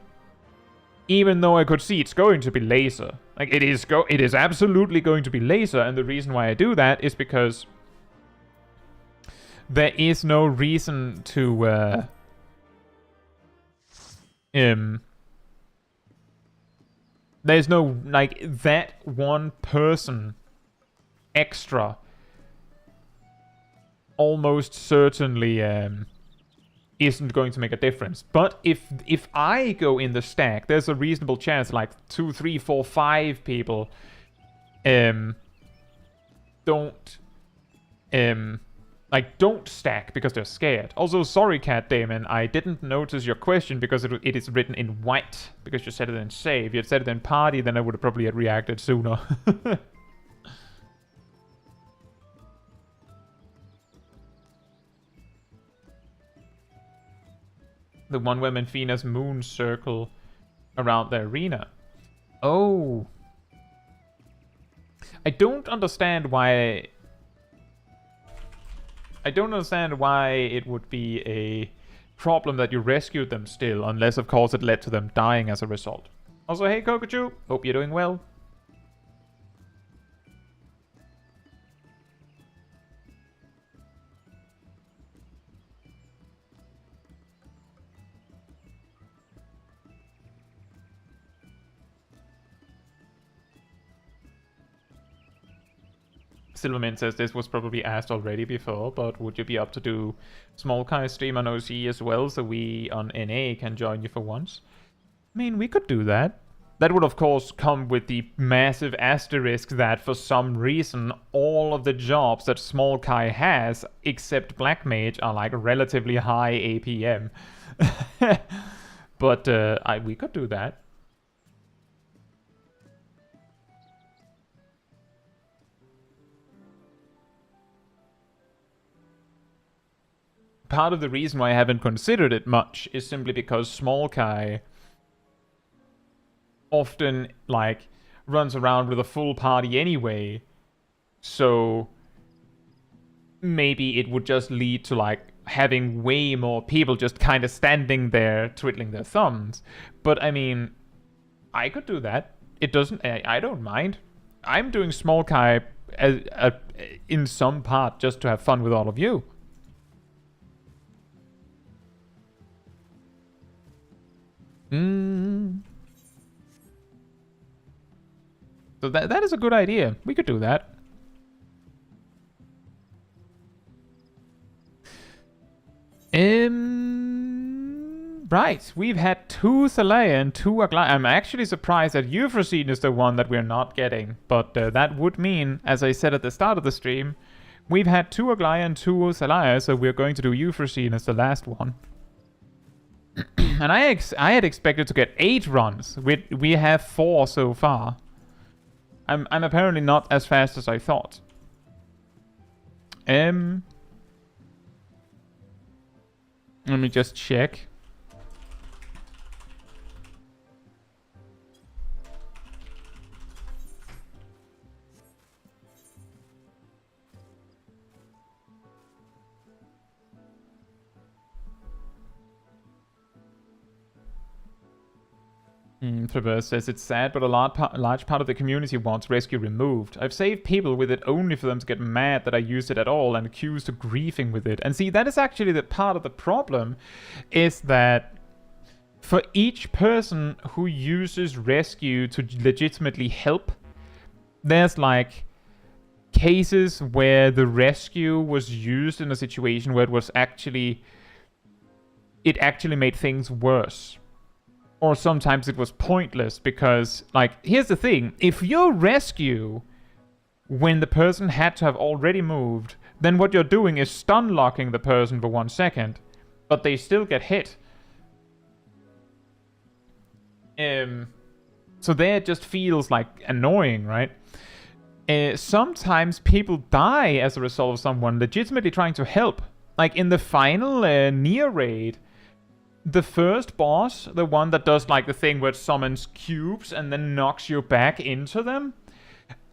Even though I could see it's going to be laser. Like, it is absolutely going to be laser, and the reason why I do that is because there is no reason to there's no, like, that one person extra almost certainly isn't going to make a difference. But if I go in the stack, there's a reasonable chance like 2, 3, 4, 5 people don't stack because they're scared. Also, sorry, Cat Damon, I didn't notice your question because it is written in white because you said it in save. If you had said it in party, then I would have probably had reacted sooner. The one where Menfina's moons circle around the arena. Oh. I don't understand why it would be a problem that you rescued them still, unless of course it led to them dying as a result. Also, hey Kokachu, hope you're doing well. Silverman says this was probably asked already before, but would you be up to do small kind of stream on OC as well, so we on NA can join you for once? I mean, we could do that. That would of course come with the massive asterisk that for some reason all of the jobs that Small Kai has, except Black Mage, are like relatively high APM. But we could do that. Part of the reason why I haven't considered it much is simply because Small Kai often, like, runs around with a full party anyway. So maybe it would just lead to, like, having way more people just kind of standing there twiddling their thumbs. But, I mean, I could do that. It doesn't... I don't mind. I'm doing Small Kai in some part just to have fun with all of you. So that is a good idea. We could do that. Right. We've had 2 Thalea and 2 Aglaya. I'm actually surprised that Euphrosyne is the one that we're not getting. But that would mean, as I said at the start of the stream, we've had 2 Aglaya and 2 Thalea, so we're going to do Euphrosyne as the last one. And I had expected to get 8 runs. We have 4 so far. I'm apparently not as fast as I thought. Let me just check. Traverse says it's sad, but a large part of the community wants rescue removed. I've saved people with it only for them to get mad that I used it at all and accused of griefing with it. And see, that is actually the part of the problem, is that for each person who uses rescue to legitimately help, there's like cases where the rescue was used in a situation where it actually made things worse. Or sometimes it was pointless because, like, here's the thing. If you rescue when the person had to have already moved, then what you're doing is stun locking the person for 1 second, but they still get hit. So there it just feels, like, annoying, right? sometimes people die as a result of someone legitimately trying to help. Like in the final Nier raid, the first boss, the one that does like the thing where it summons cubes and then knocks you back into them,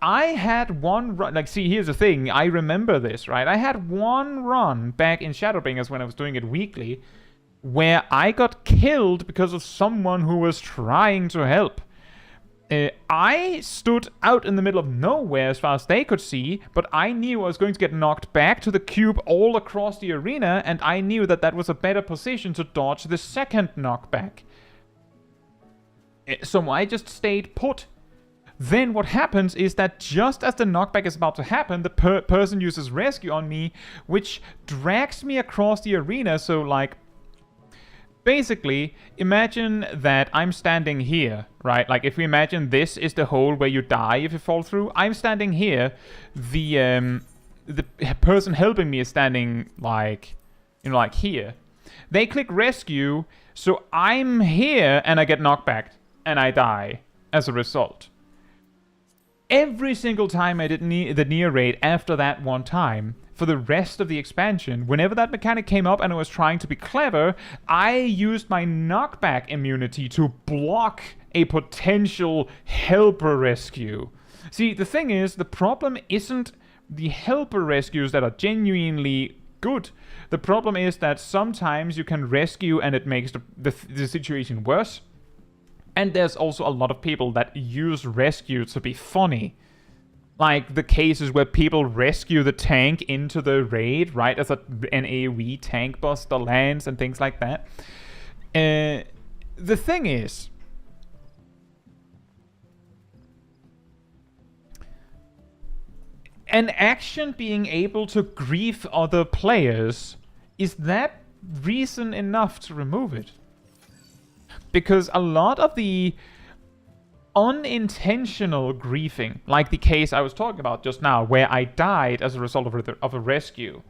I had one run, like, see, here's the thing, I remember this, right? I had one run back in Shadowbringers when I was doing it weekly, where I got killed because of someone who was trying to help. I stood out in the middle of nowhere as far as they could see, but I knew I was going to get knocked back to the cube all across the arena, and I knew that that was a better position to dodge the second knockback. So I just stayed put. Then what happens is that just as the knockback is about to happen, the person uses rescue on me, which drags me across the arena. So, like, basically, imagine that I'm standing here, right? Like, if we imagine this is the hole where you die if you fall through, I'm standing here. The person helping me is standing, like, you know, like here. They click rescue, so I'm here, and I get knocked back, and I die as a result. Every single time I did the Nier raid after that one time, for the rest of the expansion, whenever that mechanic came up and I was trying to be clever, I used my knockback immunity to block a potential helper rescue. See, the thing is, the problem isn't the helper rescues that are genuinely good. The problem is that sometimes you can rescue and it makes the situation worse. And there's also a lot of people that use rescue to be funny. Like the cases where people rescue the tank into the raid, right? As an AoE tank buster lands and things like that. The thing is, an action being able to grief other players, is that reason enough to remove it? Because a lot of the unintentional griefing, like the case I was talking about just now, where I died as a result of a rescue,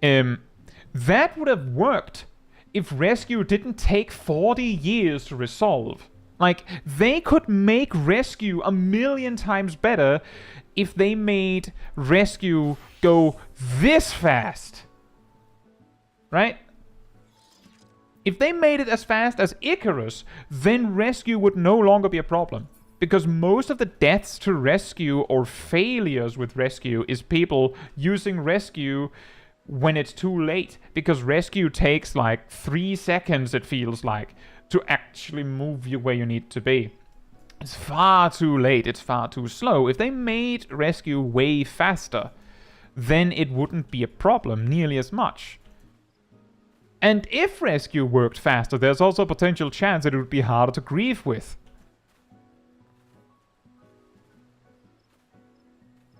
that would have worked if rescue didn't take 40 years to resolve. Like, they could make rescue a million times better if they made rescue go this fast. Right? If they made it as fast as Icarus, then rescue would no longer be a problem. Because most of the deaths to rescue or failures with rescue is people using rescue when it's too late. Because rescue takes like 3 seconds, it feels like, to actually move you where you need to be. It's far too late, it's far too slow. If they made rescue way faster, then it wouldn't be a problem nearly as much. And if rescue worked faster, there's also a potential chance that it would be harder to grieve with.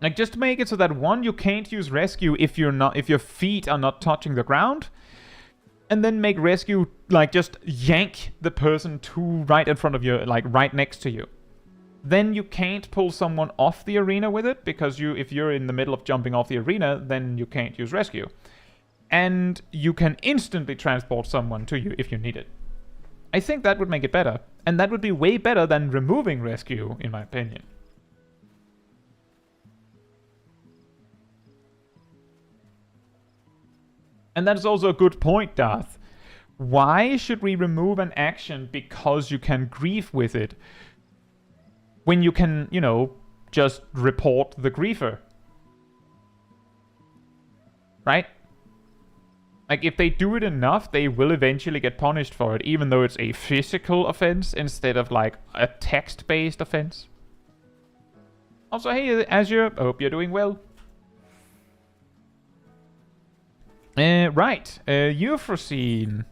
Like, just make it so that one, you can't use rescue if your feet are not touching the ground, and then make rescue like just yank the person right in front of you, like right next to you. Then you can't pull someone off the arena with it, because if you're in the middle of jumping off the arena, then you can't use rescue. And you can instantly transport someone to you if you need it. I think that would make it better. And that would be way better than removing rescue, in my opinion. And that is also a good point, Darth. Why should we remove an action because you can grief with it, when you can, you know, just report the griefer? Right? Like, if they do it enough, they will eventually get punished for it, even though it's a physical offense instead of, like, a text-based offense. Also, hey, Azure, I hope you're doing well. Right, Euphrosyne.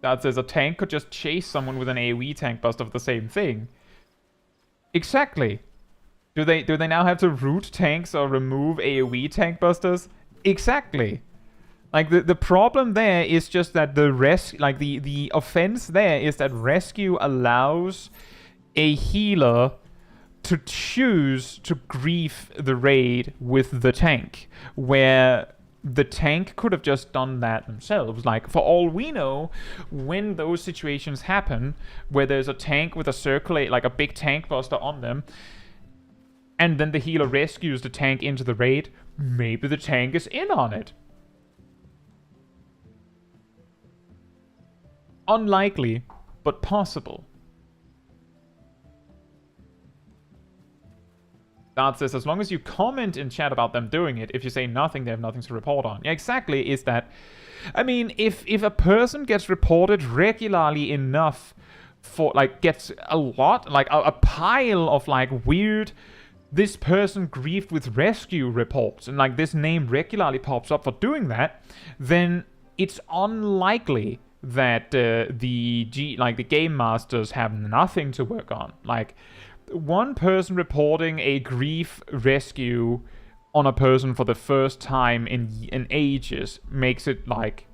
That says a tank could just chase someone with an AoE tank bust of the same thing. Exactly. Do they now have to root tanks or remove AoE tank busters? Exactly. Like the problem there is just that the offense there is that rescue allows a healer to choose to grief the raid with the tank, where the tank could have just done that themselves. Like, for all we know, when those situations happen, where there's a tank with a circulate, like a big tank buster on them, and then the healer rescues the tank into the raid, maybe the tank is in on it. Unlikely, but possible. Dart says, as long as you comment in chat about them doing it, if you say nothing, they have nothing to report on. Yeah, exactly, is that... I mean, if a person gets reported regularly enough for, like, gets a lot, like, a pile of, like, weird... This person grieved with rescue reports, and, like, this name regularly pops up for doing that, then it's unlikely that the game masters have nothing to work on. Like... One person reporting a grief rescue on a person for the first time in ages makes it like...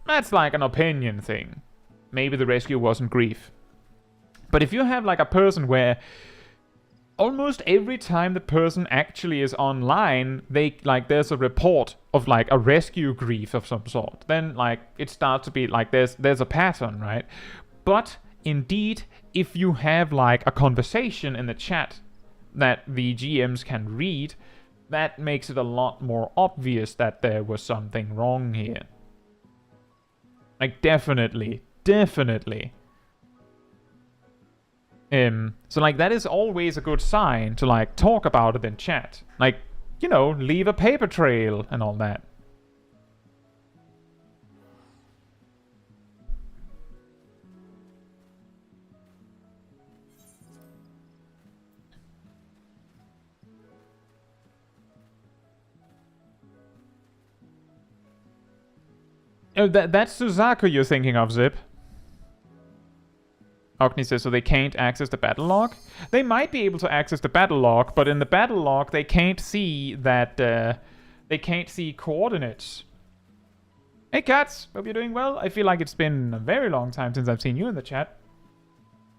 That's like an opinion thing. Maybe the rescue wasn't grief. But if you have like a person where almost every time the person actually is online, there's a report of like a rescue grief of some sort, then like it starts to be like there's a pattern, right? But indeed, if you have like a conversation in the chat that the GMs can read, that makes it a lot more obvious that there was something wrong here. Like, definitely. So like that is always a good sign to like talk about it in chat. Like, you know, leave a paper trail and all that. Oh, that's Suzaku you're thinking of, Zip. Ogni says, so they can't access the battle log? They might be able to access the battle log, but in the battle log they can't see that, they can't see coordinates. Hey Cats, hope you're doing well. I feel like it's been a very long time since I've seen you in the chat.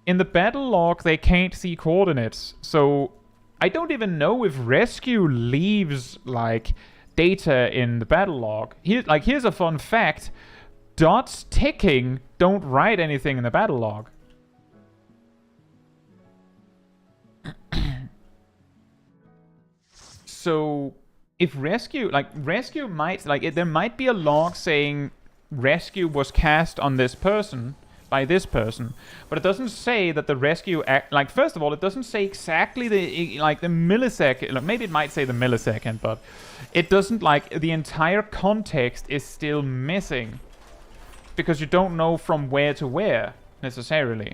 In the battle log they can't see coordinates, so I don't even know if rescue leaves, like, data in the battle log. Here's a fun fact. Dots ticking don't write anything in the battle log. So if rescue might, there might be a log saying rescue was cast on this person by this person, but it doesn't say that the rescue first of all, it doesn't say exactly the millisecond. Maybe it might say the millisecond, but it doesn't, the entire context is still missing because you don't know from where to where necessarily.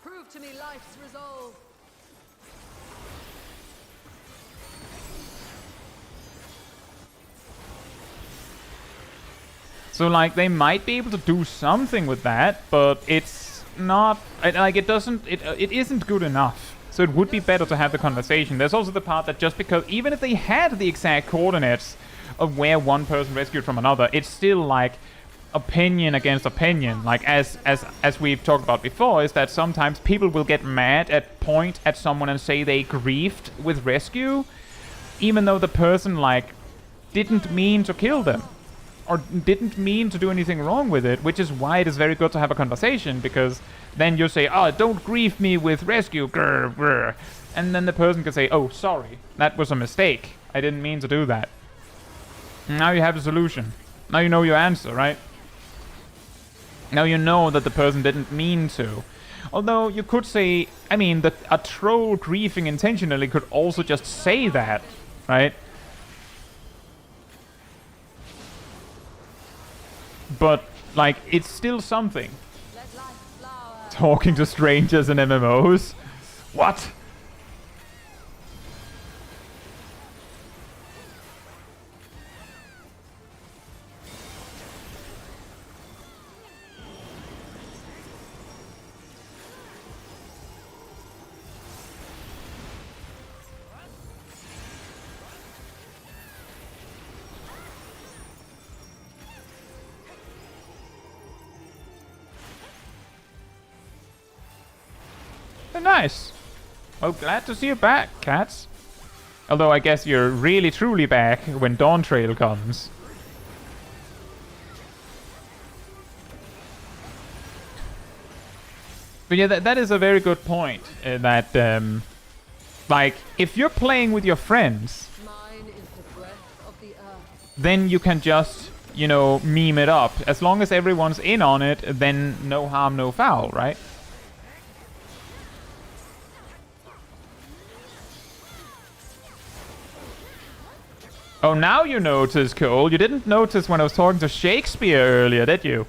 Prove to me life's resolve. So, they might be able to do something with that, but it's not... it isn't good enough. So it would be better to have the conversation. There's also the part that just because... Even if they had the exact coordinates of where one person rescued from another, it's still, opinion against opinion. As we've talked about before, is that sometimes people will get mad point at someone and say they griefed with rescue, even though the person, didn't mean to kill them. Or didn't mean to do anything wrong with it, which is why it is very good to have a conversation, because then you say, oh, don't grief me with rescue, grr, grr. And then the person can say, oh, sorry, that was a mistake. I didn't mean to do that. Now you have a solution. Now you know your answer, right? Now you know that the person didn't mean to. Although you could say, that a troll griefing intentionally could also just say that, right? But, it's still something. Let life flower. Talking to strangers in MMOs? What? Nice. Well, glad to see you back, cats. Although I guess you're really truly back when Dawn Trail comes. But yeah, that is a very good point. That, like, if you're playing with your friends, Mine is the breath of the earth. then you can just, you know, meme it up. As long as everyone's in on it, then no harm, no foul, right? Oh, now you notice, Cole. You didn't notice when I was talking to Shakespeare earlier, did you?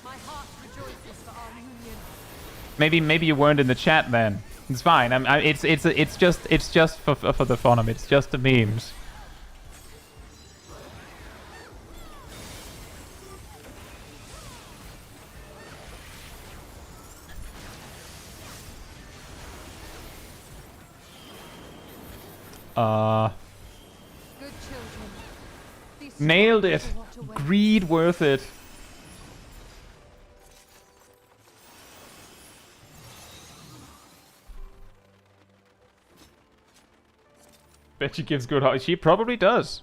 My heart rejoices for our union. Maybe you weren't in the chat then. It's fine. It's just for the fun of it. It's just the memes. Good children. These Nailed souls it. will rot away. Greed worth it. Bet she gives good hugs. She probably does.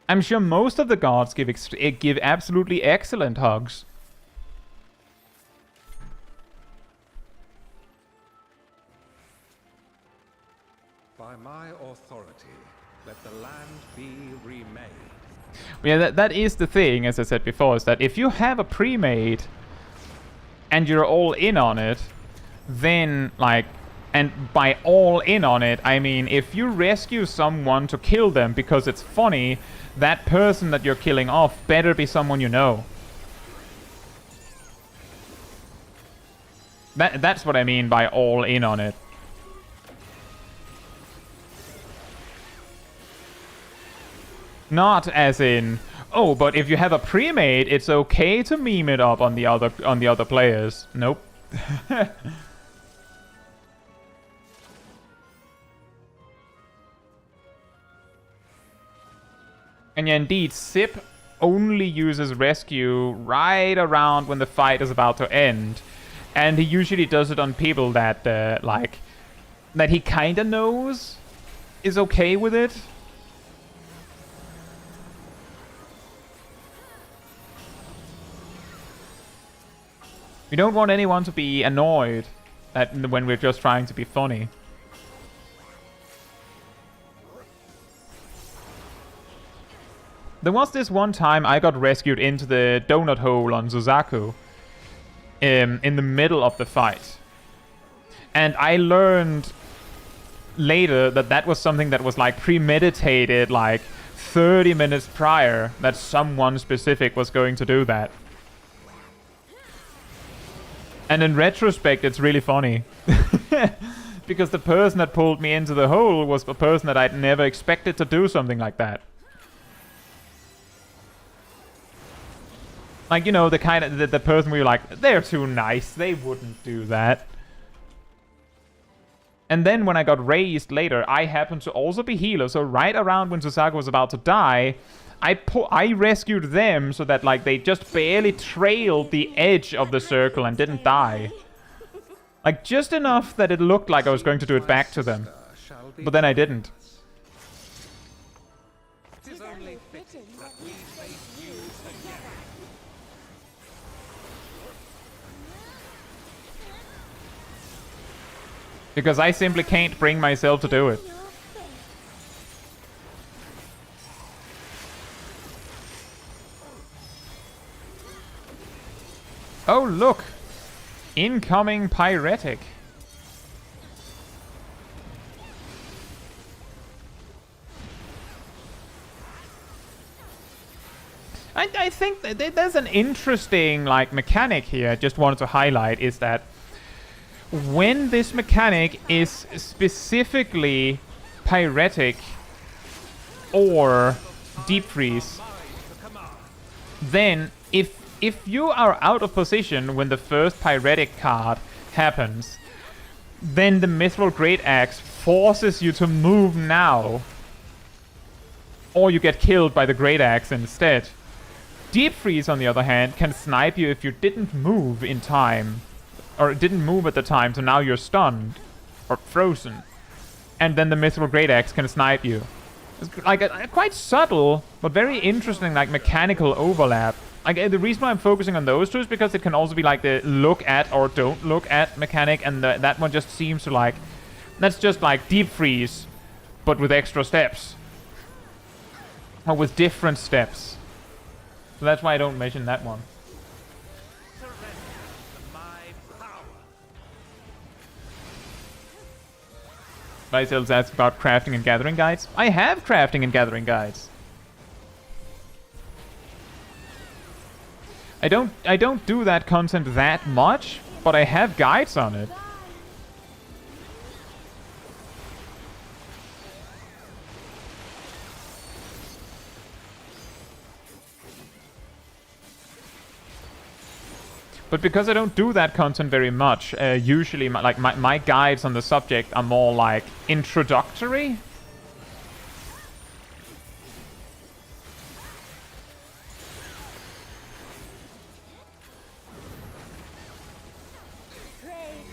I'm sure most of the gods give absolutely excellent hugs. By my authority, let the land be remade. Yeah, that is the thing, as I said before, is that if you have a pre-made and you're all in on it, then, like, and by all in on it, I mean, if you rescue someone to kill them because it's funny, that person that you're killing off better be someone you know. That's what I mean by all in on it. Not as in, oh, but if you have a pre-made, it's okay to meme it up on the other players. Nope. And yeah, indeed, Sip only uses rescue right around when the fight is about to end. And he usually does it on people that, like, that he kinda knows is okay with it. We don't want anyone to be annoyed when we're just trying to be funny. There was this one time I got rescued into the donut hole on Suzaku in the middle of the fight. And I learned later that that was something that was like premeditated, like 30 minutes prior, that someone specific was going to do that. And in retrospect, it's really funny. Because the person that pulled me into the hole was a person that I'd never expected to do something like that. Like, you know, the kind of the person where you're like, they're too nice, they wouldn't do that. And then when I got raised later, I happened to also be healer, so right around when Suzaku was about to die, I rescued them so that, like, they just barely trailed the edge of the circle and didn't die. Like, just enough that it looked like I was going to do it back to them. But then I didn't. Because I simply can't bring myself to do it. Oh, look! Incoming pyretic. I think that there's an interesting, like, mechanic here I just wanted to highlight, is that when this mechanic is specifically pyretic or deep freeze, then if you are out of position when the first Pyretic card happens, then the Mithril Great Axe forces you to move now. Or you get killed by the Great Axe instead. Deep Freeze, on the other hand, can snipe you if you didn't move in time. Or didn't move at the time, so now you're stunned. Or frozen. And then the Mithril Great Axe can snipe you. It's like a quite subtle, but very interesting, like, mechanical overlap. Like, the reason why I'm focusing on those two is because it can also be like the look at or don't look at mechanic, and that one just seems to like... That's just like Deep Freeze, but with extra steps. Or with different steps. So that's why I don't mention that one. Myself asks about crafting and gathering guides. I have crafting and gathering guides. I don't do that content that much, but I have guides on it. But because I don't do that content very much, usually my guides on the subject are more like introductory.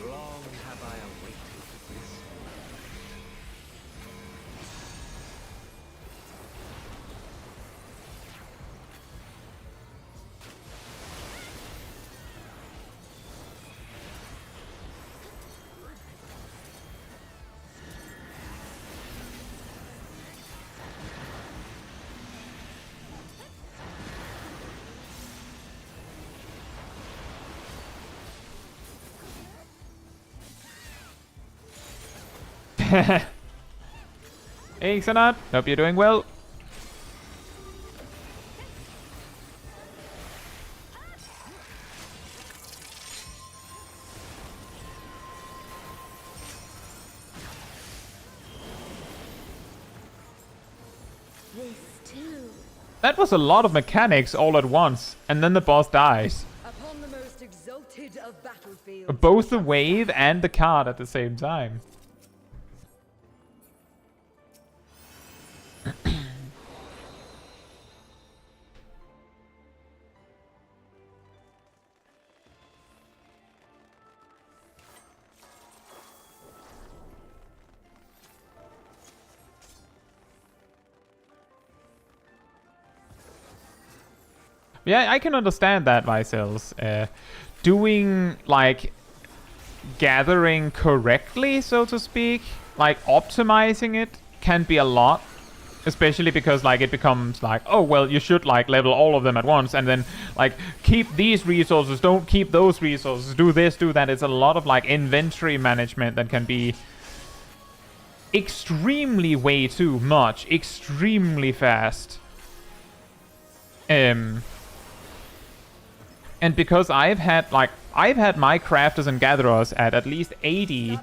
Long have I awaited this. Hey, Xanat. Hope you're doing well. This too. That was a lot of mechanics all at once, and then the boss dies. Upon the most exalted of battlefields. Both the wave and the card at the same time. Yeah, I can understand that, myself. Doing, like, gathering correctly, so to speak, like, optimizing it can be a lot. Especially because, like, it becomes like, oh, well, you should, like, level all of them at once, and then, like, keep these resources, don't keep those resources, do this, do that. It's a lot of, like, inventory management that can be extremely way too much, extremely fast. And because I've had my crafters and gatherers at least 80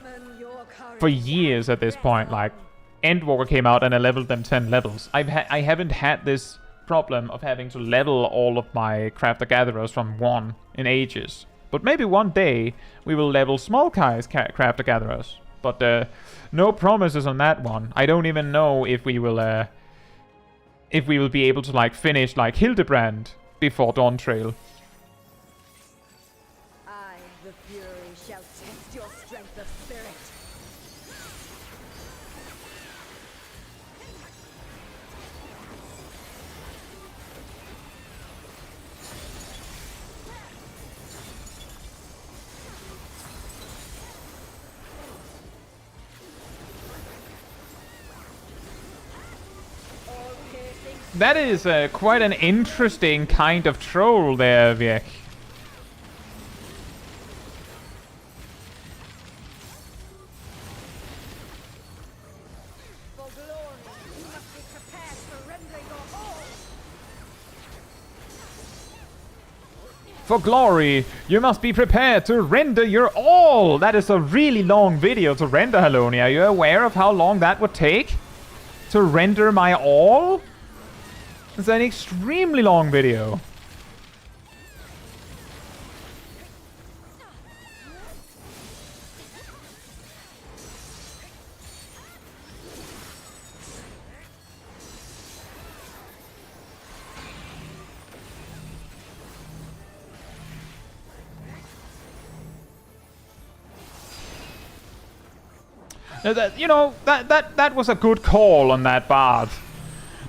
for years at this point. Like, Endwalker came out and I leveled them 10 levels. I haven't had this problem of having to level all of my crafter gatherers from 1 in ages. But maybe one day we will level small crafter gatherers. But no promises on that one. I don't even know if we will be able to, like, finish, like, Hildebrand before Dawntrail. I, the Fury, shall test your strength of spirit. That is quite an interesting kind of troll there, Viek. For glory, you must be prepared to render your all. For glory, you must be prepared to render your all. That is a really long video to render, Halonia. Are you aware of how long that would take? To render my all? It's an extremely long video. That was a good call on that bard.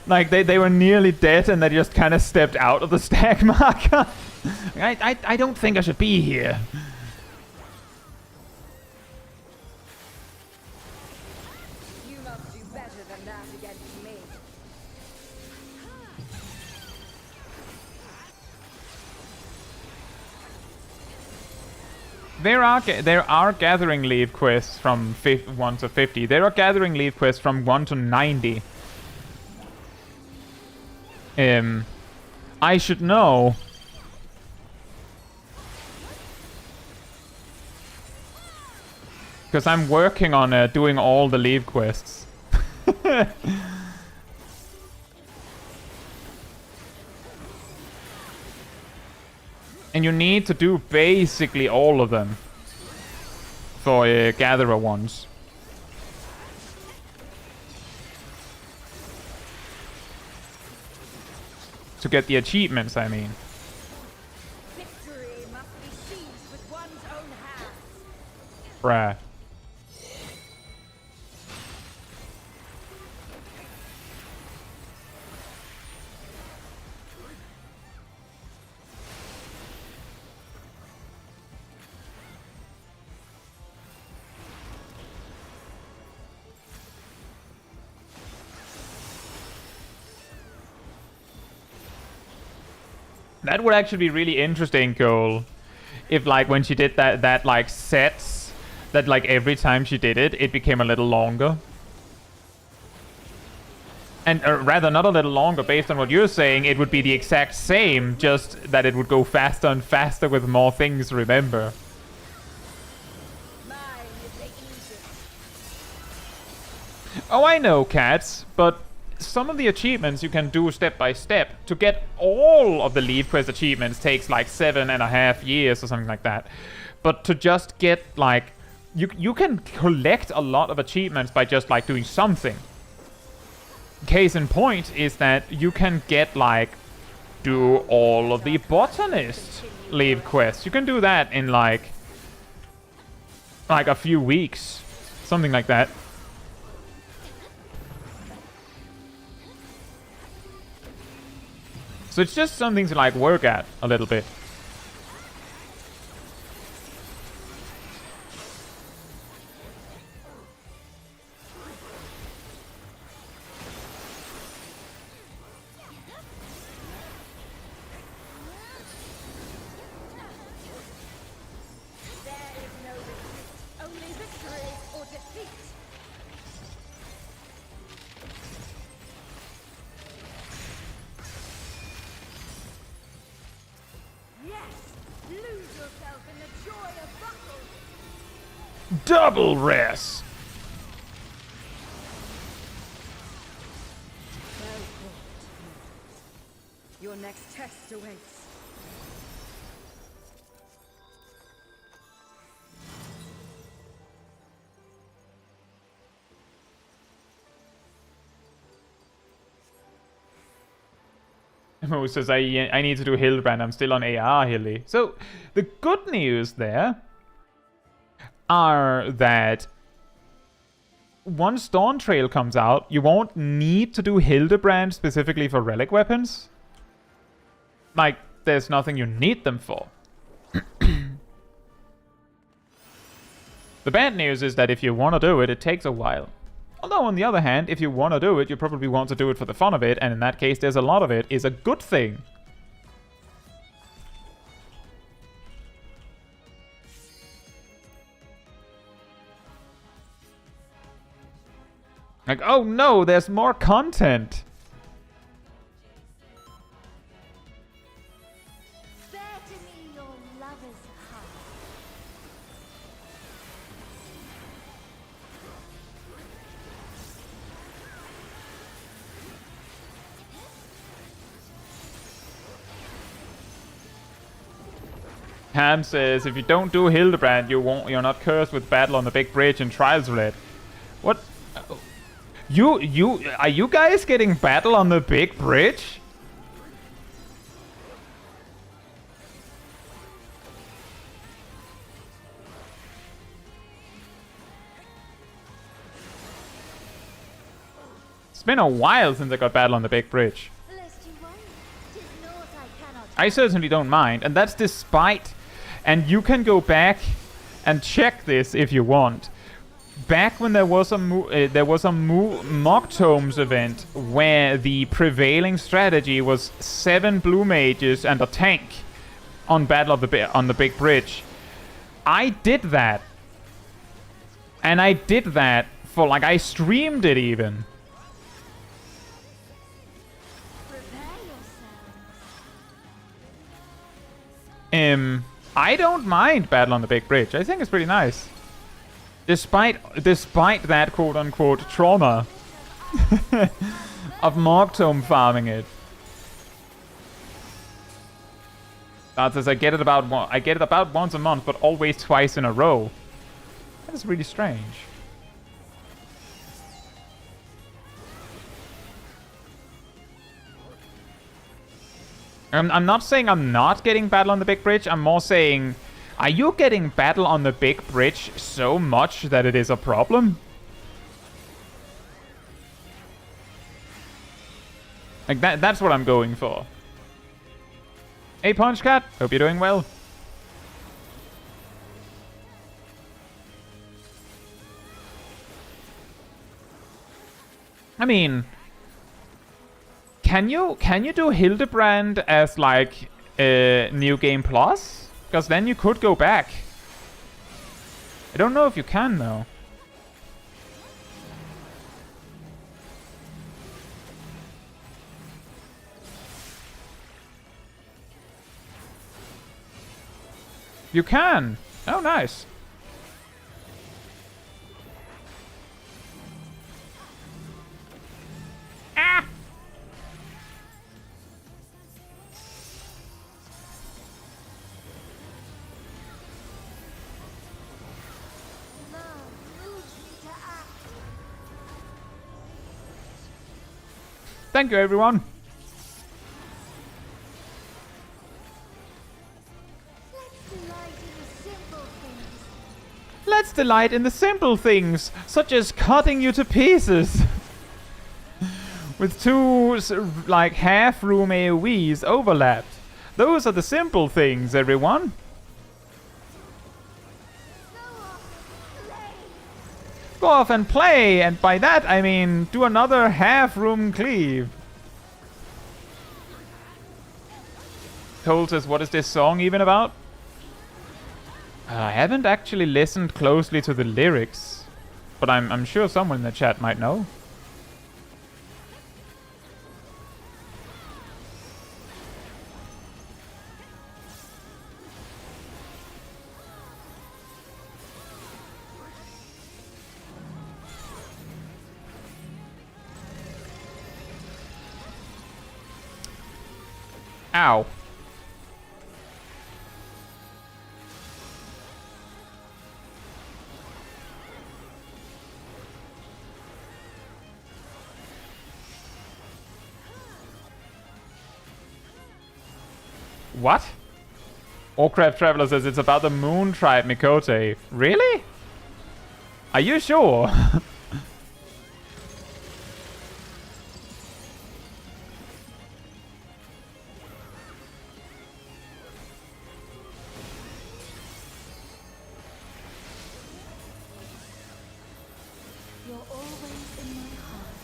Like, they were nearly dead and they just kind of stepped out of the stack marker. I don't think I should be here. You must do better than that against me. There are gathering leaf quests from 1 to 50. There are gathering leaf quests from 1 to 90. I should know. Because I'm working on doing all the leave quests. And you need to do basically all of them for gatherer ones. To get the achievements, I mean. Victory must be seized with one's own hands. Bruh. That would actually be really interesting, Cole. If, like, when she did that like, sets, that, like, every time she did it, it became a little longer. And, rather, not a little longer, based on what you're saying, it would be the exact same, just that it would go faster and faster with more things to remember. Mine is the easiest. Oh, I know, cats, but some of the achievements you can do step by step. To get all of the lead quest achievements takes like 7.5 years or something like that. But to just get like, you can collect a lot of achievements by just like doing something. Case in point is that you can get like, do all of the botanist lead quests. You can do that in like a few weeks, something like that. So it's just something to like work at a little bit. There is no retreat, only victory or defeat. Yes, lose yourself in the joy of battle. Double rest! Well fought. Your next test awaits. Mo says, I need to do Hildebrand. I'm still on AR, Hilly. So, the good news there are that once Dawn Trail comes out, you won't need to do Hildebrand specifically for relic weapons. Like, there's nothing you need them for. The bad news is that if you want to do it, it takes a while. Although, on the other hand, if you want to do it, you probably want to do it for the fun of it, and in that case, there's a lot of it, is a good thing. Like, oh no, there's more content! Spare to me your lover's heart. Ham says, if you don't do Hildebrand, you're not cursed with battle on the big bridge in Trials Red. What? Are you guys getting battle on the big bridge? been a while since I got Battle on the Big Bridge. Lest you worry, 'tis naught I cannot. I certainly don't mind, and that's despite... And you can go back and check this if you want. Back when there was a Mock Tomes event where the prevailing strategy was 7 blue mages and a tank on on the Big Bridge. I did that. And I did that for, like, I streamed it even. Prepare yourselves. I don't mind Battle on the Big Bridge. I think it's pretty nice. Despite that quote-unquote trauma of Mock Tome farming it. That says I get it about once a month, but always twice in a row. That is really strange. I'm not saying I'm not getting Battle on the Big Bridge. I'm more saying, are you getting Battle on the Big Bridge so much that it is a problem? Like, that's what I'm going for. Hey, Punch Cat. Hope you're doing well. I mean, can you do Hildebrand as, like, New Game Plus? Because then you could go back. I don't know if you can, though. You can! Oh, nice. Ah! Love moves me to act. Thank you, everyone. Let's delight in the simple things, such as cutting you to pieces. With two, like, half-room AoEs overlapped. Those are the simple things, everyone. Go off and play, and by that I mean do another half-room cleave. Told us, what is this song even about? I haven't actually listened closely to the lyrics, but I'm sure someone in the chat might know. Ow. What? Warcraft Traveler says it's about the Moon Tribe Mikote. Really? Are you sure? You're always in my heart.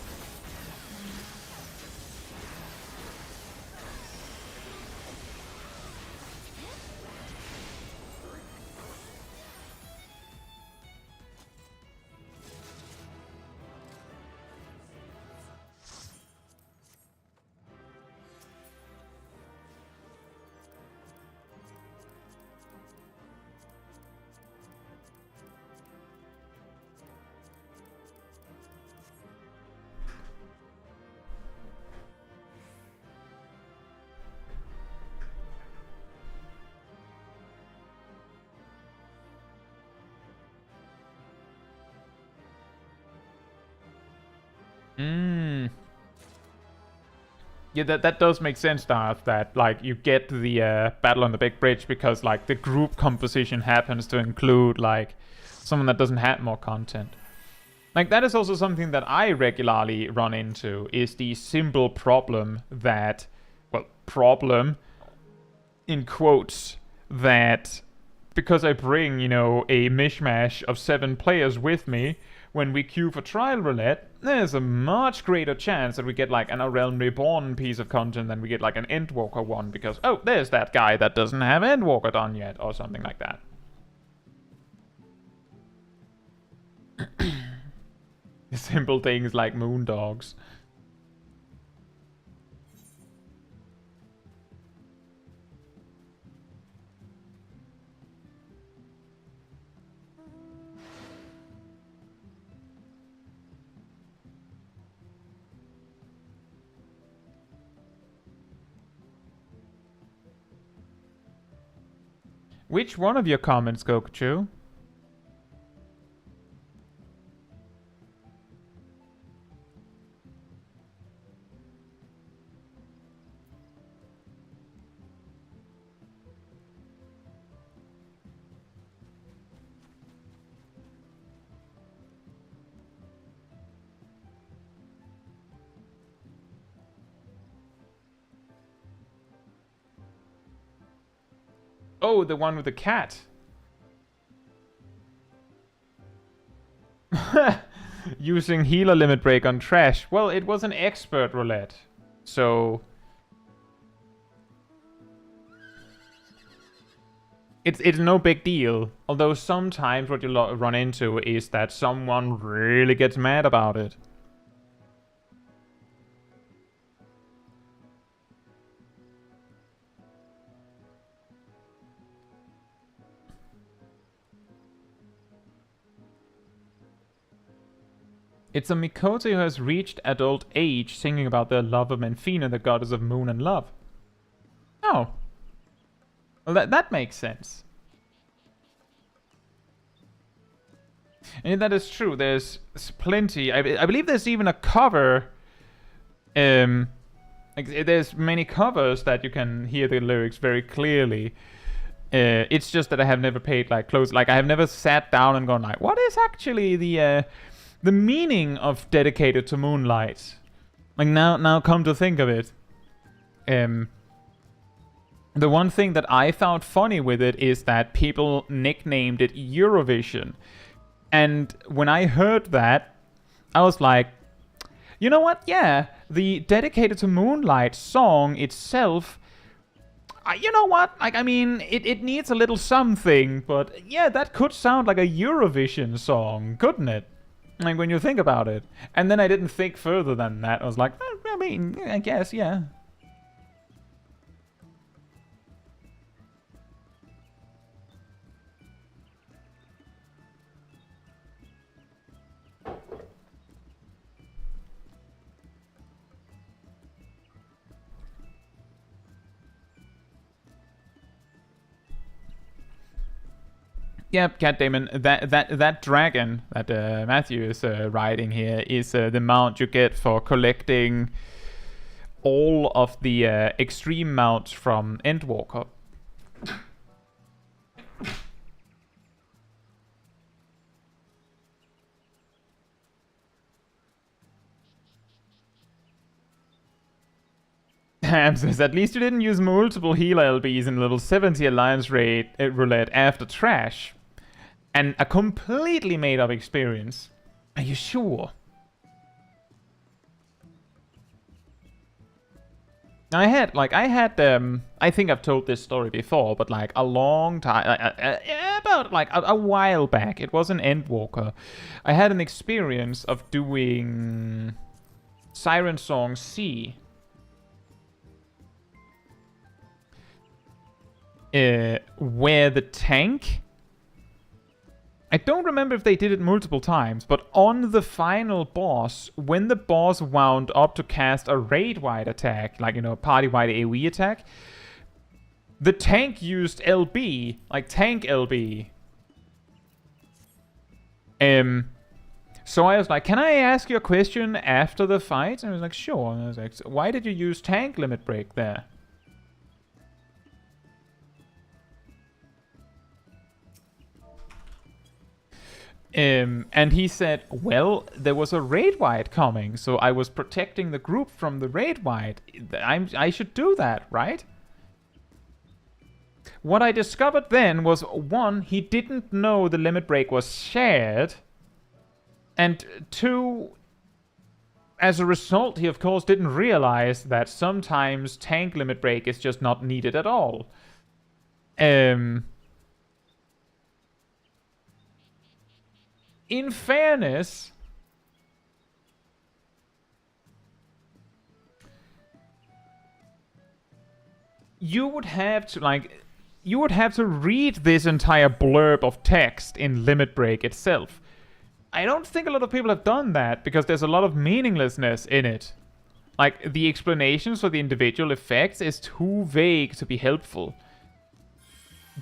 Yeah, that does make sense, Darth, that, like, you get the Battle on the Big Bridge because, like, the group composition happens to include, like, someone that doesn't have more content. Like, that is also something that I regularly run into, is the simple problem that, well, problem in quotes, that because I bring, you know, a mishmash of 7 players with me, when we queue for Trial Roulette, there's a much greater chance that we get like an A Realm Reborn piece of content than we get like an Endwalker one, because, oh, there's that guy that doesn't have Endwalker done yet, or something like that. Simple things like Moondogs. Which one of your comments, Gokuchu? Oh, the one with the cat. Using healer limit break on trash. Well, it was an expert roulette. So it's no big deal. Although sometimes what you run into is that someone really gets mad about it. It's a Mikoto who has reached adult age singing about the love of Menfina, the goddess of moon and love. Oh. Well, that makes sense. And that is true. There's plenty. I believe there's even a cover. Like, there's many covers that you can hear the lyrics very clearly. It's just that I have never paid like close. Like, I have never sat down and gone like, what is actually the meaning of dedicated to moonlight? Like, now come to think of it, the one thing that I found funny with it is that people nicknamed it Eurovision. And when I heard that, I was like, you know what? Yeah, the dedicated to moonlight song itself, you know what? Like, I mean, it needs a little something, but yeah, that could sound like a Eurovision song, couldn't it? Like, when you think about it. And then I didn't think further than that. I was like, I mean, I guess, yeah. Yeah, Cat Damon, that dragon that Matthew is riding here is the mount you get for collecting all of the extreme mounts from Endwalker. Ham says, at least you didn't use multiple healer LBs in level 70 Alliance roulette after trash. And a completely made up experience. Are you sure? I think I've told this story before, but like a long time, about like a while back, it was an Endwalker. I had an experience of doing Siren Song C. Where the tank... I don't remember if they did it multiple times, but on the final boss, when the boss wound up to cast a raid-wide attack, like, you know, party-wide AoE attack, the tank used LB, like tank LB. So I was like, can I ask you a question after the fight? And I was like, sure. And I was like, so why did you use tank limit break there? And he said, well, there was a raid wide coming, so I was protecting the group from the raid wide. I should do that, right? What I discovered then was, one, he didn't know the limit break was shared, and two, as a result, he of course didn't realize that sometimes tank limit break is just not needed at all. In fairness, you would have to read this entire blurb of text in limit break itself. I don't think a lot of people have done that because there's a lot of meaninglessness in it. Like, the explanations for the individual effects is too vague to be helpful.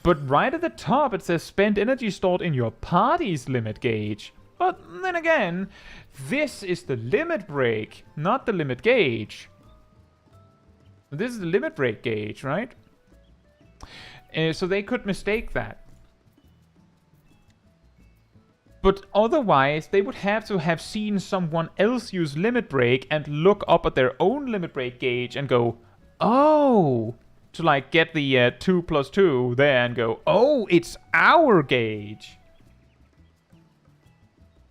But right at the top it says spend energy stored in your party's limit gauge. But then again, this is the limit break, not the limit gauge. This is the limit break gauge, right? So they could mistake that. But otherwise, they would have to have seen someone else use limit break and look up at their own limit break gauge and go, oh, to like get the 2 + 2 there and go, oh, it's our gauge.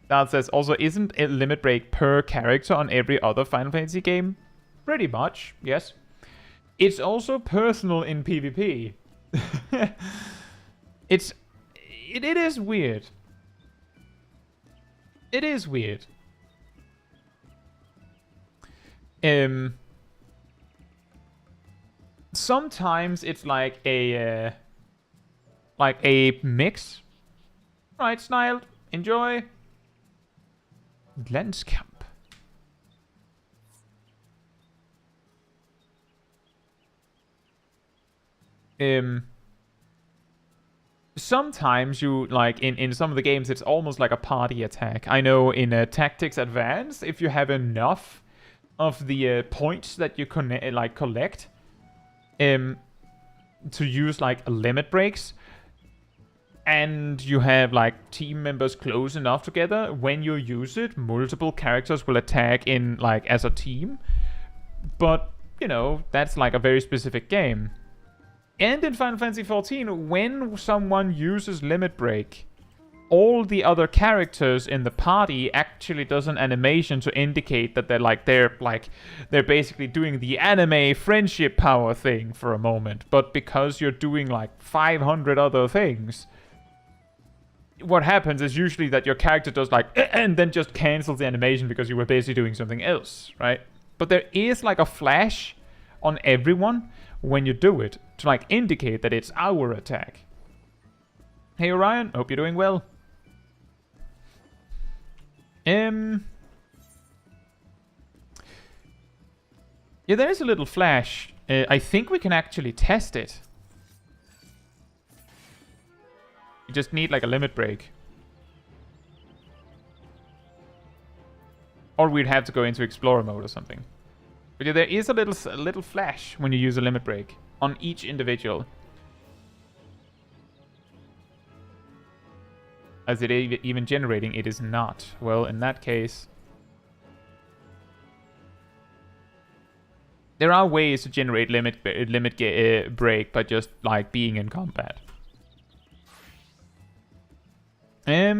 That says also, isn't a limit break per character on every other Final Fantasy game? Pretty much, yes. It's also personal in PvP. It is weird. It is weird. Sometimes it's like a mix. Right, Sniled, enjoy. Landskamp. Sometimes you, like, in some of the games, it's almost like a party attack. I know in Tactics Advanced, if you have enough of the points that you collect to use, like, limit breaks, and you have, like, team members close enough together, when you use it, multiple characters will attack in, like, as a team. But, you know, that's, like, a very specific game. And in Final Fantasy XIV, when someone uses limit break, all the other characters in the party actually does an animation to indicate that they're basically doing the anime friendship power thing for a moment. But because you're doing like 500 other things, what happens is usually that your character does like and then just cancels the animation because you were basically doing something else, right? But there is like a flash on everyone when you do it to like indicate that it's our attack. Hey Orion, hope you're doing well. Yeah, there is a little flash. I think we can actually test it. You just need like a limit break. Or we'd have to go into Explorer mode or something. But yeah, there is a little flash when you use a limit break on each individual. As it even generating, it is not. Well, in that case, there are ways to generate limit break by just like being in combat. I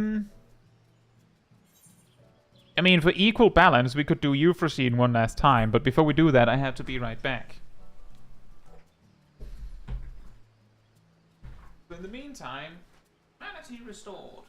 mean, for equal balance, we could do Euphrosyne one last time, but before we do that, I have to be right back. But in the meantime, sanity restored.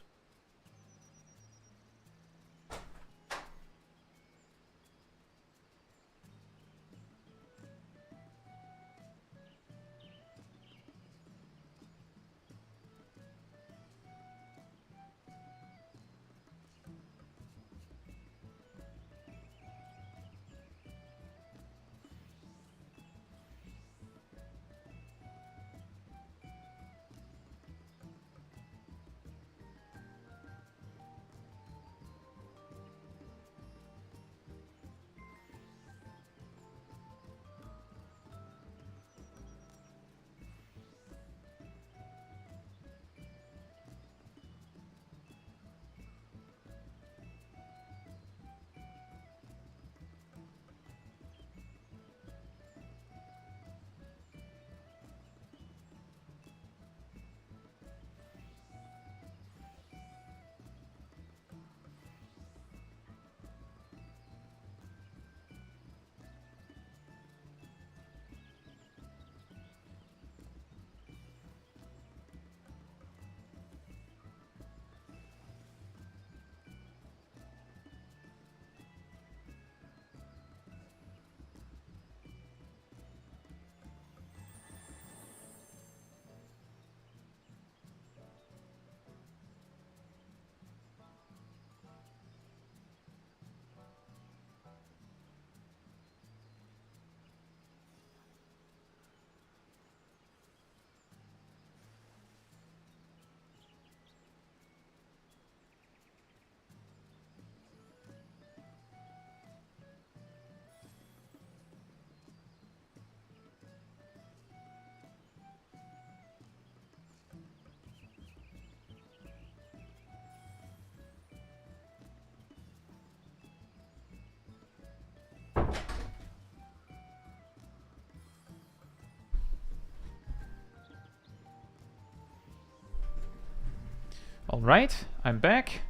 Alright, I'm back.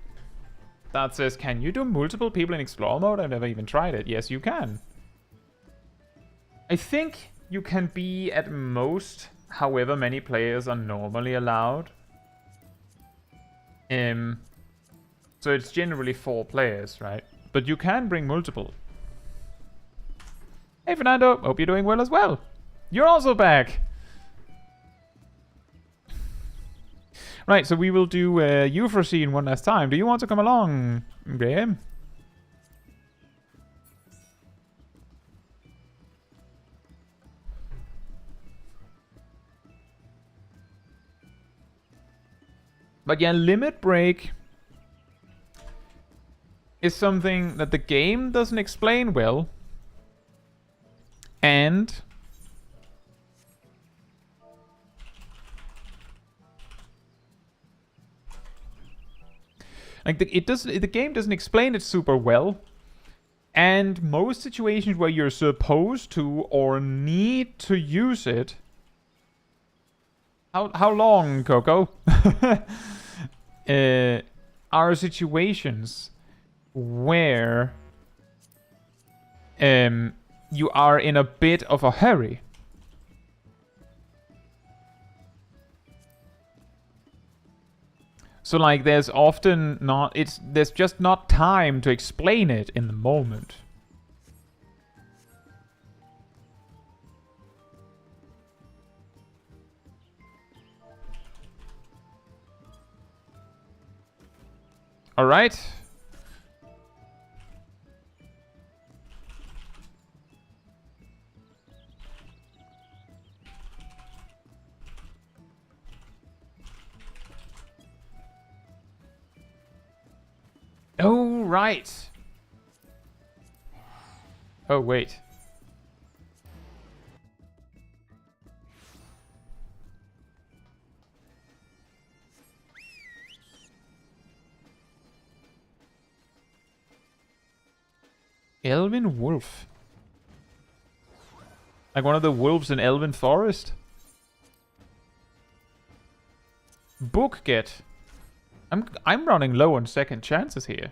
That says, can you do multiple people in Explore mode? I've never even tried it. Yes, you can. I think you can be at most however many players are normally allowed. So it's generally 4 players, right? But you can bring multiple. Hey Fernando, hope you're doing well as well. You're also back. Right, so we will do Euphrosyne one last time. Do you want to come along, Graham? But yeah, limit break is something that the game doesn't explain well. And like the game doesn't explain it super well. And most situations where you're supposed to or need to use it. How long, Coco? Are situations where you are in a bit of a hurry. So like there's often not there's just not time to explain it in the moment. All right. Oh, right. Oh, wait. Elven wolf. Like one of the wolves in Elven Forest? Book get. I'm running low on second chances here.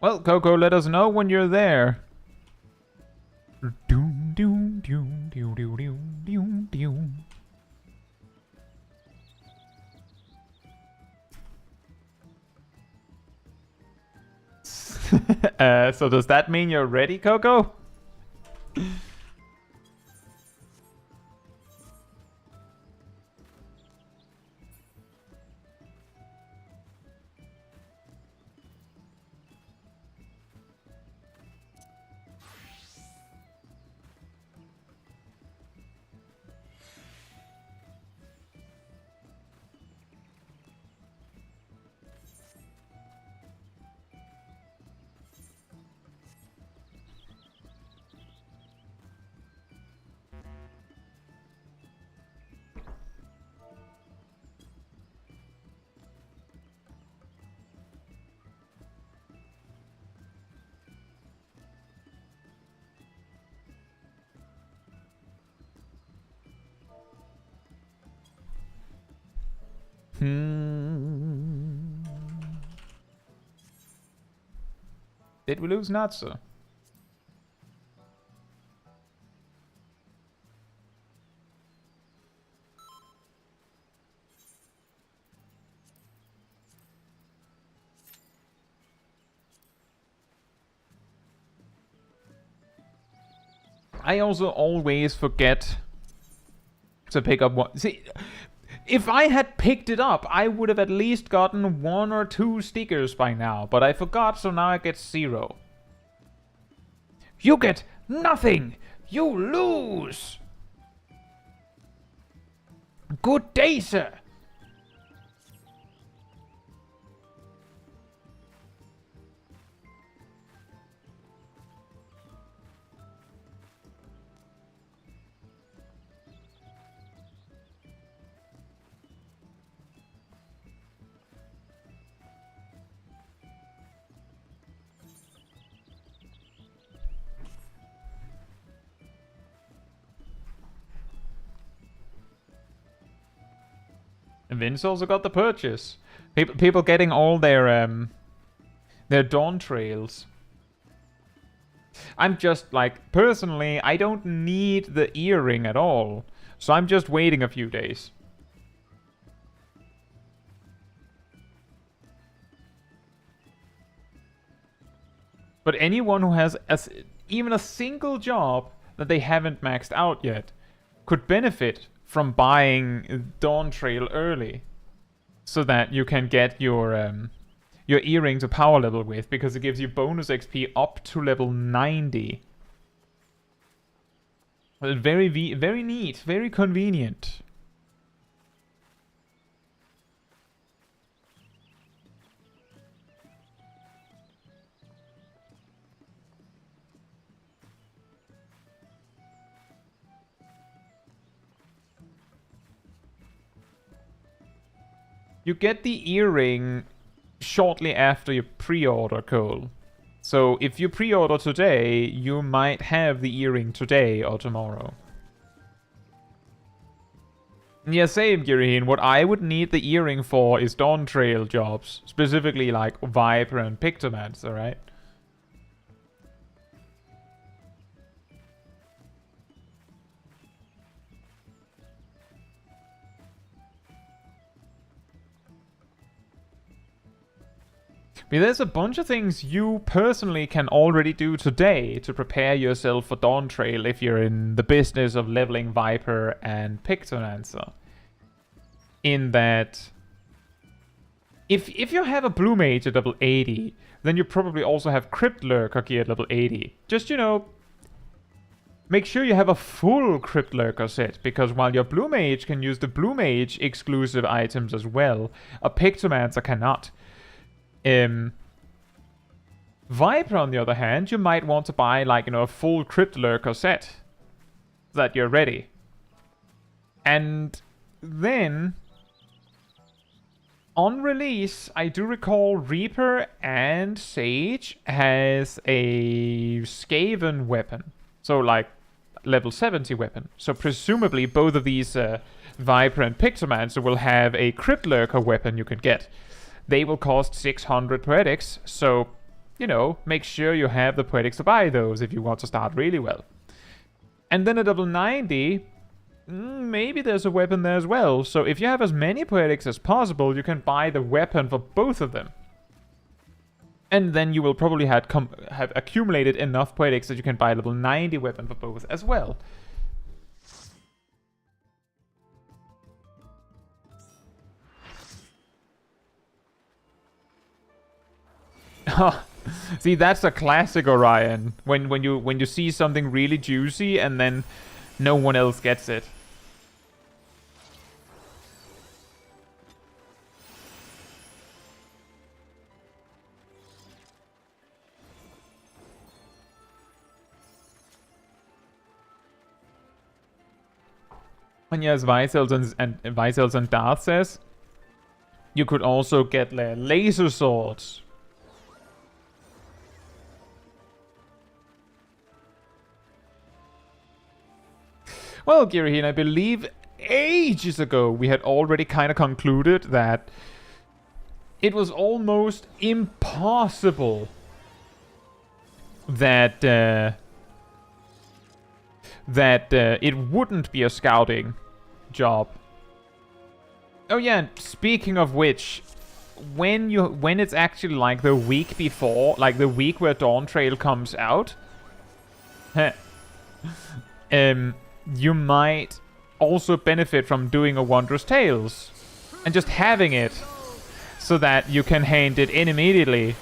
Well, Coco, let us know when you're there. Doom, doom, doom, doom, doom, doom, doom, doom. So does that mean you're ready, Coco? Did we lose Natsu? I also always forget to pick up one. See, if I had picked it up, I would have at least gotten 1 or 2 stickers by now. But I forgot, so now I get 0. You get nothing! You lose! Good day, sir! And Vince also got the purchase. People getting all their Dawn Trails. I'm just like, personally, I don't need the earring at all. So I'm just waiting a few days. But anyone who has even a single job that they haven't maxed out yet could benefit from buying Dawn Trail early, so that you can get your earring to power level with, because it gives you bonus XP up to level 90. Very neat, very convenient. You get the earring shortly after you pre-order, Cole. So if you pre-order today, you might have the earring today or tomorrow. Yeah, same, Giriheen. What I would need the earring for is Dawn Trail jobs. Specifically like Viper and Pictomancer, right? But there's a bunch of things you personally can already do today to prepare yourself for Dawn Trail if you're in the business of leveling Viper and Pictomancer. In that, if you have a Blue Mage at level 80, then you probably also have Crypt Lurker gear at level 80. Just, you know, make sure you have a full Crypt Lurker set, because while your Blue Mage can use the Blue Mage exclusive items as well, a Pictomancer cannot. Viper, on the other hand, you might want to buy, like, you know, a full Crypt Lurker set so that you're ready. And then, on release, I do recall Reaper and Sage has a Skaven weapon. So, like, level 70 weapon. So, presumably, both of these Viper and Pictomancer will have a Crypt Lurker weapon you can get. They will cost 600 poetics, so, you know, make sure you have the poetics to buy those if you want to start really well. And then at level 90, maybe there's a weapon there as well. So if you have as many poetics as possible, you can buy the weapon for both of them. And then you will probably have accumulated enough poetics that you can buy a level 90 weapon for both as well. See, that's a classic Orion. When you see something really juicy and then no one else gets it. And yes, Vicels and Darth says, you could also get laser swords. Well, Giriheen, I believe ages ago we had already kind of concluded that it was almost impossible that it wouldn't be a scouting job. Oh yeah, and speaking of which, when it's actually like the week before, like the week where Dawn Trail comes out, you might also benefit from doing a Wondrous Tales and just having it so that you can hand it in immediately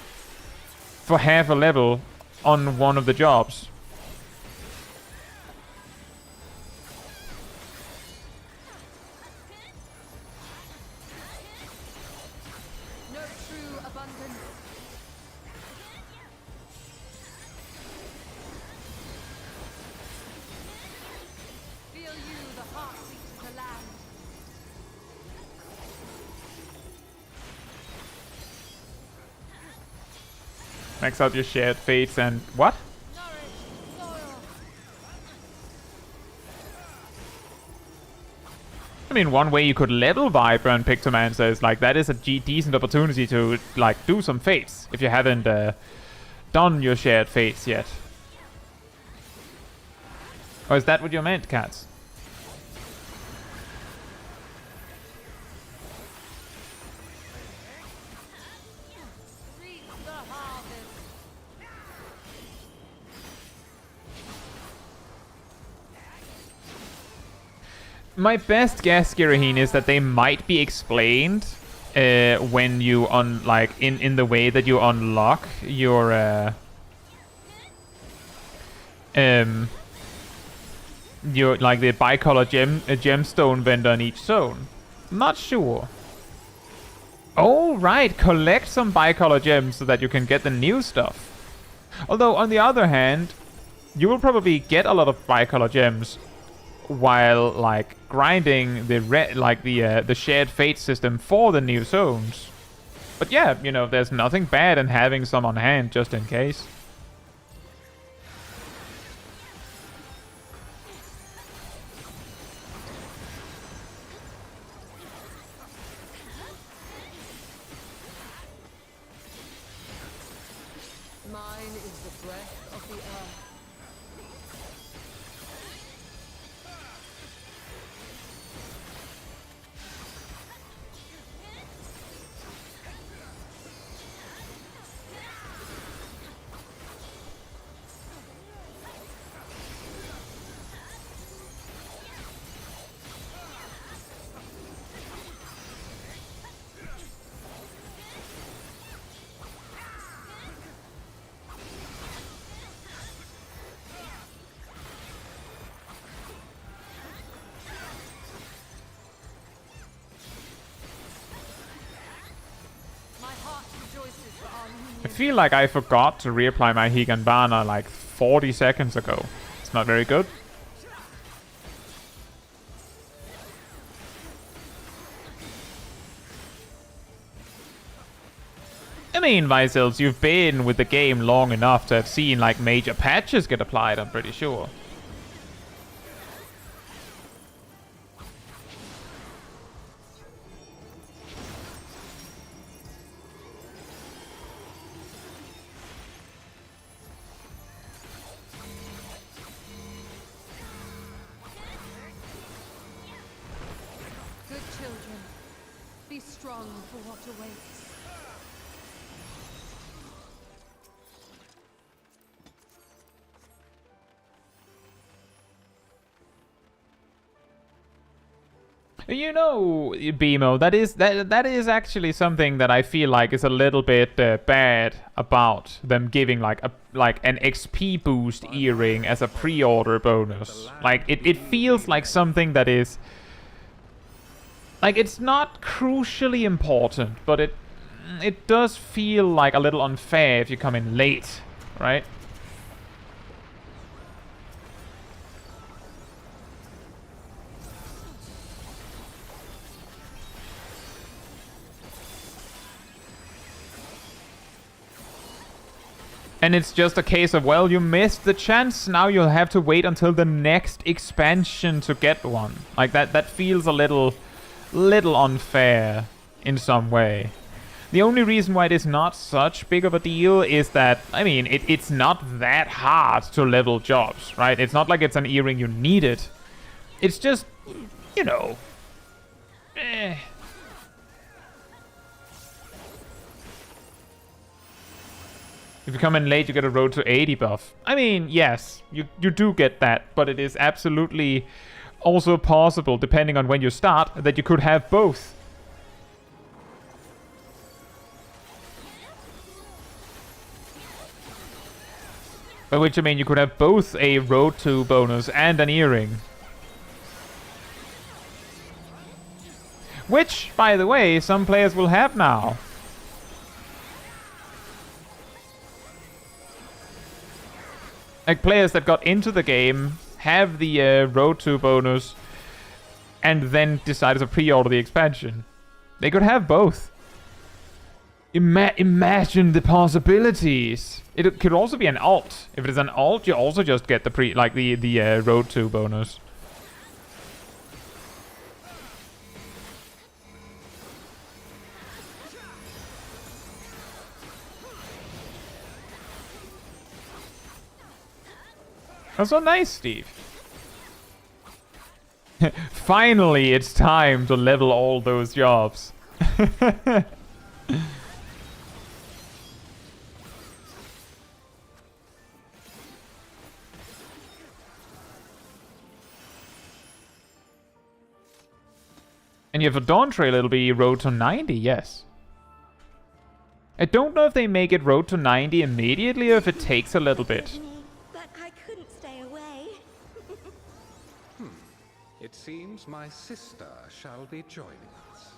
for half a level on one of the jobs. No true abundance. Feel you the heartbeat of the land. Max out your shared fates and what? Nourish soil. I mean, one way you could level Viper and Pictomancer is like that is a decent opportunity to like do some fates if you haven't done your shared fates yet. Or is that what you meant, Cats? Reap the harvest. My best guess, Giraheen, is that they might be explained when you in the way that you unlock your like the bicolor gemstone vendor in each zone. Not sure. Oh right, collect some bicolor gems so that you can get the new stuff. Although on the other hand, you will probably get a lot of bicolor gems while like grinding the shared fate system for the new zones. But yeah, you know, there's nothing bad in having some on hand just in case. Mine is the breath of the earth. I feel like I forgot to reapply my Higanbana like 40 seconds ago. It's not very good. I mean, Visils, you've been with the game long enough to have seen like major patches get applied, I'm pretty sure. Good children, be strong for what awaits. You know, Bimo, that is actually something that I feel like is a little bit bad about them giving like an XP boost earring as a pre-order bonus. Like it feels like something that is like it's not crucially important, but it does feel like a little unfair if you come in late, right? And it's just a case of, well, you missed the chance, now you'll have to wait until the next expansion to get one. Like, that feels a little unfair in some way. The only reason why it is not such big of a deal is that, I mean, it's not that hard to level jobs, right? It's not like it's an earring you needed. It's just, you know, If you come in late, you get a road to 80 buff. I mean, yes, you do get that, but it is absolutely also possible, depending on when you start, that you could have both. By which I mean you could have both a road to bonus and an earring. Which, by the way, some players will have now. Like, players that got into the game have the Road to bonus and then decided to pre-order the expansion. They could have both. Imagine the possibilities. It could also be an alt. If it is an alt, you also just get the Road to bonus. That's so nice, Steve. Finally, it's time to level all those jobs. And you have a Dawn Trail, it'll be road to 90, yes. I don't know if they make it road to 90 immediately or if it takes a little bit. But I couldn't stay away. It seems my sister shall be joining us.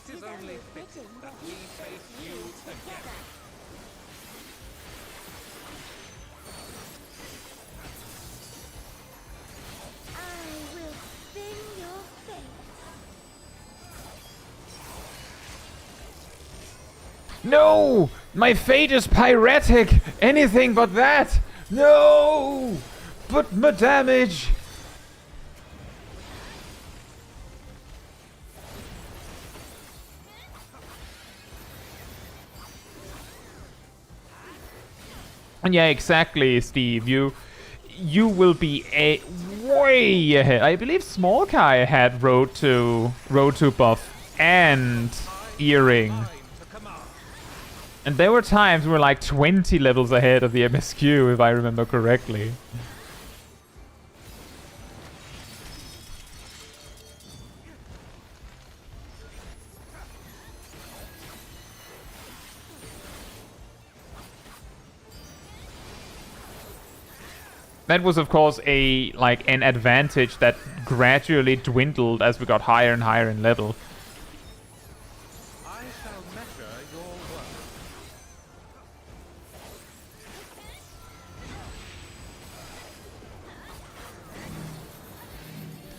It is only fitting that we face you together. I will spin your fate. No! My fate is pyretic! Anything but that! No! But my damage! Yeah, exactly, Steve. You will be way ahead. I believe Small Kai had road to buff and earring. And there were times we were like 20 levels ahead of the MSQ, if I remember correctly. That was, of course, an advantage that gradually dwindled as we got higher and higher in level. I shall measure your work.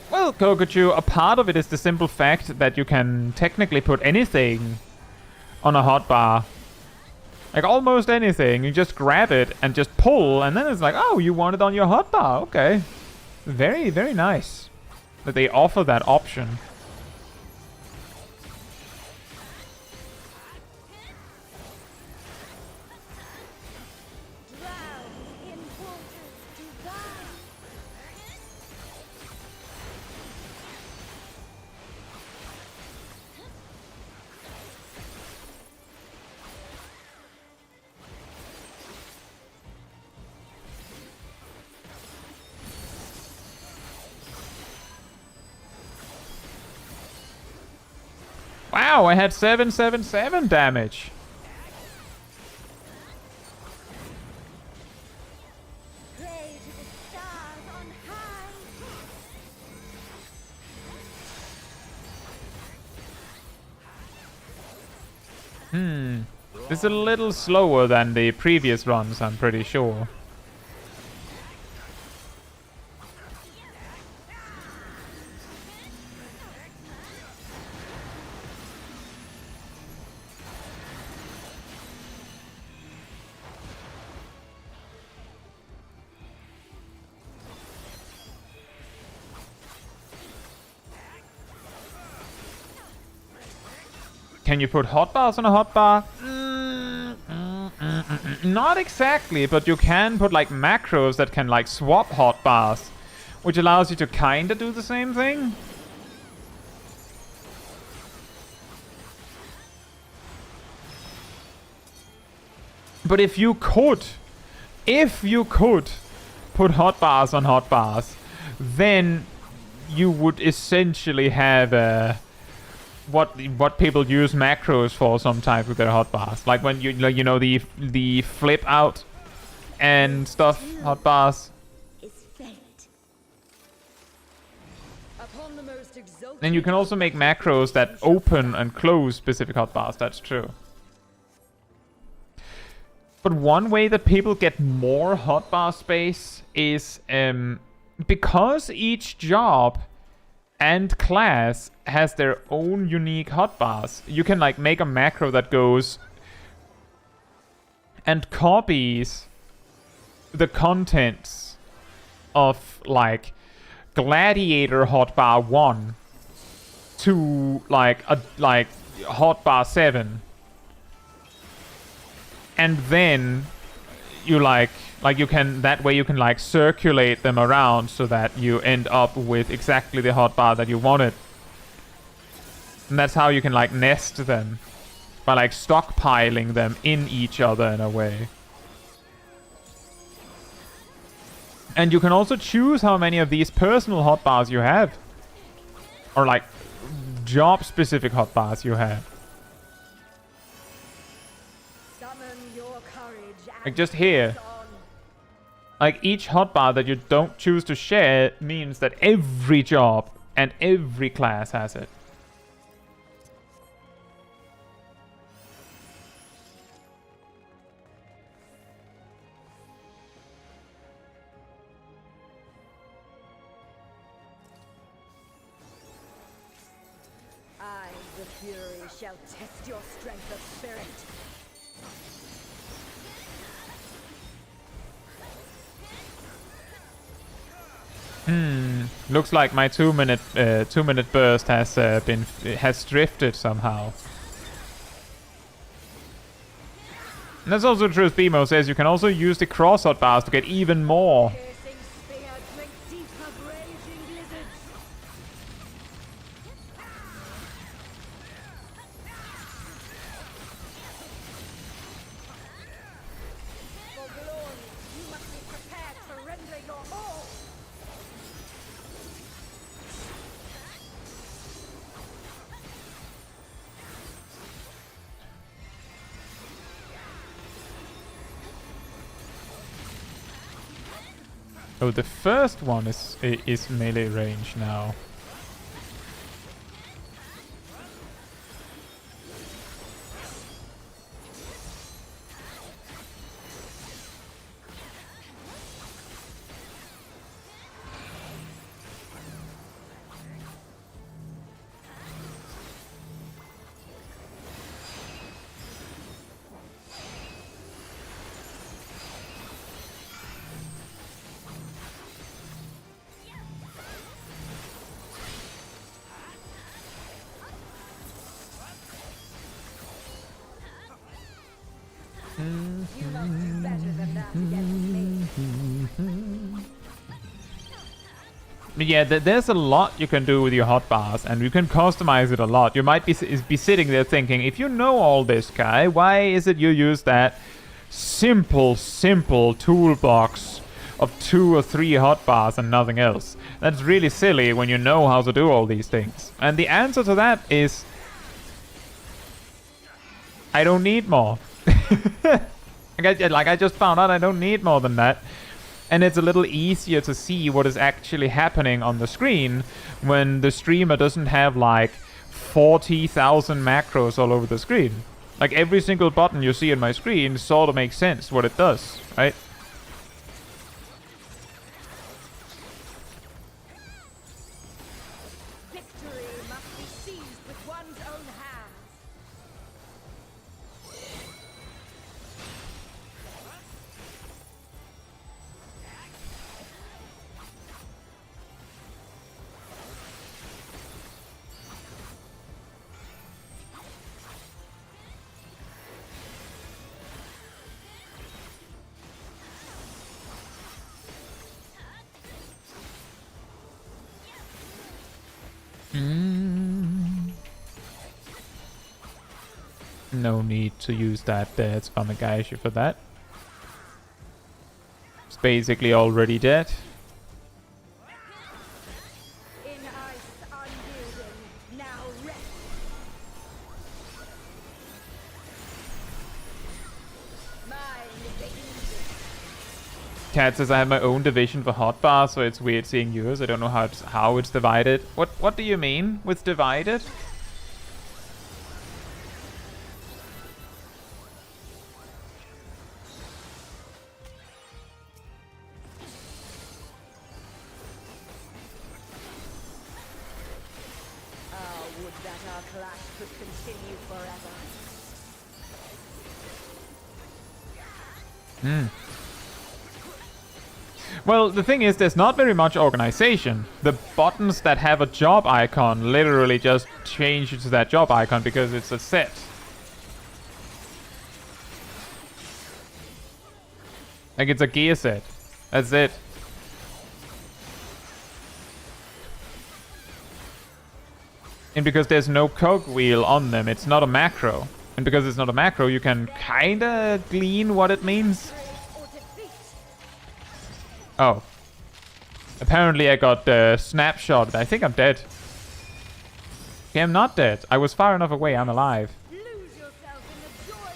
Well, Kokochu, a part of it is the simple fact that you can technically put anything on a hotbar. Like, almost anything. You just grab it and just pull, and then it's like, oh, you want it on your hotbar. Okay. Very, very nice that they offer that option. Drown in waters divine. Wow, I had 777 damage. Pray to the stars on high. This is a little slower than the previous runs, I'm pretty sure. Can you put hotbars on a hotbar? Not exactly, but you can put like macros that can like swap hotbars, which allows you to kinda do the same thing. But if you could put hotbars on hotbars, then you would essentially have what people use macros for sometimes with their hotbars, like when you know the flip out and stuff hotbars. Is fate. Upon the most exalted And you can also make macros that open and close specific hotbars. That's true. But one way that people get more hotbar space is because each job and class has their own unique hotbars. You can like make a macro that goes and copies the contents of like Gladiator hotbar 1 to like hotbar 7, and then you like Like you can, that way you can like circulate them around so that you end up with exactly the hotbar that you wanted. And that's how you can like nest them. By like stockpiling them in each other in a way. And you can also choose how many of these personal hotbars you have. Or like job specific hotbars you have. Summon your courage and Like just here. press on. Like each hotbar that you don't choose to share means that every job and every class has it. I, the Fury, shall test your strength of spirit. Looks like my 2-minute burst has drifted somehow. And that's also true, as Bimo says, you can also use the cross hotbars to get even more. Piercing spear drink deep of raging blizzards. For glory, you must be prepared to render your all. Oh, the first one is melee range now. You must do better than that against me. But yeah, there's a lot you can do with your hotbars, and you can customize it a lot. You might be sitting there thinking, if you know all this, guy, why is it you use that simple toolbox of 2 or 3 hotbars and nothing else? That's really silly when you know how to do all these things. And the answer to that is, I don't need more. Like I just found out I don't need more than that. And it's a little easier to see what is actually happening on the screen when the streamer doesn't have like 40,000 macros all over the screen. Like every single button you see on my screen sort of makes sense what it does, right? Victory must be seized with one's own hands. No need to use that Tsubamagashi for that. It's basically already dead. In ice unyielding, now rest. Mine is the easy. Cat says I have my own division for hotbar, so it's weird seeing yours. I don't know how it's divided. What do you mean with divided? Would that our clash could continue forever. Well, the thing is, there's not very much organization. The buttons that have a job icon literally just change to that job icon because it's a set. Like, it's a gear set. That's it. And because there's no cogwheel on them, it's not a macro. And because it's not a macro, you can kinda glean what it means. Oh. Apparently I got snapshot. I think I'm dead. Okay, I'm not dead. I was far enough away. I'm alive. Lose yourself in the joy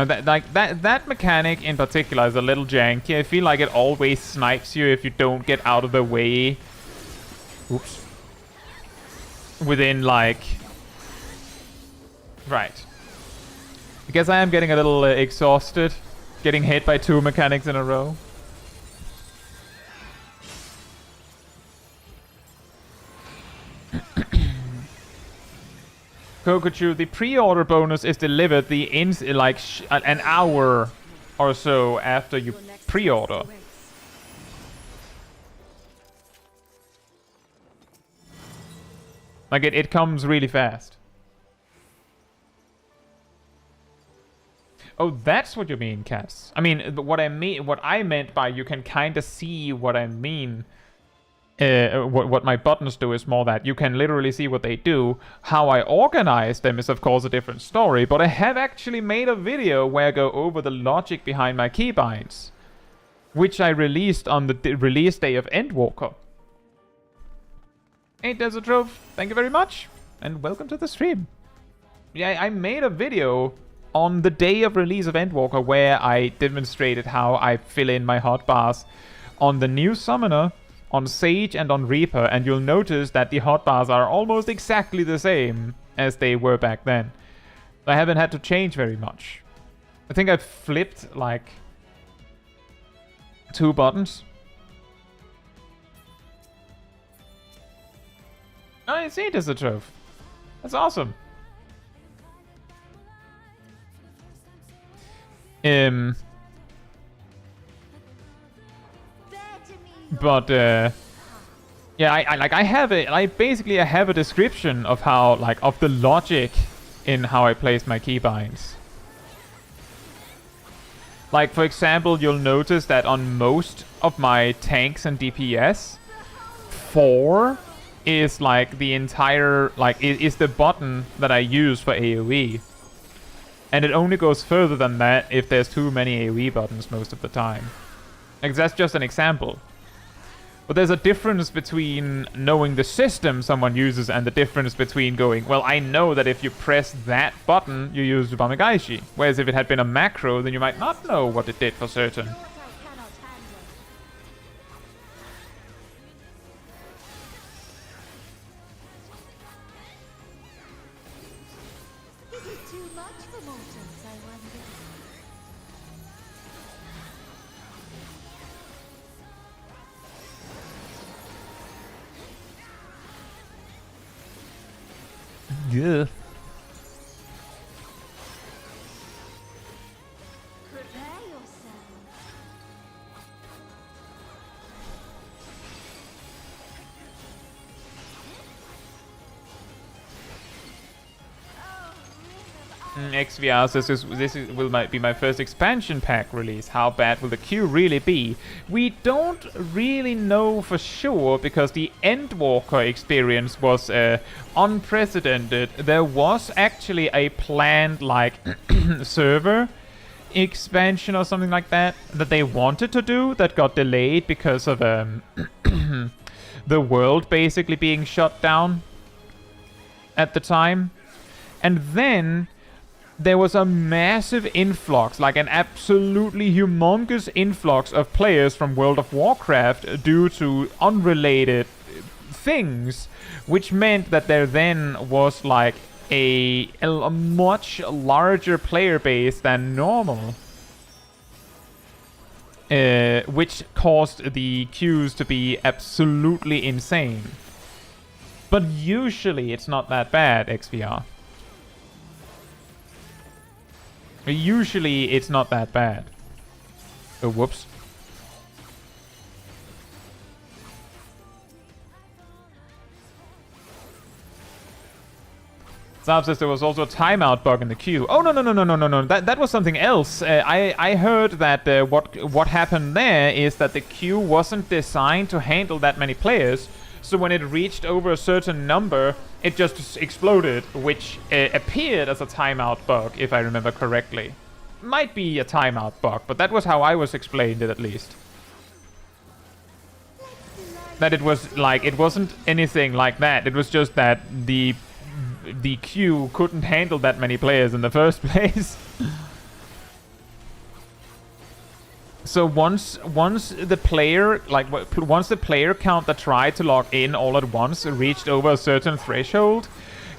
of battle. That mechanic in particular is a little janky. I feel like it always snipes you if you don't get out of the way. Oops. Within, like... Right. I guess I am getting a little exhausted. Getting hit by 2 mechanics in a row. Kokochu, the pre-order bonus is delivered an hour or so after you pre-order. Like, it comes really fast. Oh, that's what you mean, Cass. I mean, what I meant by you can kind of see what I mean. What my buttons do is more that you can literally see what they do. How I organize them is, of course, a different story. But I have actually made a video where I go over the logic behind my keybinds, which I released on the release day of Endwalker. Hey, Desert Trove, thank you very much, and welcome to the stream. Yeah, I made a video on the day of release of Endwalker where I demonstrated how I fill in my hotbars on the new summoner, on Sage and on Reaper, and you'll notice that the hotbars are almost exactly the same as they were back then. I haven't had to change very much. I think I've flipped like 2 buttons. Oh, I see it as a trove. That's awesome. But yeah, I basically have a description of how, like, of the logic in how I place my keybinds. Like, for example, you'll notice that on most of my tanks and DPS, 4 is like the entire, like, is the button that I use for AoE. And it only goes further than that if there's too many AoE buttons most of the time. Like, that's just an example. But there's a difference between knowing the system someone uses and the difference between going, well, I know that if you press that button, you use Ubamagaishi. Whereas if it had been a macro, then you might not know what it did for certain. Is it too much for mortals, I wonder? Yeah. Prepare yourself. XVR says might be my first expansion pack release. How bad will the queue really be? We don't really know for sure because the Endwalker experience was unprecedented. There was actually a planned, like, server expansion or something like that they wanted to do that got delayed because of the world basically being shut down at the time. And then there was a massive influx, like an absolutely humongous influx of players from World of Warcraft due to unrelated things, which meant that there then was like a much larger player base than normal. Which caused the queues to be absolutely insane. But usually it's not that bad, XVR. Usually it's not that bad. Oh, whoops. Zav says there was also a timeout bug in the queue. Oh, no. That was something else. I heard that what happened there is that the queue wasn't designed to handle that many players. So when it reached over a certain number, it just exploded, which appeared as a timeout bug, if I remember correctly. Might be a timeout bug, but that was how I was explained it, at least. That it was like, it wasn't anything like that. It was just that the queue couldn't handle that many players in the first place. So once the player count that tried to log in all at once reached over a certain threshold,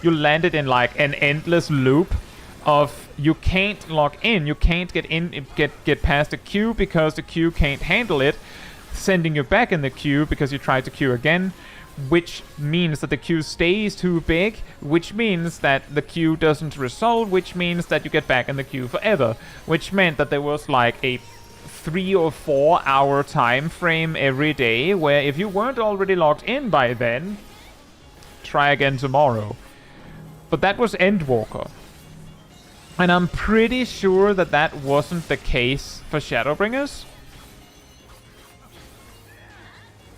you landed in like an endless loop of you can't log in, you can't get past the queue because the queue can't handle it, sending you back in the queue because you tried to queue again, which means that the queue stays too big, which means that the queue doesn't resolve, which means that you get back in the queue forever, which meant that there was like a 3 or 4 hour time frame every day where if you weren't already logged in by then, try again tomorrow. But that was Endwalker. And I'm pretty sure that that wasn't the case for Shadowbringers.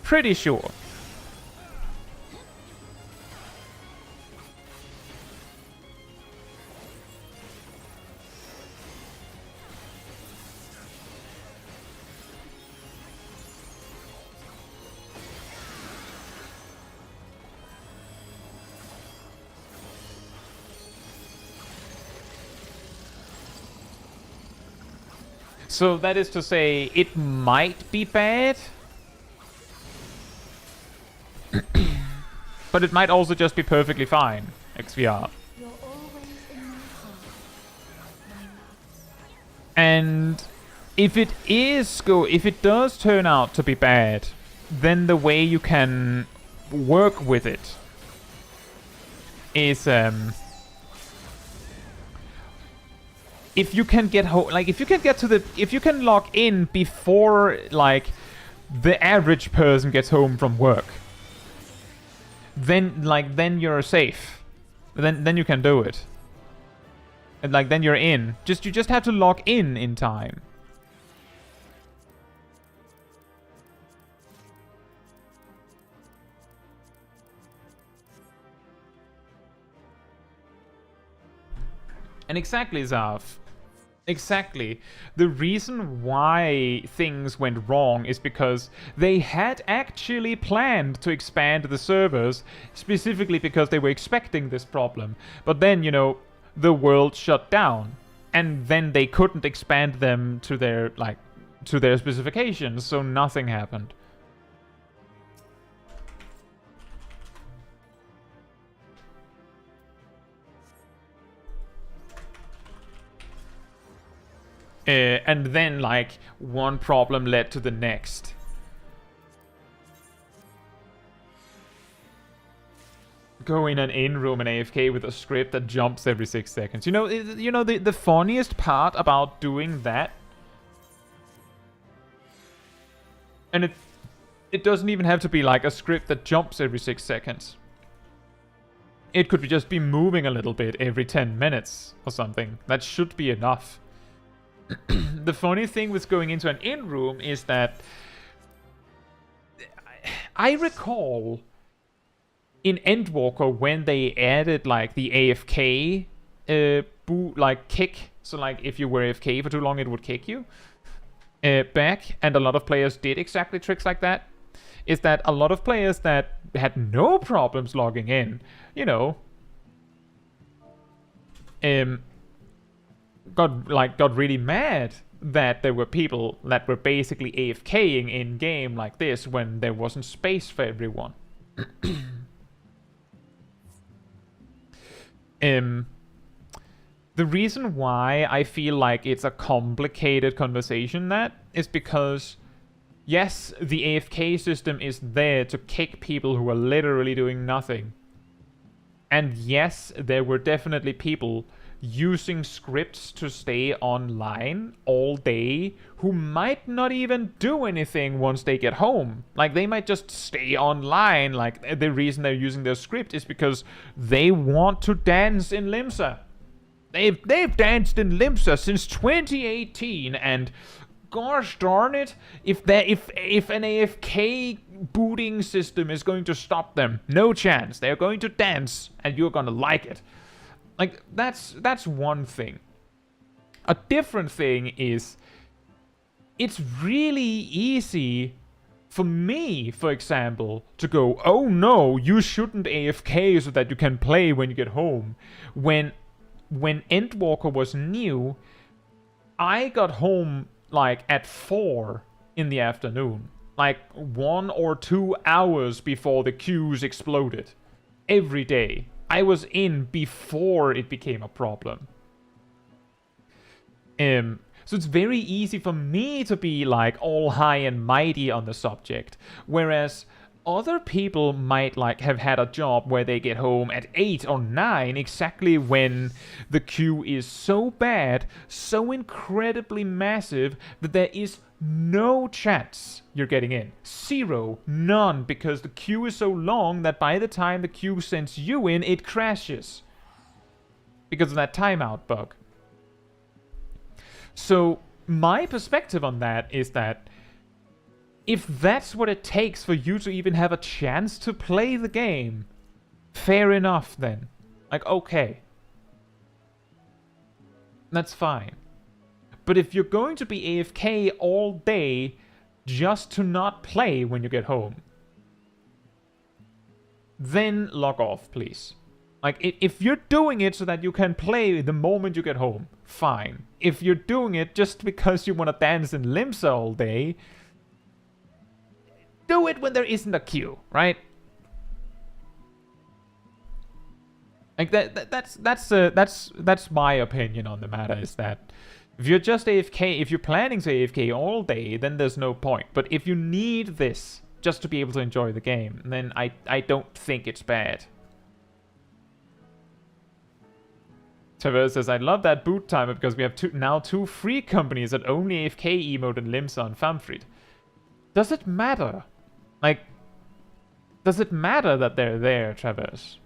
Pretty sure. So that is to say, it might be bad. But it might also just be perfectly fine, XVR. You're always in my heart, my love. And if it does turn out to be bad, then the way you can work with it is if you can get if you can log in before like the average person gets home from work, then you're safe. Then you can do it. And like then you're in. You just have to log in time. And exactly, Zav. Exactly. The reason why things went wrong is because they had actually planned to expand the servers, specifically because they were expecting this problem. But then, you know, the world shut down, and then they couldn't expand them to their specifications, so nothing happened. And then, like, one problem led to the next. Go in an in-room and AFK with a script that jumps every 6 seconds. You know, the funniest part about doing that, and it doesn't even have to be like a script that jumps every 6 seconds. It could just be moving a little bit every 10 minutes or something. That should be enough. The funny thing with going into an in-room is that I recall in Endwalker when they added like the AFK kick. So like if you were AFK for too long, it would kick you back, and a lot of players did exactly tricks like that. Is that a lot of players that had no problems logging in, you know, got really mad that there were people that were basically AFKing in game like this when there wasn't space for everyone. The reason why I feel like it's a complicated conversation that is because yes, the AFK system is there to kick people who are literally doing nothing. And yes, there were definitely people using scripts to stay online all day who might not even do anything once they get home. Like, they might just stay online. Like, the reason they're using their script is because they want to dance in Limsa. They've danced in Limsa since 2018, and gosh darn it, if an AFK booting system is going to stop them, no chance. They're going to dance, and you're gonna like it. Like, that's one thing. A different thing is, it's really easy for me, for example, to go, oh no, you shouldn't AFK so that you can play when you get home. When Endwalker was new, I got home like at 4 in the afternoon. Like 1 or 2 hours before the queues exploded. Every day. I was in before it became a problem. So it's very easy for me to be like all high and mighty on the subject. Whereas other people might like have had a job where they get home at 8 or 9, exactly when the queue is so bad, so incredibly massive, that there is no chance you're getting in. Zero. None. Because the queue is so long that by the time the queue sends you in, it crashes. Because of that timeout bug. So my perspective on that is that if that's what it takes for you to even have a chance to play the game, fair enough then. Like, okay. That's fine. But if you're going to be AFK all day just to not play when you get home, then log off, please. Like, if you're doing it so that you can play the moment you get home, fine. If you're doing it just because you want to dance in Limsa all day, do it when there isn't a queue, right? Like that's my opinion on the matter, is that if you're just AFK, if you're planning to AFK all day, then there's no point. But if you need this just to be able to enjoy the game, then I don't think it's bad. Trevor says, I love that boot timer because we have now two free companies that only AFK emote and Limsa and Famfrit. Does it matter? Like, does it matter that they're there, Traverse?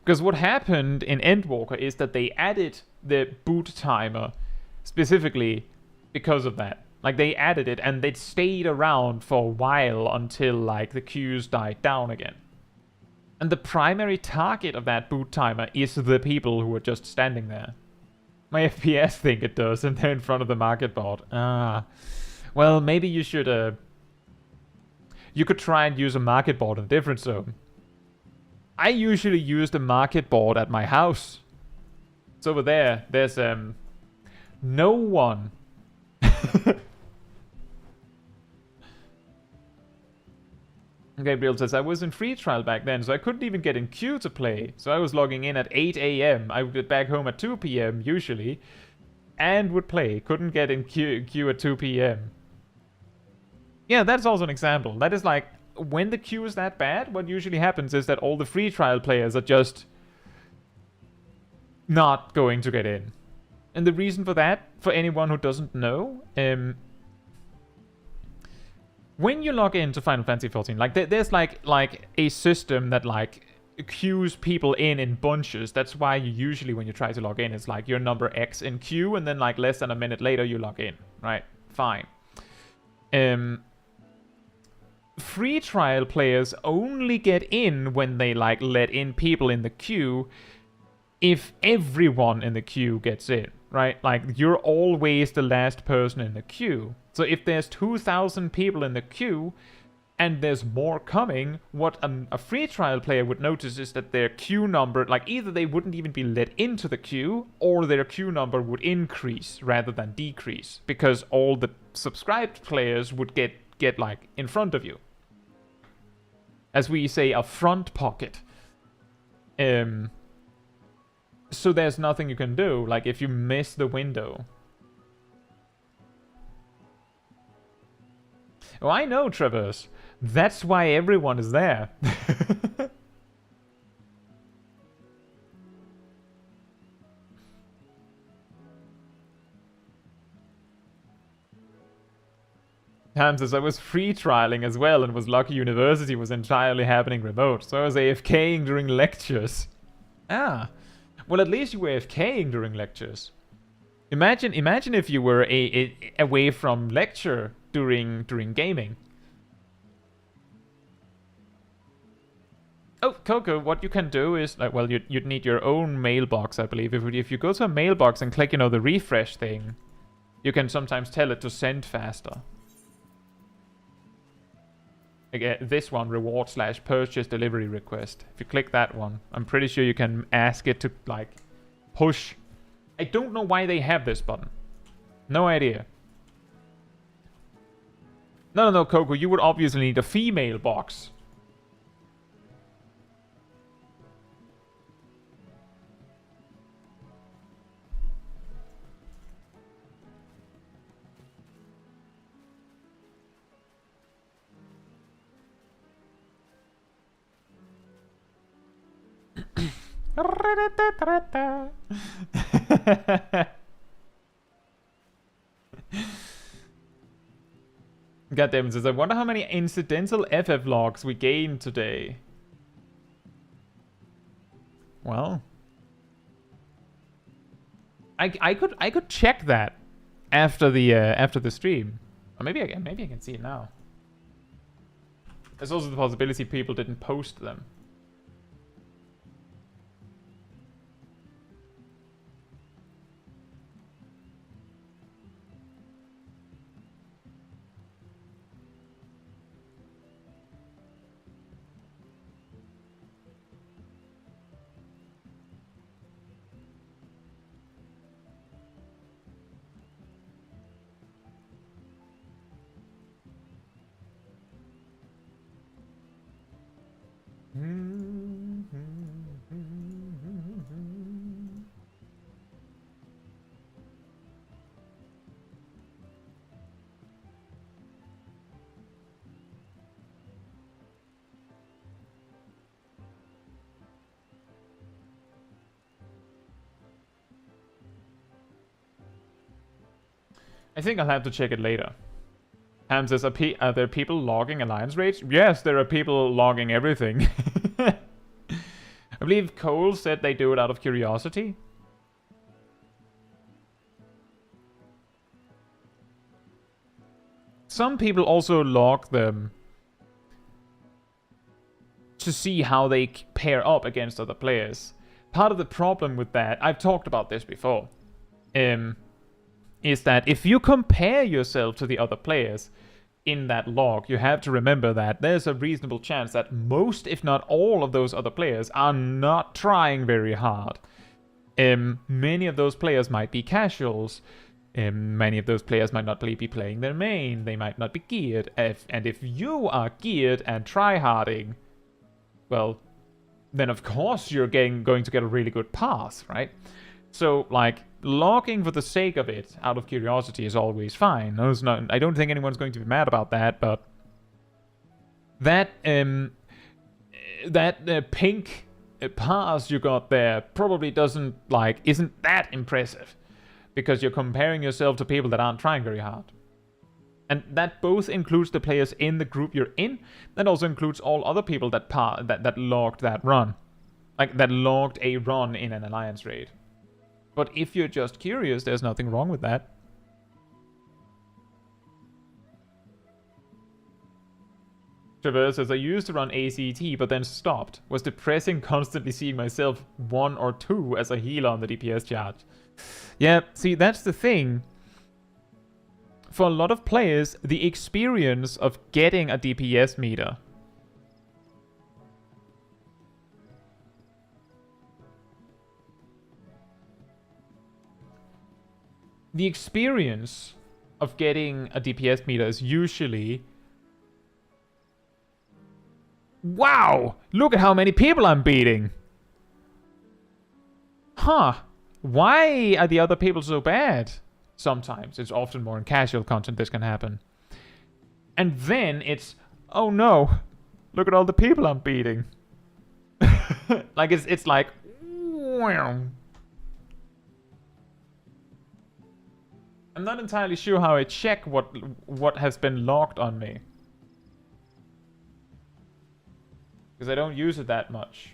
Because what happened in Endwalker is that they added the boot timer specifically because of that. Like, they added it and it stayed around for a while until, like, the queues died down again. And the primary target of that boot timer is the people who are just standing there. My FPS think it does, and they're in front of the market board. Ah. Well, maybe you should, you could try and use a market board in a different zone. I usually use the market board at my house. It's over there. There's, no one. Gabriel says, I was in free trial back then, so I couldn't even get in queue to play. So I was logging in at 8 a.m. I would get back home at 2 p.m. usually, and would play. Couldn't get in queue at 2 p.m. Yeah, that's also an example. That is like, when the queue is that bad, what usually happens is that all the free trial players are just not going to get in. And the reason for that, for anyone who doesn't know, when you log into Final Fantasy XIV, like there's like a system that like queues people in bunches. That's why you usually, when you try to log in, it's like your number X in queue, and then like less than a minute later you log in, right? Fine. Free trial players only get in when they like let in people in the queue if everyone in the queue gets in, right? Like, you're always the last person in the queue. So if there's 2,000 people in the queue and there's more coming, what a free trial player would notice is that their queue number, like, either they wouldn't even be let into the queue, or their queue number would increase rather than decrease, because all the subscribed players would get like in front of you. As we say, a front pocket. So there's nothing you can do, like if you miss the window. Oh, I know, Traverse. That's why everyone is there. Ham says, I was free trialing as well and was lucky university was entirely happening remote, so I was AFKing during lectures. Ah, well, at least you were AFKing during lectures. Imagine if you were away from lecture during gaming. Oh, Coco, what you can do is, like, well, you'd need your own mailbox, I believe. If you go to a mailbox and click, the refresh thing, you can sometimes tell it to send faster. Again, this one, reward/purchase delivery request. If you click that one, I'm pretty sure you can ask it to, like, push. I don't know why they have this button. No idea. No, Coco, you would obviously need a female box. Goddammit says, I wonder how many incidental FF logs we gained today. Well, I could check that after the stream, or maybe I can see it now. There's also the possibility people didn't post them. I think I'll have to check it later. Ham says, are there people logging alliance rates? Yes, there are people logging everything. I believe Cole said they do it out of curiosity. Some people also log them to see how they pair up against other players. Part of the problem with that, I've talked about this before, is that if you compare yourself to the other players in that log, you have to remember that there's a reasonable chance that most, if not all, of those other players are not trying very hard. Many of those players might be casuals. Many of those players might not be playing their main. They might not be geared. And if you are geared and tryharding, well, then of course you're going to get a really good pass, right? So, like, logging for the sake of it, out of curiosity, is always fine. I don't think anyone's going to be mad about that, but that pink pass you got there probably isn't that impressive, because you're comparing yourself to people that aren't trying very hard. And that both includes the players in the group you're in, that also includes all other people that logged that run. Like, that logged a run in an alliance raid. But if you're just curious, there's nothing wrong with that. Traverse says, I used to run ACT, but then stopped. Was depressing constantly seeing myself 1 or 2 as a healer on the DPS charge. Yeah, see, that's the thing. For a lot of players, the experience of getting a DPS meter is usually, wow, look at how many people I'm beating. Huh, why are the other people so bad? Sometimes, it's often more in casual content this can happen. And then it's, oh no, look at all the people I'm beating. Like it's like, wow. I'm not entirely sure how I check what has been logged on me. Because I don't use it that much.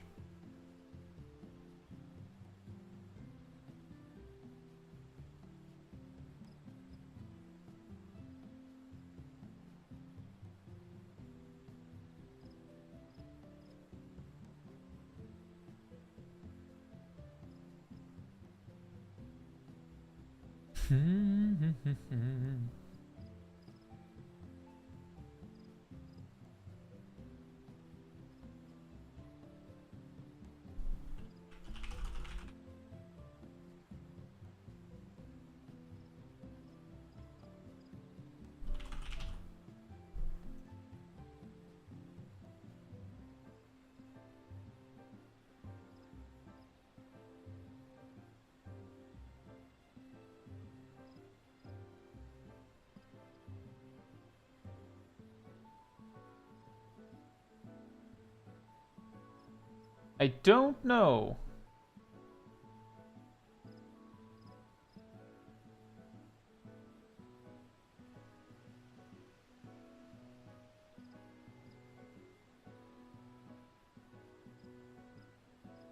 I don't know.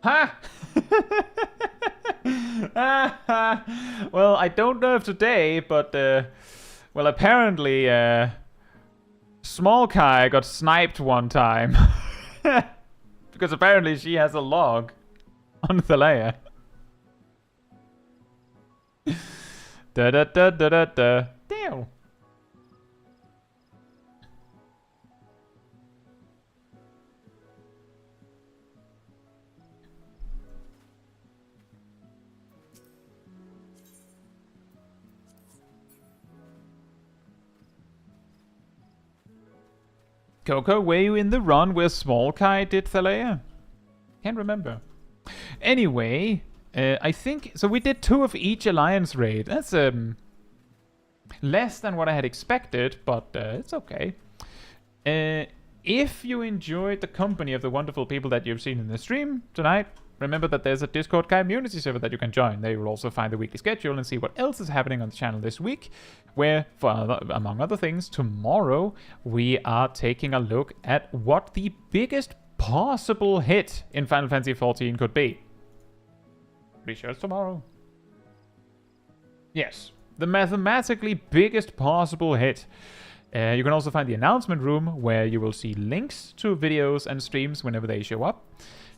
Ha! Well, I don't know if today, but well, apparently Small Kai got sniped one time. Because apparently she has a log on Thalea. Da da da da da da. Damn. Coco, were you in the run where Small Kai did Thalea? Can't remember. Anyway, I think... So we did 2 of each Alliance raid. That's less than what I had expected, but it's okay. If you enjoyed the company of the wonderful people that you've seen in the stream tonight, remember that there's a Discord community server that you can join. There you will also find the weekly schedule and see what else is happening on the channel this week, where, among other things, tomorrow we are taking a look at what the biggest possible hit in Final Fantasy XIV could be. Pretty sure it's tomorrow. Yes, the mathematically biggest possible hit. You can also find the announcement room, where you will see links to videos and streams whenever they show up.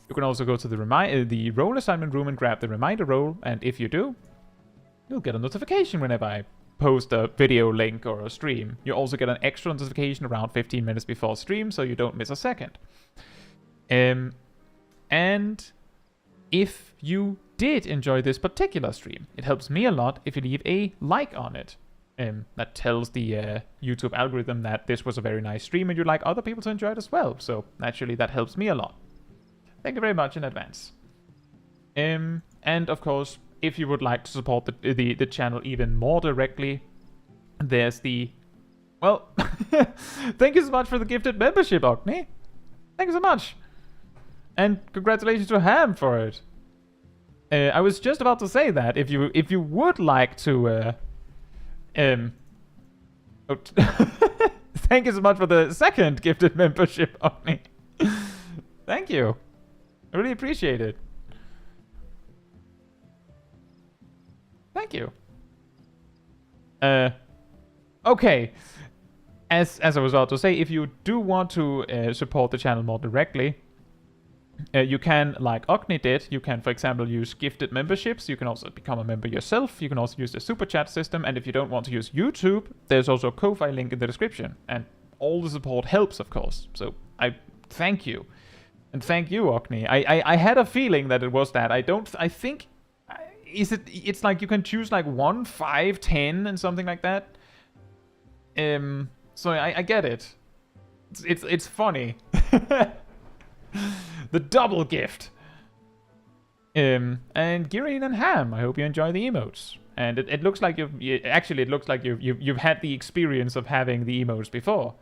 You can also go to the role assignment room and grab the reminder role, and if you do, you'll get a notification whenever I post a video link or a stream. You also get an extra notification around 15 minutes before stream, so you don't miss a second. And if you did enjoy this particular stream, it helps me a lot if you leave a like on it. That tells the YouTube algorithm that this was a very nice stream and you'd like other people to enjoy it as well. So naturally that helps me a lot. Thank you very much in advance. And of course, if you would like to support the channel even more directly, there's the... Well, thank you so much for the gifted membership, Ogni. Thank you so much. And congratulations to Ham for it. I was just about to say that if you would like to... Thank you so much for the second gifted membership, Ogni. Thank you. I really appreciate it. Thank you. Okay. As I was about to say, if you do want to support the channel more directly, you can, like Ogni did, you can, for example, use gifted memberships. You can also become a member yourself. You can also use the super chat system. And if you don't want to use YouTube, there's also a Ko-Fi link in the description. And all the support helps, of course. So I thank you. And thank you, Ogni. I had a feeling that it was that. I think... It's like you can choose like 1, 5, 10 and something like that. So I get it. It's funny. The double gift. And Girin and Ham, I hope you enjoy the emotes. And it looks like it looks like you've had the experience of having the emotes before.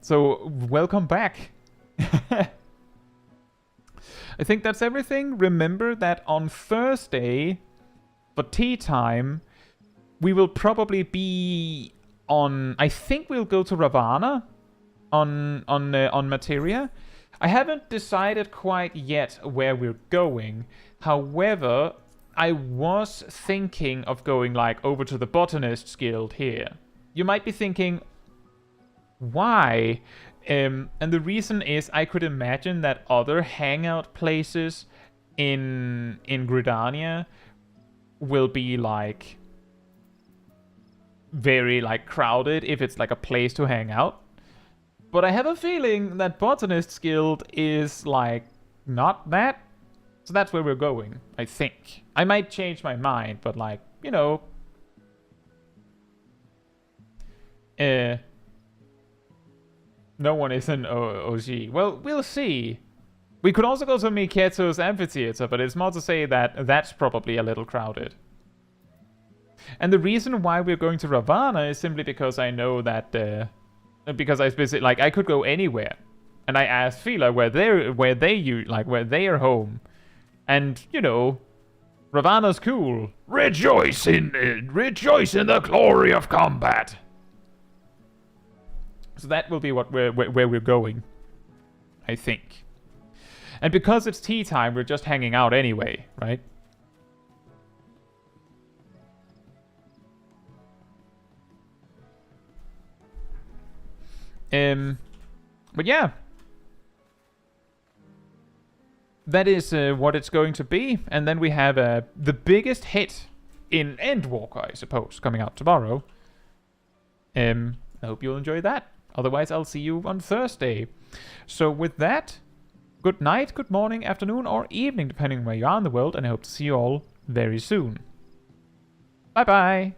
So welcome back. I think that's everything. Remember that on Thursday, for tea time, we will probably be on... I think we'll go to Ravana on Materia. I haven't decided quite yet where we're going. However, I was thinking of going like over to the Botanist's Guild here. You might be thinking, why? And the reason is I could imagine that other hangout places in Gridania will be like very like crowded if it's like a place to hang out. But I have a feeling that Botanist's Guild is like not that. So that's where we're going, I think. I might change my mind, but like, you know, no one is in OG. Well, we'll see. We could also go to Miketsu's amphitheater, but it's more to say that that's probably a little crowded. And the reason why we're going to Ravana is simply because I know that, because I specifically, like, I could go anywhere. And I asked Fila where they are home. And, you know, Ravana's cool. Rejoice in the glory of combat. So that will be where we're going, I think. And because it's tea time, we're just hanging out anyway, right? But yeah. That is what it's going to be. And then we have the biggest hit in Endwalker, I suppose, coming out tomorrow. I hope you'll enjoy that. Otherwise, I'll see you on Thursday. So with that, good night, good morning, afternoon, or evening, depending where you are in the world. And I hope to see you all very soon. Bye-bye.